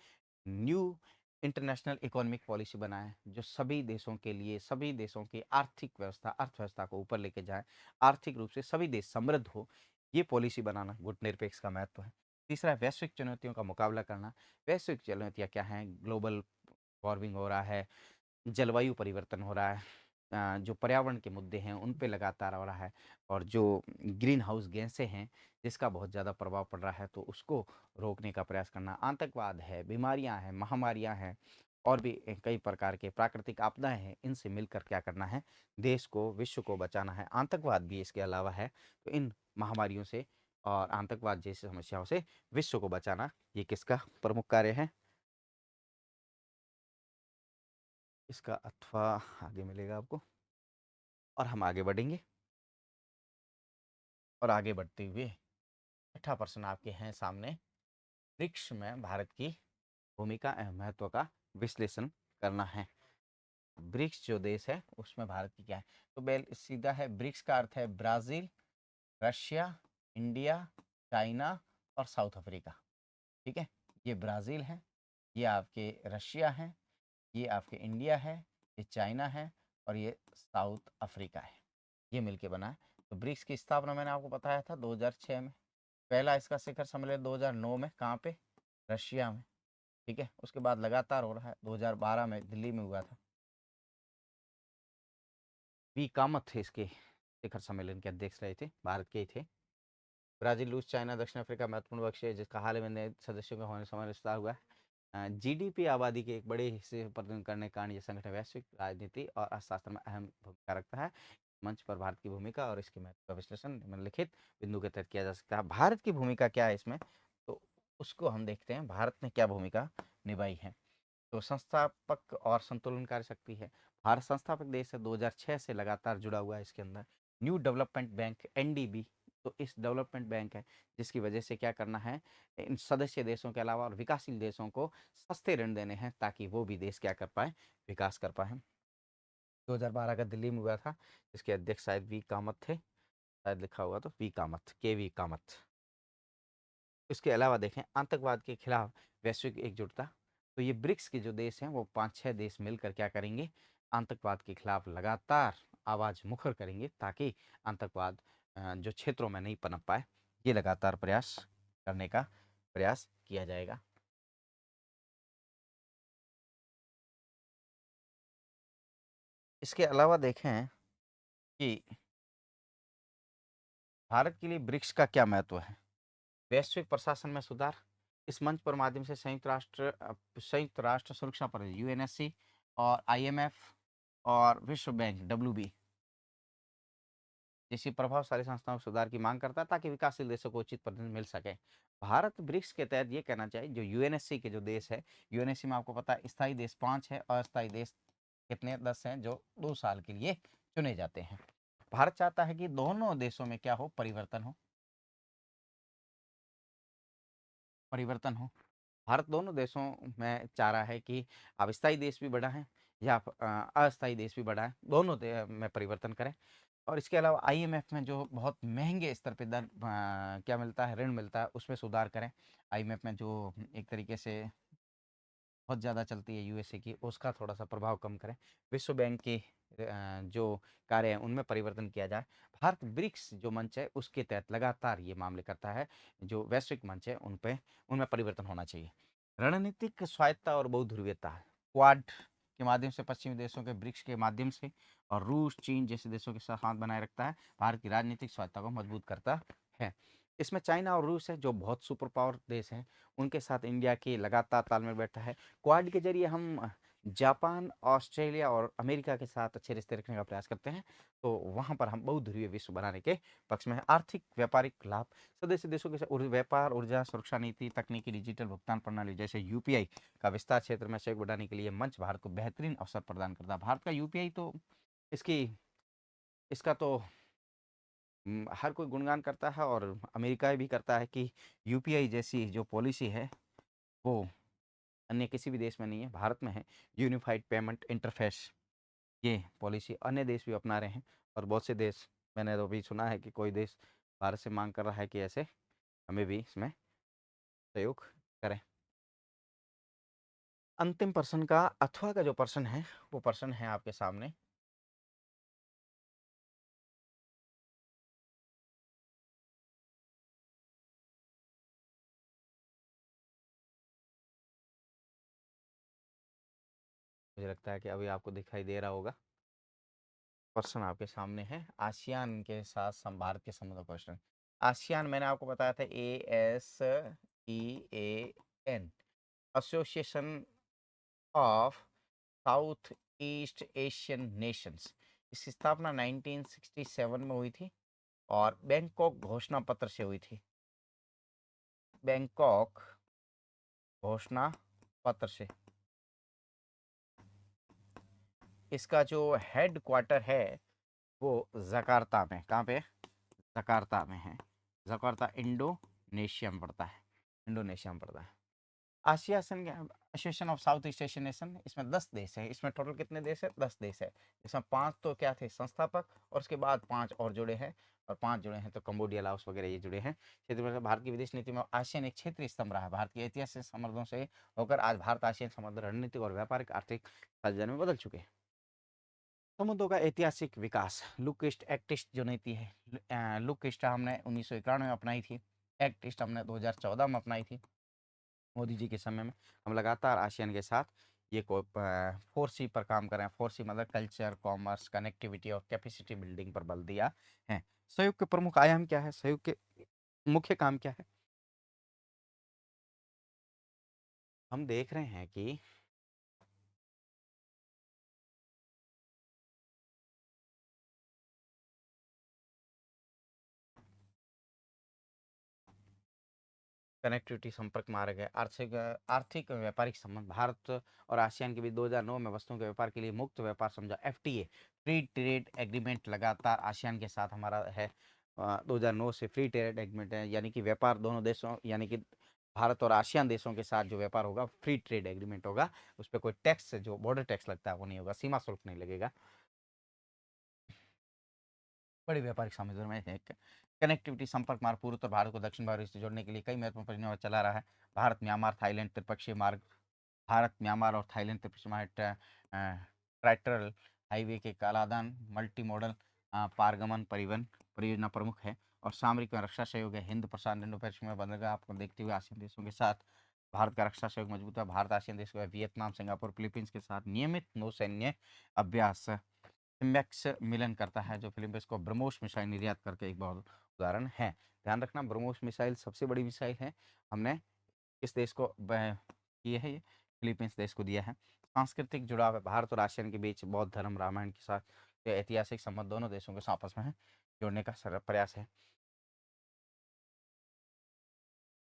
न्यू इंटरनेशनल इकोनॉमिक पॉलिसी बनाए, जो सभी देशों के लिए, सभी देशों की आर्थिक व्यवस्था, अर्थव्यवस्था को ऊपर लेके जाए, आर्थिक रूप से सभी देश समृद्ध हो, ये पॉलिसी बनाना गुटनिरपेक्ष का महत्व है। तीसरा, वैश्विक चुनौतियों का मुकाबला करना। वैश्विक चुनौतियाँ क्या हैं? ग्लोबल वार्मिंग हो रहा है, जलवायु परिवर्तन हो रहा है, जो पर्यावरण के मुद्दे हैं उन पे लगातार हो रहा है, और जो ग्रीन हाउस गैसें हैं जिसका बहुत ज़्यादा प्रभाव पड़ रहा है, तो उसको रोकने का प्रयास करना। आतंकवाद है, बीमारियां हैं, महामारियां हैं, और भी कई प्रकार के प्राकृतिक आपदाएं हैं, इनसे मिलकर क्या करना है? देश को, विश्व को बचाना है। आतंकवाद भी इसके अलावा है, तो इन महामारियों से और आतंकवाद जैसी समस्याओं से विश्व को बचाना, ये किसका प्रमुख कार्य है? इसका अथवा आगे मिलेगा आपको, और हम आगे बढ़ेंगे। और आगे बढ़ते हुए छठा प्रश्न आपके हैं सामने, ब्रिक्स में भारत की भूमिका एवं महत्व का विश्लेषण करना है। ब्रिक्स जो देश है उसमें भारत की क्या है? तो बेल सीधा है, ब्रिक्स का अर्थ है ब्राजील, रशिया, इंडिया, चाइना और साउथ अफ्रीका। ठीक है, ये ब्राजील है, ये आपके रशिया है, ये आपके इंडिया है, ये चाइना है, और ये साउथ अफ्रीका है। ये मिलके बना है। तो ब्रिक्स की स्थापना मैंने आपको बताया था 2006 में। पहला इसका शिखर सम्मेलन 2009 में, कहाँ पे? रशिया में। ठीक है, उसके बाद लगातार हो रहा है, 2012 में दिल्ली में हुआ था। वी कामत थे इसके शिखर सम्मेलन के अध्यक्ष रहे थे, भारत के ही थे। ब्राजील, रूस, चाइना, दक्षिण अफ्रीका महत्वपूर्ण पक्ष है जिसका हाल ही में नए सदस्यों का होने समय विस्तार हुआ है। जीडीपी आबादी के एक बड़े हिस्से प्रदान करने के कारण ये संगठन वैश्विक राजनीति और अर्थशास्त्र में अहम भूमिका रखता है। मंच पर भारत की भूमिका और इसके महत्व का विश्लेषण निम्नलिखित बिंदु के तहत किया जा सकता है। भारत की भूमिका क्या है इसमें, तो उसको हम देखते हैं, भारत ने क्या भूमिका निभाई है। तो संस्थापक और संतुलनकारी शक्ति है। भारत संस्थापक देश है, 2006 से लगातार जुड़ा हुआ है इसके अंदर। न्यू डेवलपमेंट बैंक, एनडीबी, तो इस डेवलपमेंट बैंक है जिसकी वजह से क्या करना है, इन सदस्य देशों के अलावा और विकासशील देशों को सस्ते ऋण देने हैं ताकि वो भी देश क्या कर पाए? विकास कर पाए। 2012 का दिल्ली में हुआ था, इसके अध्यक्ष शायद वी कामत थे। शायद लिखा हुआ तो वी कामत, के वी कामत। इसके अलावा देखें आतंकवाद के खिलाफ वैश्विक एकजुटता, तो ये ब्रिक्स के जो देश हैं वो 5-6 देश मिलकर क्या करेंगे, आतंकवाद के खिलाफ लगातार आवाज मुखर करेंगे ताकि आतंकवाद जो क्षेत्रों में नहीं पनप पाए, ये लगातार प्रयास करने का प्रयास किया जाएगा। इसके अलावा देखें कि भारत के लिए ब्रिक्स का क्या महत्व है। वैश्विक प्रशासन में सुधार, इस मंच पर माध्यम से संयुक्त राष्ट्र सुरक्षा परिषद यूएनएससी और आईएमएफ और विश्व बैंक डब्ल्यूबी जैसी प्रभावशाली संस्थाओं में सुधार की मांग करता है ताकि विकासशील देशों को उचित प्रतिनिधि मिल सके। भारत ब्रिक्स के तहत ये कहना चाहिए, जो यूएनएससी के जो देश है, यूएनएससी में आपको पता है स्थायी देश 5 है, अस्थायी देश कितने 10 हैं, जो 2 साल के लिए चुने जाते हैं। भारत चाहता है कि दोनों देशों में क्या हो, परिवर्तन हो, परिवर्तन हो। भारत दोनों देशों में चाह रहा है कि अब स्थायी देश भी बढ़ा है या अस्थायी देश भी बढ़ा है, दोनों में परिवर्तन करें। और इसके अलावा आईएमएफ में जो बहुत महंगे स्तर पे दर क्या मिलता है, ऋण मिलता है, उसमें सुधार करें। आईएमएफ में जो एक तरीके से बहुत ज़्यादा चलती है यूएसए की, उसका थोड़ा सा प्रभाव कम करें। विश्व बैंक के जो कार्य हैं उनमें परिवर्तन किया जाए। भारत ब्रिक्स जो मंच है उसके तहत लगातार ये मामले करता है, जो वैश्विक मंच है उन पे उनमें परिवर्तन होना चाहिए। रणनीतिक स्वायत्ता और बहुध्रुवीयता, क्वाड के माध्यम से पश्चिमी देशों के ब्रिक्स के माध्यम से और रूस चीन जैसे देशों के साथ हाथ बनाए रखता है, भारत की राजनीतिक स्वायत्ता को मजबूत करता है। इसमें चाइना और रूस है जो बहुत सुपर पावर देश हैं, उनके साथ इंडिया के लगातार तालमेल बैठा है। क्वाड के जरिए हम जापान, ऑस्ट्रेलिया और अमेरिका के साथ अच्छे रिश्ते रखने का प्रयास करते हैं, तो वहाँ पर हम बहुध्रुवीय विश्व बनाने के पक्ष में हैं। आर्थिक व्यापारिक लाभ, सदस्य देशों के साथ व्यापार, ऊर्जा, सुरक्षा नीति, तकनीकी, डिजिटल भुगतान प्रणाली जैसे यूपीआई का विस्तार क्षेत्र में सहयोग बढ़ाने के लिए मंच भारत को बेहतरीन अवसर प्रदान करता है। भारत का यूपीआई तो इसकी इसका तो हर कोई गुणगान करता है और अमेरिका भी करता है कि यूपीआई जैसी जो पॉलिसी है वो अन्य किसी भी देश में नहीं है, भारत में है। यूनिफाइड पेमेंट इंटरफेस, ये पॉलिसी अन्य देश भी अपना रहे हैं और बहुत से देश, मैंने तो अभी सुना है कि कोई देश भारत से मांग कर रहा है कि ऐसे हमें भी इसमें सहयोग करें। अंतिम प्रश्न का अथवा का जो प्रश्न है वो प्रश्न है आपके सामने। मुझे लगता है कि अभी आपको दिखाई दे रहा होगा। प्रश्न आपके सामने है, आसियान के साथ भारत के संबंध क्वेश्चन। आसियान मैंने आपको बताया था ASEAN, association of south east Asian Nations. इसकी स्थापना 1967 में हुई थी और बैंकॉक घोषणा पत्र से हुई थी, बैंकॉक घोषणा पत्र से। इसका जो हेड क्वार्टर है वो जकार्ता में, कहाँ पे, जकार्ता में है। जकार्ता इंडोनेशिया में पड़ता है, इंडोनेशिया में पड़ता है। ASEAN association of south east Asian nation, इसमें 10 देश है। इसमें टोटल कितने देश है, 10 देश है। इसमें 5 तो क्या थे, संस्थापक, और उसके बाद 5 और जुड़े हैं, और 5 जुड़े हैं तो कंबोडिया, लाओस वगैरह ये जुड़े हैं। क्षेत्र में भारत की विदेश नीति में आसियान एक क्षेत्रीय स्तंभ रहा है। भारत के ऐतिहासिक संबंधों से होकर आज भारत आसियान संबंध रणनीतिक और व्यापारिक आर्थिक साझेदारी में बदल चुके हैं। संबंधों का ऐतिहासिक विकास, लुक ईस्ट एक्ट ईस्ट जो नीति है, लुक ईस्ट हमने 1991 में अपनाई थी, एक्ट ईस्ट हमने 2014 में अपनाई थी मोदी जी के समय में। हम लगातार आसियान के साथ ये 4C पर काम कर रहे हैं। 4C मतलब कल्चर, कॉमर्स, कनेक्टिविटी और कैपेसिटी बिल्डिंग पर बल दिया है। सहयोग के प्रमुख आयाम क्या है, सहयोग के मुख्य काम क्या है, हम देख रहे हैं कि कनेक्टिविटी, संपर्क मार्ग है, आर्थिक आर्थिक व्यापारिक संबंध, भारत और आसियान के बीच 2009 में वस्तुओं के व्यापार के लिए मुक्त व्यापार समझौता FTA, फ्री ट्रेड एग्रीमेंट लगातार आसियान के साथ हमारा है। 2009 से फ्री ट्रेड एग्रीमेंट है, यानी कि व्यापार दोनों देशों, यानी कि भारत और आसियान देशों के साथ जो व्यापार होगा फ्री ट्रेड एग्रीमेंट होगा। उस पर कोई टैक्स, जो बॉर्डर टैक्स लगता है वो नहीं होगा, सीमा शुल्क नहीं लगेगा। बड़ी व्यापारिक सामंजस्य में है। कनेक्टिविटी संपर्क मार्ग पूर्वोत्तर भारत को दक्षिण भारत से जोड़ने के लिए कई महत्वपूर्ण परियोजनाएं चला रहा है। भारत म्यांमार थाईलैंड त्रिपक्षीय मार्ग, भारत म्यांमार और थाईलैंड त्रिपक्षीय मार्ग ट्राइटरल हाईवे के कालादान मल्टी मॉडल पारगमन परिवहन परियोजना प्रमुख है। और सामरिक और रक्षा सहयोग है। हिंद प्रशांत इंडो पैसिफिक में बदलगा आपको देखते हुए आसियान देशों के साथ भारत का रक्षा सहयोग मजबूत है। भारत आसियान देशों का वियतनाम सिंगापुर फिलीपींस के साथ नियमित नौसैन्य अभ्यास सिम्बैक्स मिलन करता है, जो फिलीपींस को ब्रह्मोस मिसाइल निर्यात करके एक बहुत उदाहरण है। ध्यान रखना, ब्रह्मोस मिसाइल सबसे बड़ी मिसाइल है। हमने इस देश को किए है, ये फिलीपींस देश को दिया है। सांस्कृतिक जुड़ाव है। भारत और आसियान के बीच बौद्ध धर्म रामायण के साथ ऐतिहासिक संबंध दोनों देशों के आपस में है जोड़ने का प्रयास है।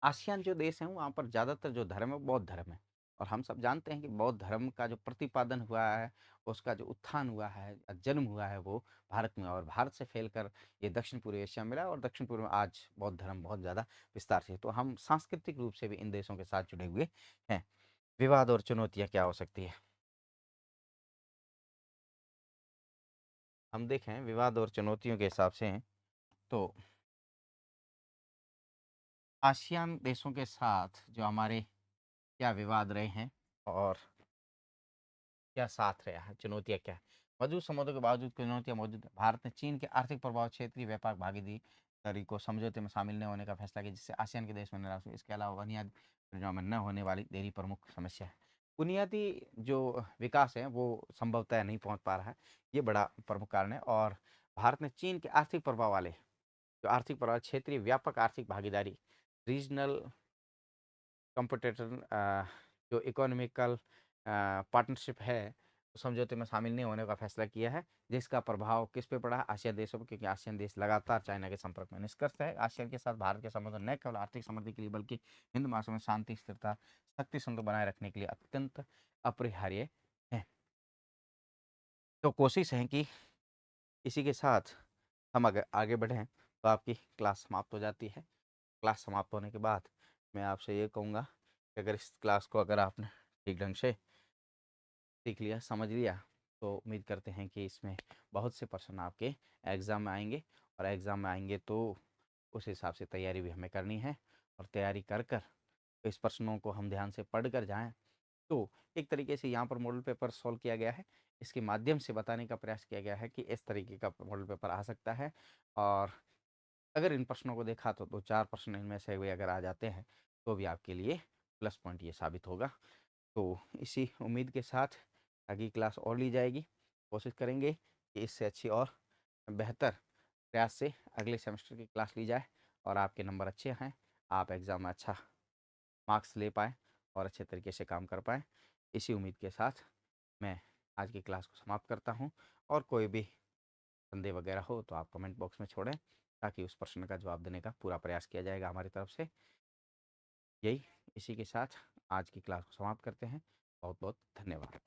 आसियान जो देश हैं वहाँ पर ज़्यादातर जो धर्म है वो बौद्ध धर्म है। और हम सब जानते हैं कि बौद्ध धर्म का जो प्रतिपादन हुआ है, उसका जो उत्थान हुआ है, जन्म हुआ है वो भारत में, और भारत से फैलकर ये दक्षिण पूर्व एशिया में मिला, और दक्षिण पूर्व में आज बौद्ध धर्म बहुत ज़्यादा विस्तार से है। तो हम सांस्कृतिक रूप से भी इन देशों के साथ जुड़े हुए हैं। विवाद और चुनौतियाँ क्या हो सकती है? हम देखें विवाद और चुनौतियों के हिसाब से तो आसियान देशों के साथ जो हमारे क्या विवाद रहे हैं और क्या साथ रहा है, चुनौतियाँ क्या है? मौजूद संबंधों के बावजूद चुनौतियाँ मौजूद हैं। भारत ने चीन के आर्थिक प्रभाव, क्षेत्रीय व्यापार भागीदारी को समझौते में शामिल न होने का फैसला किया, जिससे आसियान के देश में निराश हुए। इसके अलावा बुनियादी परियोजनाओं में न होने वाली देरी प्रमुख समस्या है। बुनियादी जो विकास है वो संभवतः नहीं पहुंच पा रहा है, ये बड़ा प्रमुख कारण है। और भारत ने चीन के आर्थिक प्रभाव वाले जो आर्थिक प्रभाव, क्षेत्रीय व्यापक आर्थिक भागीदारी, रीजनल कंपटीटर जो इकोनॉमिकल पार्टनरशिप है, तो समझौते में शामिल नहीं होने का फैसला किया है, जिसका प्रभाव किस पे पड़ा है? आसियान देशों पर, क्योंकि आसियान देश लगातार चाइना के संपर्क में। निष्कर्ष है, आसियान के साथ भारत के संबंध न केवल आर्थिक समृद्धि के लिए बल्कि हिंद महासागर में शांति, स्थिरता, शक्ति संतुलन बनाए रखने के लिए अत्यंत अपरिहार्य है। तो कोशिश है कि इसी के साथ हम अगर आगे बढ़ें तो आपकी क्लास समाप्त हो जाती है। क्लास समाप्त होने के बाद मैं आपसे ये कहूँगा कि अगर इस क्लास को अगर आपने ठीक ढंग से सीख लिया, समझ लिया, तो उम्मीद करते हैं कि इसमें बहुत से प्रश्न आपके एग्ज़ाम में आएंगे। और एग्ज़ाम में आएंगे तो उस हिसाब से तैयारी भी हमें करनी है। और तैयारी कर कर इस प्रश्नों को हम ध्यान से पढ़ कर जाएँ, तो एक तरीके से यहाँ पर मॉडल पेपर सॉल्व किया गया है। इसके माध्यम से बताने का प्रयास किया गया है कि इस तरीके का मॉडल पेपर आ सकता है। और अगर इन प्रश्नों को देखा तो 2-4 प्रश्न इनमें से भी अगर आ जाते हैं तो भी आपके लिए प्लस पॉइंट ये साबित होगा। तो इसी उम्मीद के साथ आगे क्लास और ली जाएगी। कोशिश करेंगे कि इससे अच्छी और बेहतर प्रयास से अगले सेमेस्टर की क्लास ली जाए और आपके नंबर अच्छे हैं, आप एग्ज़ाम में अच्छा मार्क्स ले पाएँ और अच्छे तरीके से काम कर पाएँ। इसी उम्मीद के साथ मैं आज की क्लास को समाप्त करता हूँ। और कोई भी संदेह वगैरह हो तो आप कमेंट बॉक्स में छोड़ें, ताकि उस प्रश्न का जवाब देने का पूरा प्रयास किया जाएगा हमारी तरफ से। यही इसी के साथ आज की क्लास को समाप्त करते हैं। बहुत बहुत धन्यवाद।